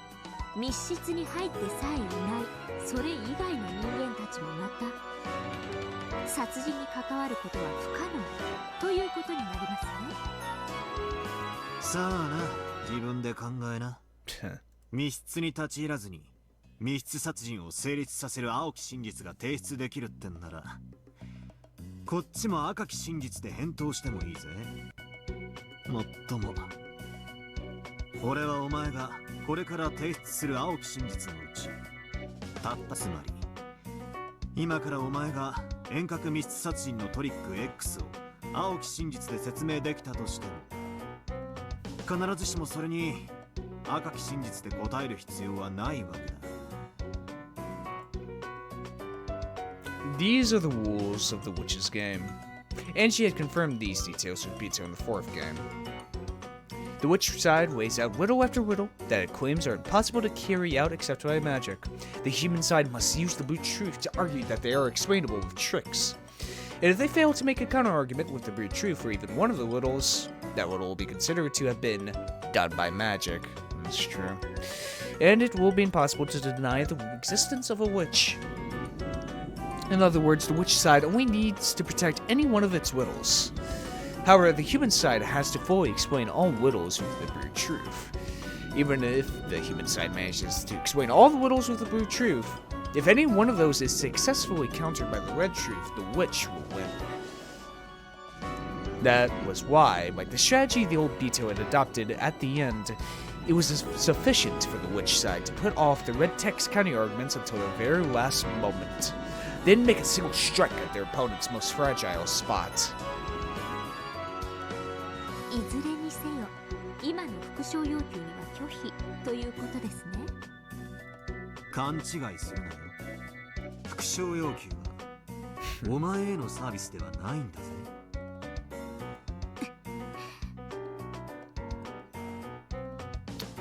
密室に入ってさえいないそれ以外の人間たちもまた殺人に関わることは不可能ということになりますね。さあな、自分で考えな。密室に立ち入らずに密室殺人を成立させる青き真実が提出できるってんならこっちも赤き真実で返答してもいいぜ。もっとも俺はお前がこれから提出する青き真実のうちたったつまり今からお前が遠隔密室殺人のトリック X を青き真実で説明できたとしても必ずしもそれに赤き真実で答える必要はないわけだ。 These are the rules of the witch's game, and she had confirmed these details with Bito in the fourth game. The witch side weighs out riddle after riddle that it claims are impossible to carry out except by magic. The human side must use the brute truth to argue that they are explainable with tricks. And if they fail to make a counter-argument with the brute truth for even one of the riddles, that riddle will be considered to have been done by magic. That's true. And it will be impossible to deny the existence of a witch. In other words, the witch side only needs to protect any one of its riddles. However, the human side has to fully explain all riddles with the brute truth. Even if the human side manages to explain all the riddles with the brute truth, if any one of those is successfully countered by the red truth, the witch will win. That was why, like the strategy the old Bito had adopted at the end, it was sufficient for the witch side to put off the red text counter-arguments until the very last moment, then make a single strike at their opponent's most fragile spot. いずれにせよ今の復唱要求には拒否ということですね。勘違いするなよ。復唱要求はお前へのサービスではないんだぜ。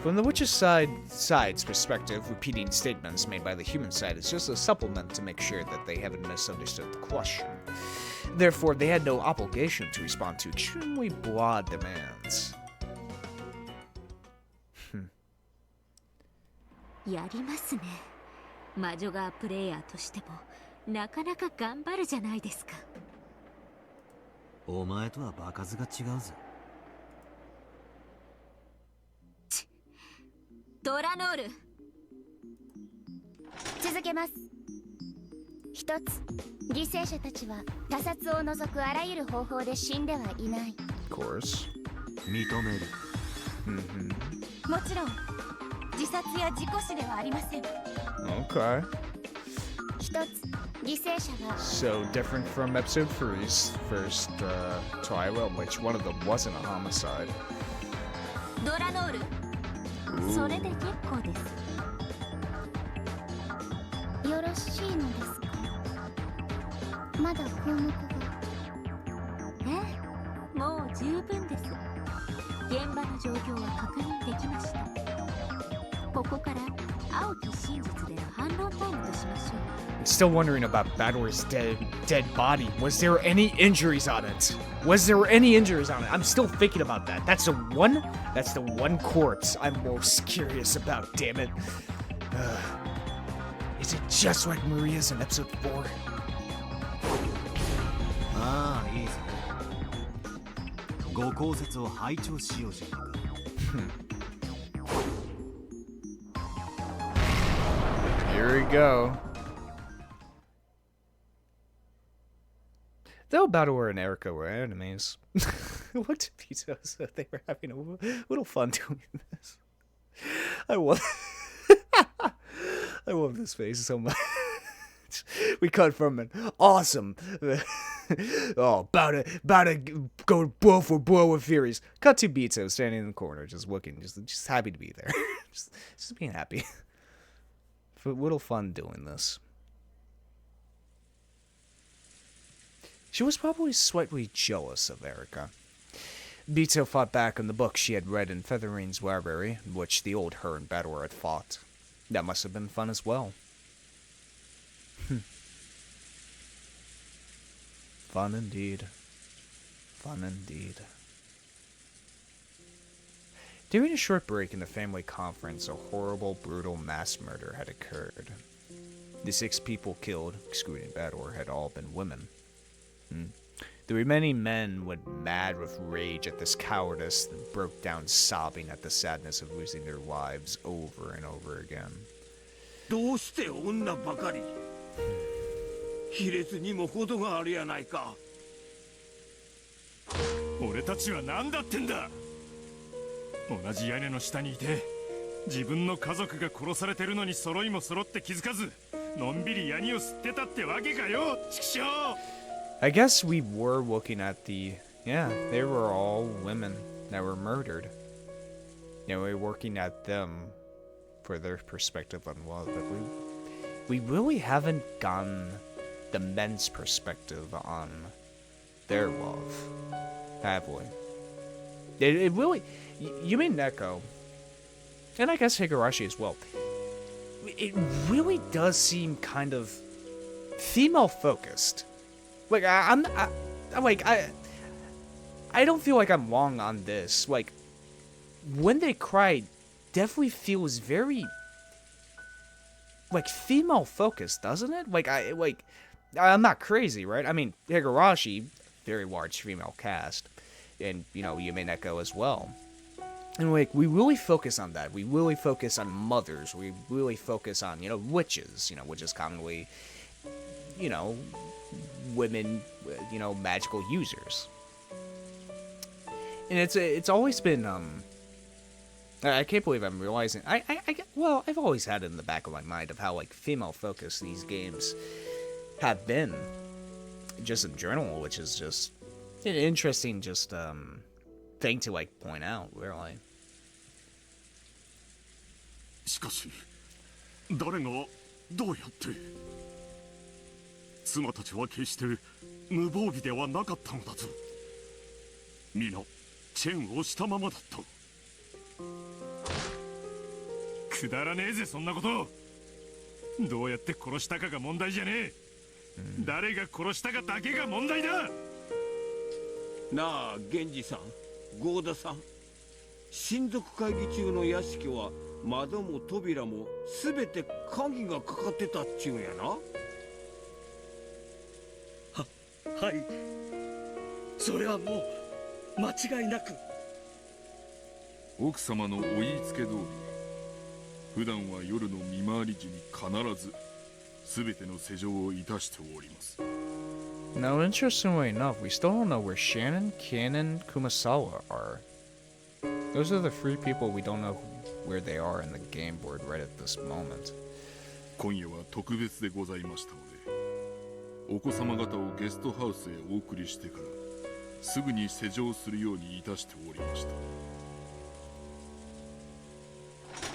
From the witch's side's perspective, repeating statements made by the human side is just a supplement to make sure that they haven't misunderstood the question. Therefore, they had no obligation to respond to extremely broad demands. やりますね。魔女側プレイヤーとしてもなかなか頑張るじゃないですか。お前とは場数が違うぜ。ドラノール。続けます。一つ、犠牲者たちは他殺を除くあらゆる方法で死んではいない。Of course. 認める。もちろん自殺や事故死ではありません。 Okay. 一つ、So different from episode 3's first Twilight, which one of them wasn't a homicide. ドラノールそれで結構ですよろしいのですかまだ項目がええもう十分です現場の状況は確認できましたここから青き真実での反論タイムとしましょう I'm still wondering about Badwar's dead body. Was there any injuries on it? Was there any injuries on it? I'm still thinking about that. That's the one corpse I'm most curious about, damn it. Is it just like Maria's in episode 4? ああいいぞご考説を拝聴しようじゃないか Here we go. Though Battleware and Erika were enemies, what did Pizza said they were having a little fun doing this. I love this face so much. We cut from an awesome about to go blow for blow with Furies. Cut to Beto standing in the corner, just looking, just happy to be there. just being happy. A little fun doing this. She was probably slightly jealous of Erika. Beto fought back on the book she had read in Featherine's library, in which the old her and Battleware had fought. That must have been fun as well. Fun indeed. Fun indeed. During a short break in the family conference, a horrible, brutal mass murder had occurred. The 6 people killed, excluding Battleware, had all been women. The remaining men went mad with rage at this cowardice and broke down sobbing at the sadness of losing their lives over and over again. どうして女ばかり卑劣にも程があるやないか俺たちは何だってんだ同じ屋根の下にいて自分の家族が殺されてるのに揃いも揃って気づかずのんびりヤニを吸ってたってわけかよ畜生 I guess we were looking at the... Yeah, they were all women that were murdered. You know, we were working at them for their perspective on love, but we really haven't gotten the men's perspective on their love, have we? It really... Umineko, and I guess Higurashi as well, it really does seem kind of female-focused. Like, I don't feel like I'm wrong on this. Like, when they cry, definitely feels very, like, female-focused, doesn't it? I'm not crazy, right? I mean, Higurashi, very large female cast, and, you know, Umineko as well. And, like, we really focus on that. We really focus on mothers. We really focus on, you know, witches, you know, which is commonly, you know, women, you know, magical users. And it's always been, I can't believe I'm realizing, well, I've always had it in the back of my mind of how, like, female-focused these games have been, just in general, which is just an interesting, just, thing to, like, point out, really. しかし誰がどうやって妻たちは決して無防備ではなかったのだぞ皆チェーンをしたままだったくだらねえぜそんなことどうやって殺したかが問題じゃねえ誰が殺したかだけが問題だなあ源氏さん郷田さん親族会議中の屋敷は窓も扉もすべて鍵がかかってたっちゅうんやなはいそれはもう間違いなく奥様のお言いつけ通り普段は夜の見回り時に必ず全ての施錠をいたしております Now, interestingly enough, we still don't know where Shannon, Cannon, Kumasawa are. Those are the 3 people we don't know where they are in the game board right at this moment. 今夜は特別でございましたのでお子様方をゲストハウスへお送りしてからすぐに施錠するようにいたしておりました。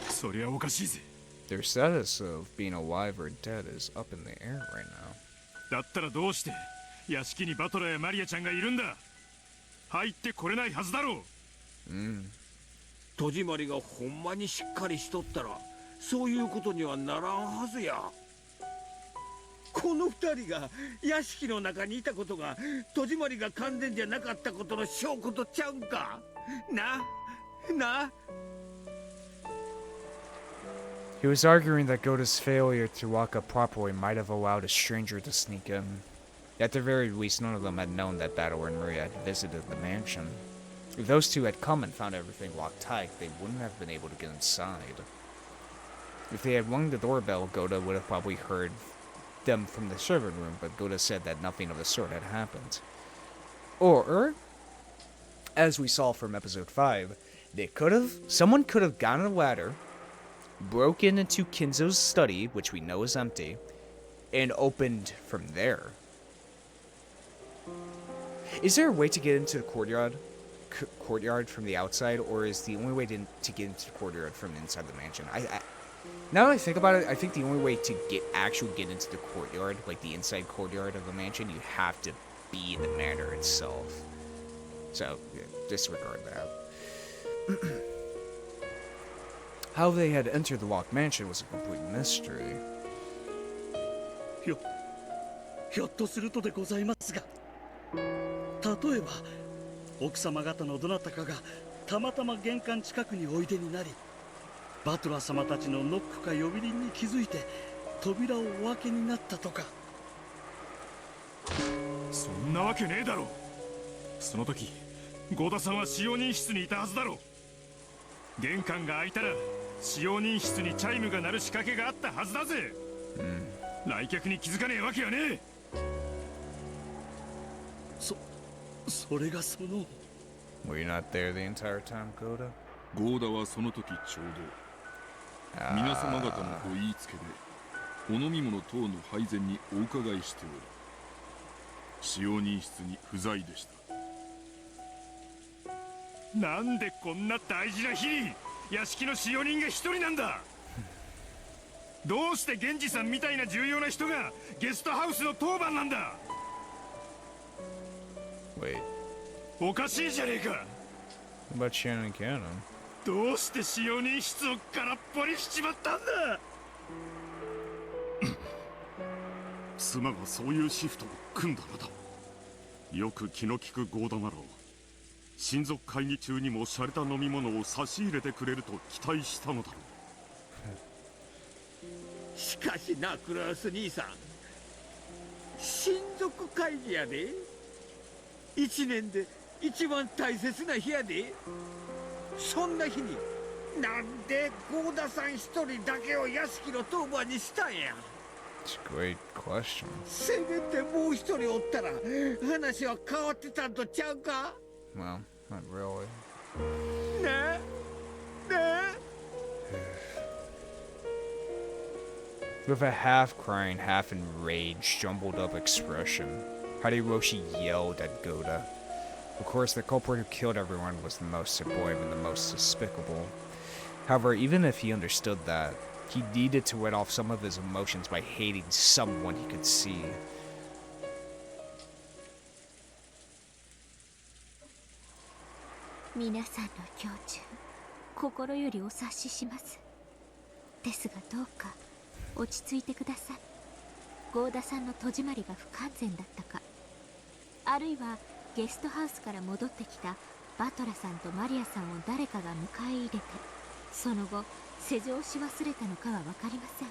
そりゃおかしいぜ。 Their status of being alive or dead is up in the air right now. だったらどうして屋敷にバトラーやマリアちゃんがいるんだ。入ってこれないはずだろう。戸締まりがほんまにしっかりしとったらそういうことにはならんはずや。この二人が屋敷の中にいたことが戸締まりが完全じゃなかったことの証拠とちゃうんかな。 He was arguing that Goda's failure to lock up properly might have allowed a stranger to sneak in. At the very least, none of them had known that Battle and Maria had visited the mansion. If those two had come and found everything locked tight, they wouldn't have been able to get inside. If they had rung the doorbell, Goda would have probably heard them from the servant room, but Goda said that nothing of the sort had happened. Or, as we saw from episode 5, someone could have gotten a ladder, broken into Kinzo's study, which we know is empty, and opened from there. Is there a way to get into the courtyard from the outside, or is the only way to get into the courtyard from inside the mansion? Now that I think about it, I think the only way to get into the courtyard, like the inside courtyard of the mansion, you have to be the manor itself. So, yeah, disregard that. How they had entered the locked mansion was a complete mystery. ひょっとするとでございますが、例えば奥様方のどなたかがたまたま玄関近くにおいでになり、バトラー様たちのノックか呼び鈴に気づいて扉をお開けになったとか。そんなわけねえだろう。その時ゴダさんは使用人室にいたはずだろう。玄関が開いたら使用人室にチャイムが鳴る仕掛けがあったはずだぜ。来客に気づかねえわけはねえ。それがその。Were you not there the entire time, Goda? ゴーダはその時ちょうど皆様方のご言いつけでお飲み物等の配膳にお伺いしており、使用人室に不在でした。なんでこんな大事な日に屋敷の使用人が一人なんだ。どうして源氏さんみたいな重要な人がゲストハウスの当番なんだ。Wait. おかしいじゃねえか。What about Shannon Cannon? どうして使用人室を空っぽにしちまったんだ。妻がそういうシフトを組んだのだ。よく気の利くゴーダなら親族会議中にも洒落た飲み物を差し入れてくれると期待したのだろう。しかしな、クラス兄さん、親族会議やで。一年で一番大切な日やで。そんな日になんでゴーダさん一人だけを屋敷の当番にしたんや。It's a great question. せめてもう一人おったら話は変わってたんとちゃうか。 Well, not really. ねえねえ With a half crying, half enraged, jumbled up expression, Hariroshi yelled at Goda. Of course, the culprit who killed everyone was the most to blame and the most despicable. However, even if he understood that, he needed to let off some of his emotions by hating someone he could see. 皆さんの胸中、心よりお察しします。ですがどうか落ち着いてください。ゴーダさんの戸締まりが不完全だったか、あるいはゲストハウスから戻ってきたバトラさんとマリアさんを誰かが迎え入れて、その後施錠し忘れたのかは分かりません。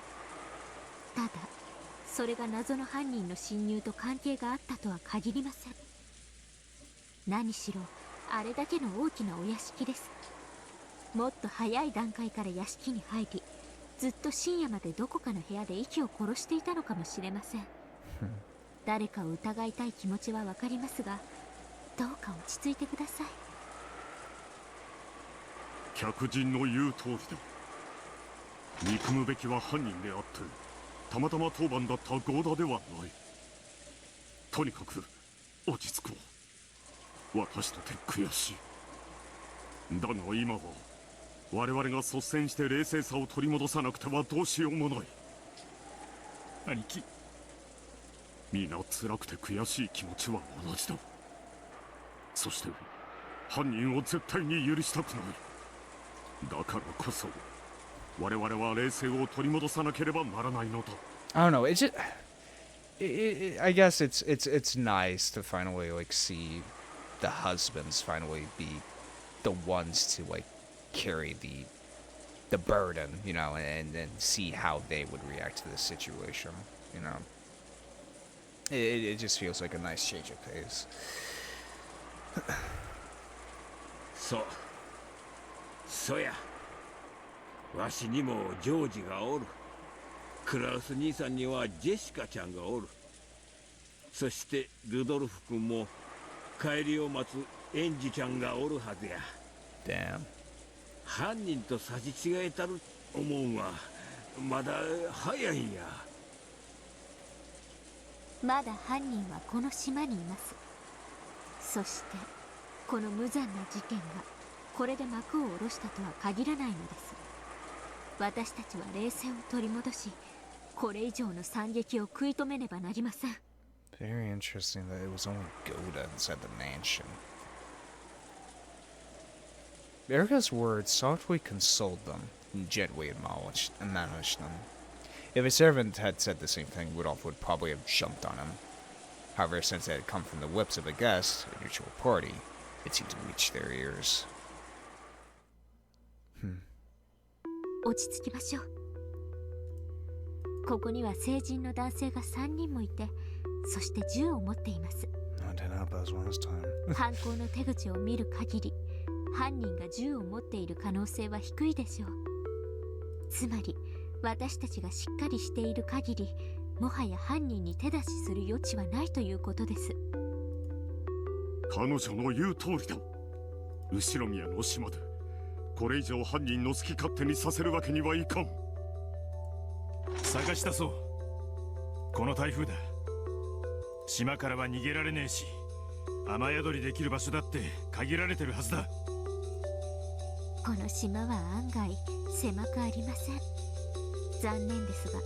ただそれが謎の犯人の侵入と関係があったとは限りません。何しろあれだけの大きなお屋敷です。もっと早い段階から屋敷に入り、ずっと深夜までどこかの部屋で息を殺していたのかもしれません。誰かを疑いたい気持ちは分かりますが、どうか落ち着いてください。客人の言う通りだ。憎むべきは犯人であって、たまたま当番だったゴーダではない。とにかく落ち着こう。私とて悔しい。だが今は我々が率先して冷静さを取り戻さなくてはどうしようもない。兄貴、皆辛くて悔しい気持ちは同じだ。そして犯人を絶対に許したくない。だからこそ我々は冷静を取り戻さなければならないのだ。 I don't know. It's just, I guess it's nice to finally like see the husbands finally be the ones to like carry the burden, you know, and see how they would react to this situation, you know. It just feels like a nice change of pace. そうや。わしにもジョージがおる。クラウス兄さんにはジェシカちゃんがおる。そしてルドルフ君も帰りを待つエンジちゃんがおるはずや。Damn. 犯人と差し違えたる思うんはまだ早いんや。まだ犯人はこの島にいます。そしてこの無残な事件がこれで幕を下ろしたとは限らないのです。私たちは冷静を取り戻し、これ以上の惨劇を食い止めねばなりません。 Very interesting that it was only Goda inside the mansion. Erika's words softly consoled them and gently admonished them. If a servant had said the same thing, Rudolph would probably have jumped on him. However, since it had come from the lips of a guest, a neutral party, it seemed to reach their ears. 落ち着きましょう。ここには成人の男性が3人もいて、そして銃を持っています。犯行の手口を見る限り、犯人が銃を持っている可能性は低いでしょう。つまり私たちがしっかりしている限り、もはや犯人に手出しする余地はないということです。彼女の言う通りだ。後ろ宮の島でこれ以上犯人の好き勝手にさせるわけにはいかん。探し出そう。この台風だ。島からは逃げられねえし、雨宿りできる場所だって限られてるはずだ。この島は案外狭くありません。残念ですが、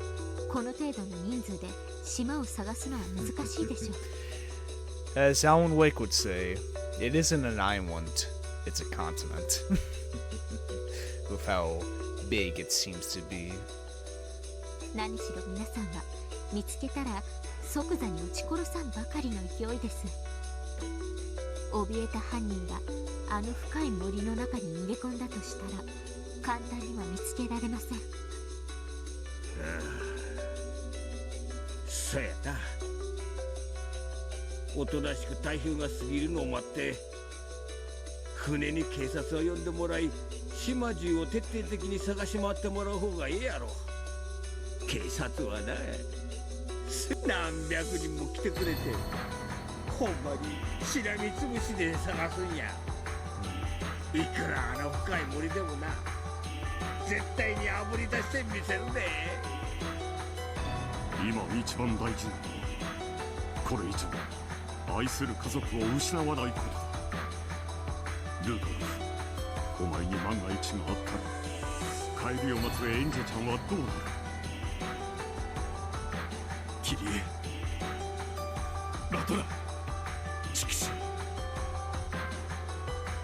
この程度の人数で島を探すのは難しいでしょう。As Alan Wake would say, it isn't an island, it's a continent. With how big it seems to be. 何しろ皆さんは見つけたら即座に撃ち殺さんばかりの勢いです。怯えた犯人があの深い森の中に逃げ込んだとしたら簡単には見つけられません。そうやな。おとなしく台風が過ぎるのを待って船に警察を呼んでもらい、島中を徹底的に探し回ってもらう方がええやろ。警察はな、何百人も来てくれてほんまにしらみつぶしで探すんや。いくらあの深い森でもな、絶対にあぶり出してみせるで。今一番大事なのはこれ以上愛する家族を失わないことだ。ルードルフ、お前に万が一があったら帰りを待つエンジェちゃんはどうなる？キリエ、バトラ、チクショウ、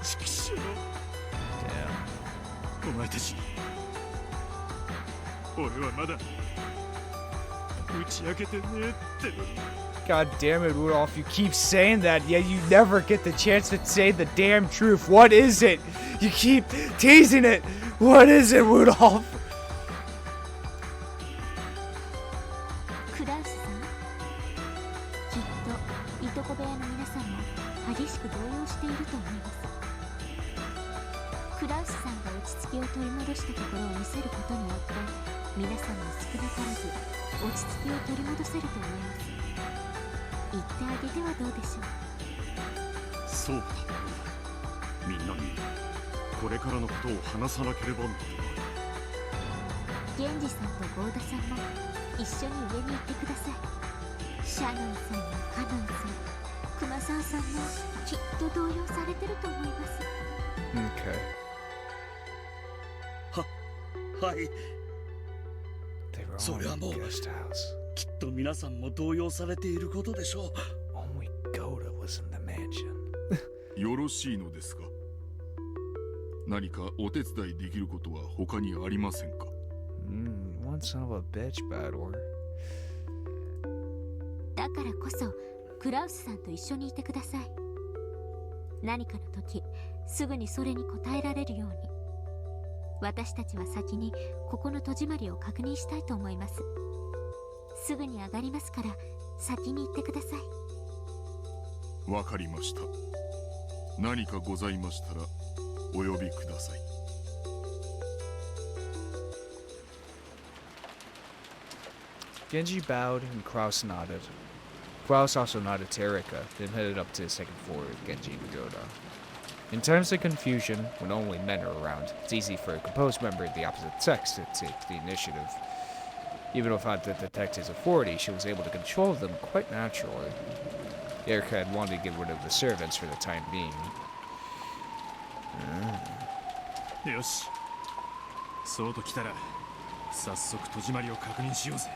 チクショウ。お前たち、俺はまだ打ち明けてねえってのに。God damn it, Rudolph, you keep saying that, yet you never get the chance to say the damn truth. What is it? You keep teasing it. What is it, Rudolph? クラウスさん、きっといとこ部屋の皆さんも激しく動揺していると思います。クラウスさんが落ち着きを取り戻したところを見せることによって皆さんも少なからず落ち着きを取り戻せると思います。言ってあげてはどうでしょう。そうだ。みんなにこれからのことを話さなければならない。源氏さんと郷田さんも一緒に上に行ってください。シャノンさんやカノンさん、クマさんさんもきっと動揺されてると思います。 Okay. はい。 They were そ all れは in もう the guest house. きっと皆さんも動揺されていることでしょう。 Only Goda was in the mansion. よろしいのですか。何かお手伝いできることは他にありませんか。One son of a bitch, Bador. だからこそクラウスさんと一緒にいてください。何かの時すぐにそれに応えられるように。私たちは先にここの戸締まりを確認したいと思います。すぐに上がりますから先に行ってください。わかりました。何かございましたらお呼びください。Genji bowed and Kraus nodded. Kraus also nodded to Erika, then headed up to the second floor with Genji and Goda. In times of confusion, when only men are around, it's easy for a composed member of the opposite sex to take the initiative. Even without the detective's authority, she was able to control them quite naturally. Erika had wanted to get rid of the servants for the time being. よし、そうと来たら早速戸締まりを確認しようぜ。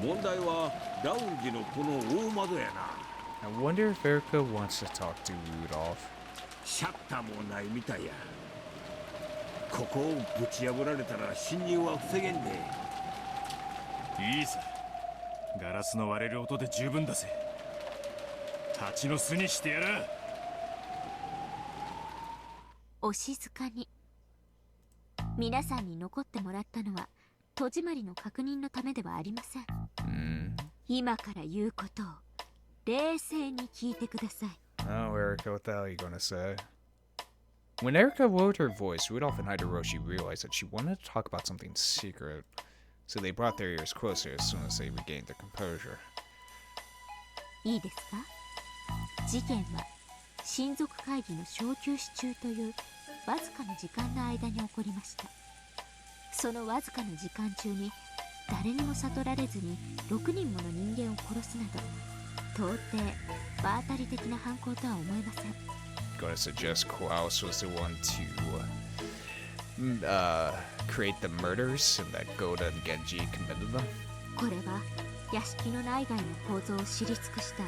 問題はラウンジのこの大窓やな。 I wonder if Erika wants to talk to Rudolph. シャッターもないみたいや。ここをぶち破られたら侵入は防げんで。いいさ、ガラスの割れる音で十分だぜ。蜂の巣にしてやら。お静かに。皆さんに残ってもらったのは戸締まりの確認のためではありません。今から言うことを冷静に聞いてください。 Oh, Erika, what the hell are you gonna say? When Erika lowered her voice, Rudolph and Hideroshi realized that she wanted to talk about something secret, so they brought their ears closer as soon as they regained their composure. いいですか？事件は親族会議の小休止中というわずかの時間の間に起こりました。そのわずかの時間中に誰にも悟られずに6人もの人間を殺すなど到底場当たり的な犯行とは思えません。 Gonna suggest Klaus was the one to create the murders and that Goda and Genji committed them. これは屋敷の内外の構造を知り尽くした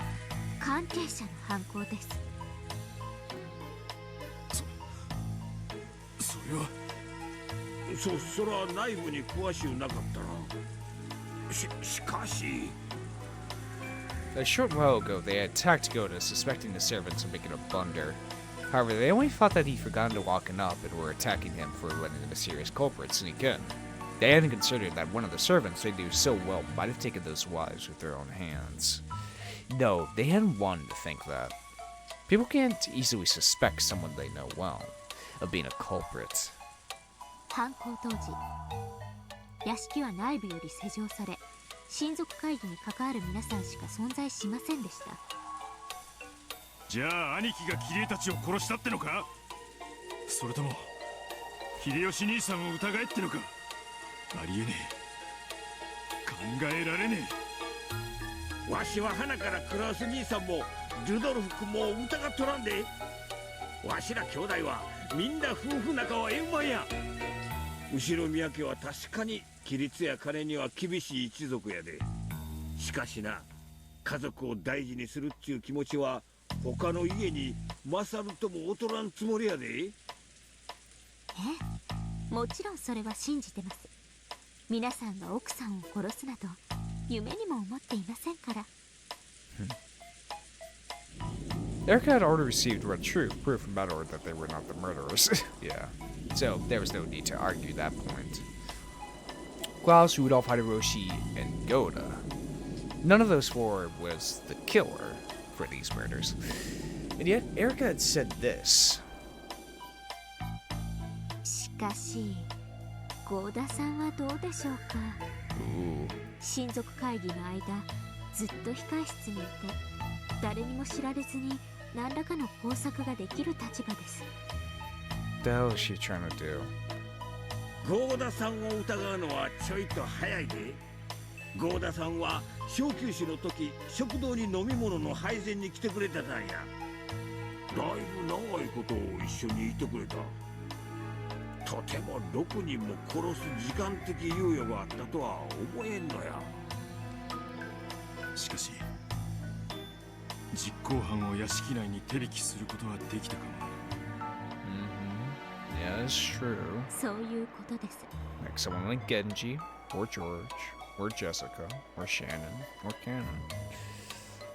関係者の犯行です。それはそれは内部に詳しゅうなかったな。しかし A short while ago, they had attacked Goda, suspecting the servants of making a blunder. However, they only thought that he'd forgotten to lock up and were attacking him for letting the mysterious culprit sneak in. They hadn't considered that one of the servants they knew so well might have taken those lives with their own hands. No, they hadn't wanted to think that. People can't easily suspect someone they know well of being a culprit. 犯行当時、屋敷は内部より施錠され、親族会議に関わる皆さんしか存在しませんでした。じゃあ兄貴がキリエたちを殺したってのか？それとも秀吉兄さんを疑えってのか？ありえねえ、考えられねえ。わしは花からクラウス兄さんもルドルフ君も疑っとらんで。わしら兄弟はみんな夫婦仲は円満や。後ろ宮家は確かに規律や金には厳しい一族やで。しかしな、家族を大事にするっちゅう気持ちは他の家に勝るとも劣らんつもりやで。ええ、もちろんそれは信じてます。皆さんが奥さんを殺すなど夢にも思っていませんから。Erika had already received what true proof from Bador that they were not the murderers. Yeah, so there was no need to argue that point. Klaus, Rudolph, Hideroshi, and Goda. None of those four was the killer for these murders. And yet, Erika had said this. しかし、ゴーダさんはどうでしょうか。親族会議の間、ずっと控室にいて、誰にも知られずに何らかの工作ができる立場です。What the hell is she trying to do? ゴーダさんを疑うのはちょいと早いで。ゴーダさんは小休止の時食堂に飲み物の配膳に来てくれてたんや。だいぶ長いこと一緒にいてくれた。とても6人も殺す時間的猶予があったとは思えんのや。しかし実行犯を屋敷内に手引きすることはできたかも。Yeah, it's true. そういうことです。 Like someone like Genji, or George, or Jessica, or Shannon, or Cannon.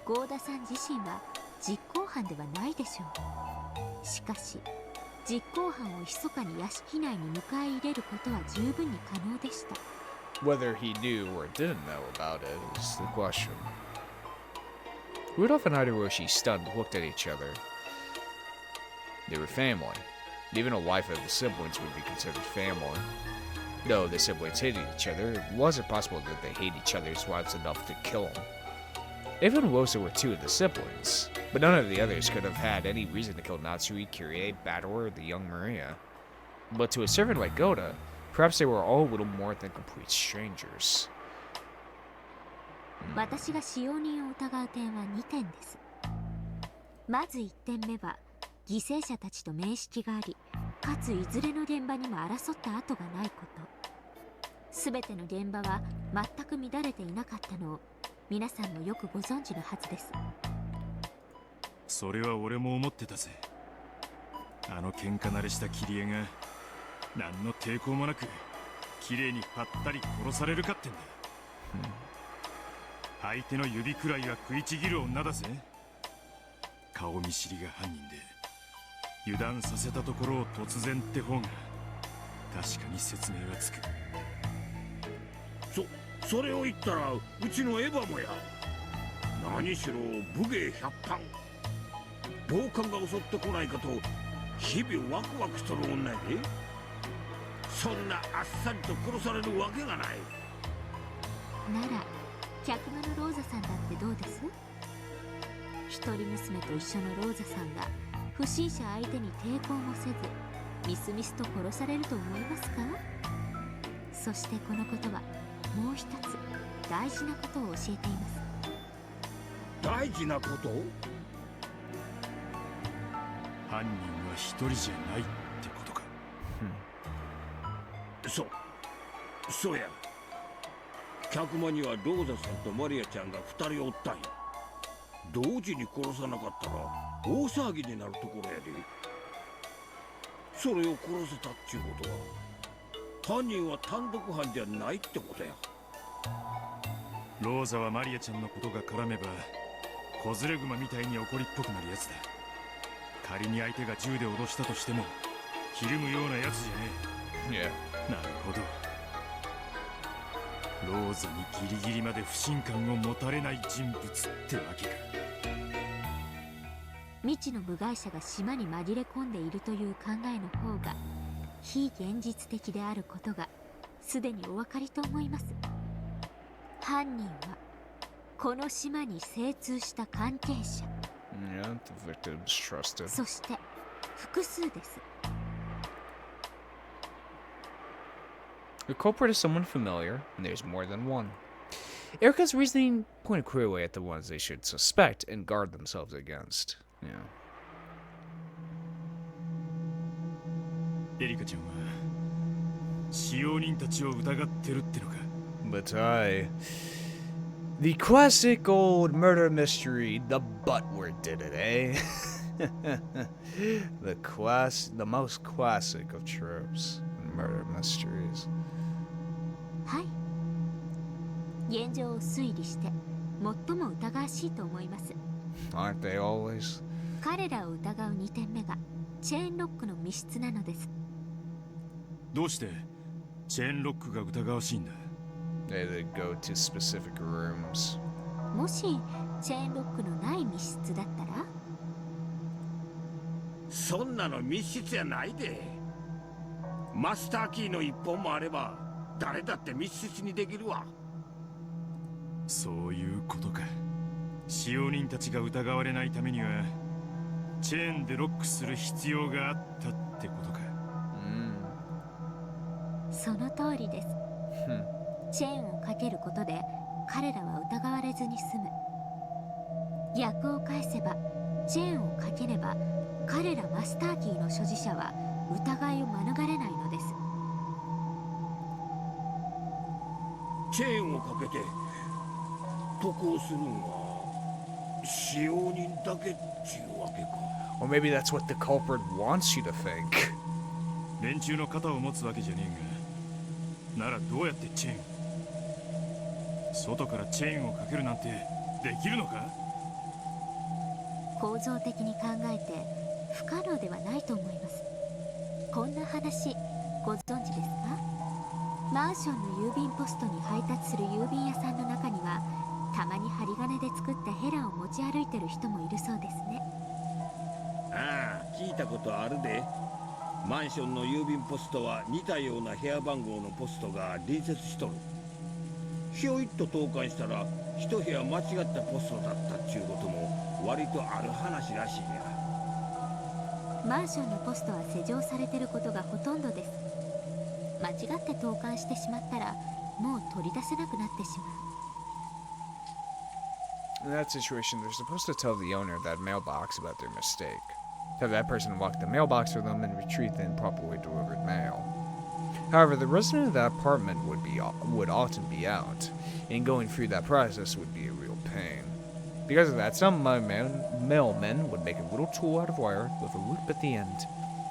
ゴーダさん自身は実行犯ではないでしょう。しかし実行犯を密かに屋敷内に迎え入れることは十分に可能でした。 Whether he knew or didn't know about it is the question. Rudolph and Hideyoshi, stunned, looked at each other. They were family. Even a wife of the siblings would be considered family. Though the siblings hated each other, it wasn't possible that they hate each other's wives enough to kill them. Eva and Wosa were two of the siblings, but none of the others could have had any reason to kill Natsui, Kyrie, Battle, or the young Maria. But to a servant like Goda, perhaps they were all a little more than complete strangers. 私が使用人を疑う点は2点です。まず1点目は犠牲者たちと面識があり、かついずれの現場にも争った跡がないこと。すべての現場は全く乱れていなかったのを皆さんもよくご存知のはずです。それは俺も思ってたぜ。あの喧嘩慣れしたキリエが何の抵抗もなく綺麗にぱったり殺されるかってんだ。相手の指くらいは食いちぎる女だぜ。顔見知りが犯人で油断させたところを突然って方が確かに説明はつく。それを言ったらうちのエヴァもや。何しろ武芸百般、暴漢が襲ってこないかと日々ワクワクしとる女やで。そんなあっさりと殺されるわけがない。なら客間のローザさんだってどうです？一人娘と一緒のローザさんが不審者相手に抵抗もせずみすみすと殺されると思いますか？そしてこのことはもう一つ大事なことを教えています。大事なこと？犯人は一人じゃないってことか。そうや。客間にはローザさんとマリアちゃんが2人おったんや。同時に殺さなかったら大騒ぎになるところやで。それを殺せたっちゅうことは犯人は単独犯じゃないってことや。ローザはマリアちゃんのことが絡めば子連れ熊みたいに怒りっぽくなるやつだ。仮に相手が銃で脅したとしてもひるむようなやつじゃねえ。なるほど。ローザにギリギリまで不信感を持たれない人物ってわけか。未知の部外者が島に紛れ込んでいるという考えの方が非現実的であることがすでにお分かりと思います。犯人はこの島に精通した関係者、そして複数です。The culprit is someone familiar, and there's more than one. Erika's reasoning pointed clearly at the ones they should suspect and guard themselves against. Yeah. エリカちゃんは使用人たちを疑ってるってのか。 But the classic old murder mystery, the butler did it, eh? the most classic of tropes in murder mysteries. はい。現状を推理して最も疑わしいと思います。 Aren't they always? 彼らを疑う2点目がチェーンロックの密室なのです。どうしてチェーンロックが疑わしいんだ。They go to specific rooms. もしチェーンロックのない密室だったら？そんなの密室やないで。マスターキーの1本もあれば誰だって密室にできるわ。そういうことか。使用人たちが疑われないためにはチェーンでロックする必要があったってことか。その通りです。チェーンをかけることで彼らは疑われずに済む。逆を返せば、チェーンをかければ彼らマスターキーの所持者は疑いを免れないのです。チェーンをかけて渡航するんは使用人だけっちゅうわけか。 Or maybe that's what the culprit wants you to think. 連中の肩を持つわけじゃねえが、ならどうやってチェーン、外からチェーンをかけるなんてできるのか。構造的に考えて不可能ではないと思います。こんな話ご存知ですか？マンションの郵便ポストに配達する郵便屋さんの中にはたまに針金で作ったヘラを持ち歩いてる人もいるそうですね。ああ、聞いたことあるで。マンションの郵便ポストは似たような部屋番号のポストが隣接しとる。ひょいっと投函したら一部屋間違ったポストだったっちゅうことも割とある話らしいや。マンションのポストは施錠されてることがほとんどです。間違って投函してしまったらもう取り出せなくなってしまう。 In that situation, they're supposed to tell the owner of that mailbox about their mistake. Have that person walk the mailbox for them and retrieve the improperly delivered mail. However, the resident of that apartment would often be out, and going through that process would be a real pain. Because of that, some mailmen would make a little tool out of wire with a loop at the end,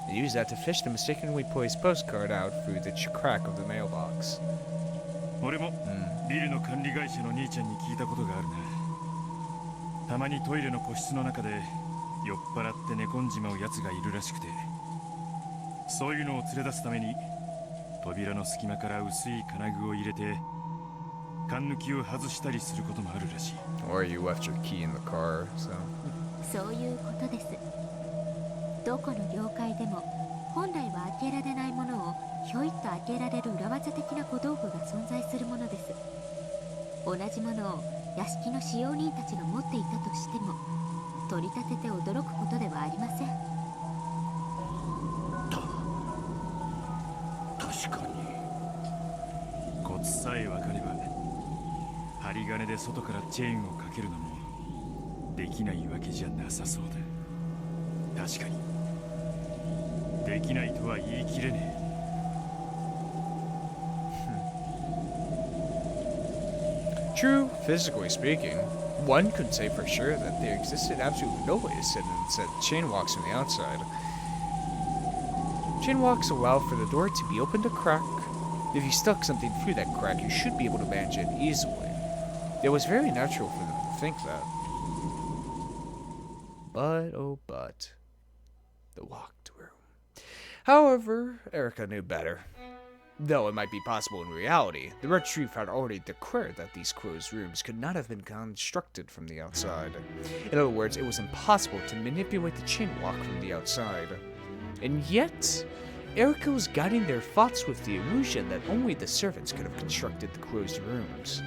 and use that to fish the mistakenly placed postcard out through the crack of the mailbox. 俺もビルの管理会社の兄ちゃんに聞いたことがあるな。たまにトイレの個室の中で酔っ払って寝込んじまうやつがいるらしくて、そういうのを連れ出すために扉の隙間から薄い金具を入れて缶抜きを外したりすることもあるらしい。 Or you left your key in the car, so. そういうことです。どこの業界でも本来は開けられないものをひょいっと開けられる裏技的な小道具が存在するものです。同じものを屋敷の使用人たちが持っていたとしても取り立てて驚くことではありません。確かに。コツさえ分かれば針金で外からチェーンをかけるのもできないわけじゃなさそうだ。確かにできないとは言い切れねえ。True, physically speaking, one could say for sure that there existed absolutely no way to set chain locks from the outside. Chain locks allow for the door to be opened a crack. If you stuck something through that crack, you should be able to manage it easily. It was very natural for them to think that. But, oh but, the locked room. However, Erika knew better. Though it might be possible in reality, the Red Chief had already declared that these closed rooms could not have been constructed from the outside. In other words, it was impossible to manipulate the chain lock from the outside. And yet, Erika was guiding their thoughts with the illusion that only the servants could have constructed the closed rooms.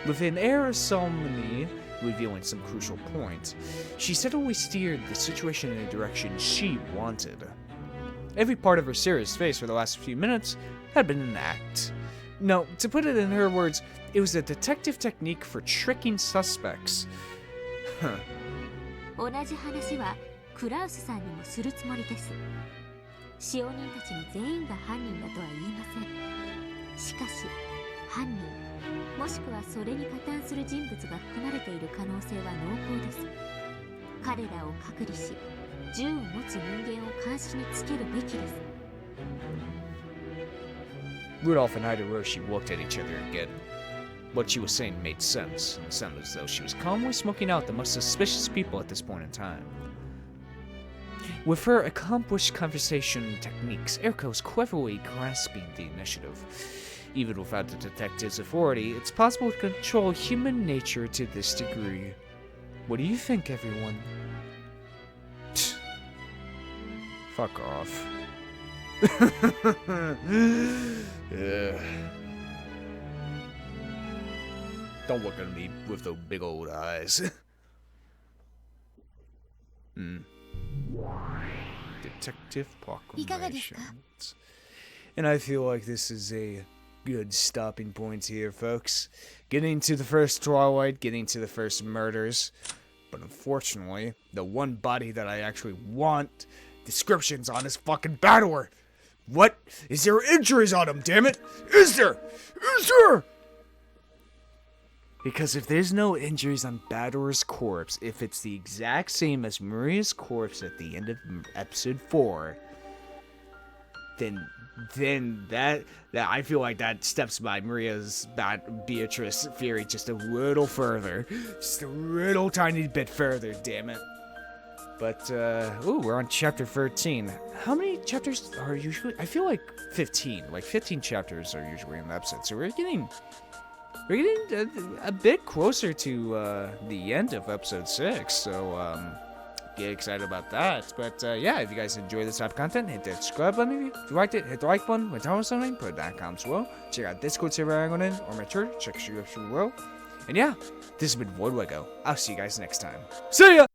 With an air of solemnity revealing some crucial point, she steadily steered the situation in a direction she wanted. Every part of her serious face for the last few minutes had been an act. No, to put it in her words, it was a detective technique for tricking suspects. 同じ話はクラウスさんにもするつもりです。使用人たちの全員が犯人だとは言いません。しかし犯人もしくはそれに加担する人物が含まれている可能性は濃厚です。彼らを隔離し銃を持つ人間を監視につけるべきです。 Rudolph and Hideyoshi looked at each other again. What she was saying made sense, and it sounded as though she was calmly smoking out the most suspicious people at this point in time. With her accomplished conversation techniques, Erika was cleverly grasping the initiative. Even without the detective's authority, it's possible to control human nature to this degree. What do you think, everyone? Fuck off. Don't look at me with those big old eyes. Detective proclamations. And I feel like this is a good stopping point here, folks. getting to the first Twilight, getting to the first murders. But unfortunately, the one body that I actually want descriptions on is fucking Battler. What? Is there injuries on him, damn it? Is there? Is there? Because if there's no injuries on Battler's corpse, if it's the exact same as Maria's corpse at the end of episode 4, then that I feel like that steps by Maria's Beatrice theory just a little further. Just a little tiny bit further, damn it. But, ooh, we're on chapter 13. How many chapters are usually? I feel like 15. Like 15 chapters are usually in the episode. So we're getting a bit closer to the end of episode 6. So, get excited about that. But, yeah, if you guys enjoy this type of content, hit that subscribe button. If you liked it, hit the like button. When telling something, put it down in the comments below. Check out Discord server I'm in, or my church. Check the description below. And yeah, this has been Voidlego. I'll see you guys next time. See ya!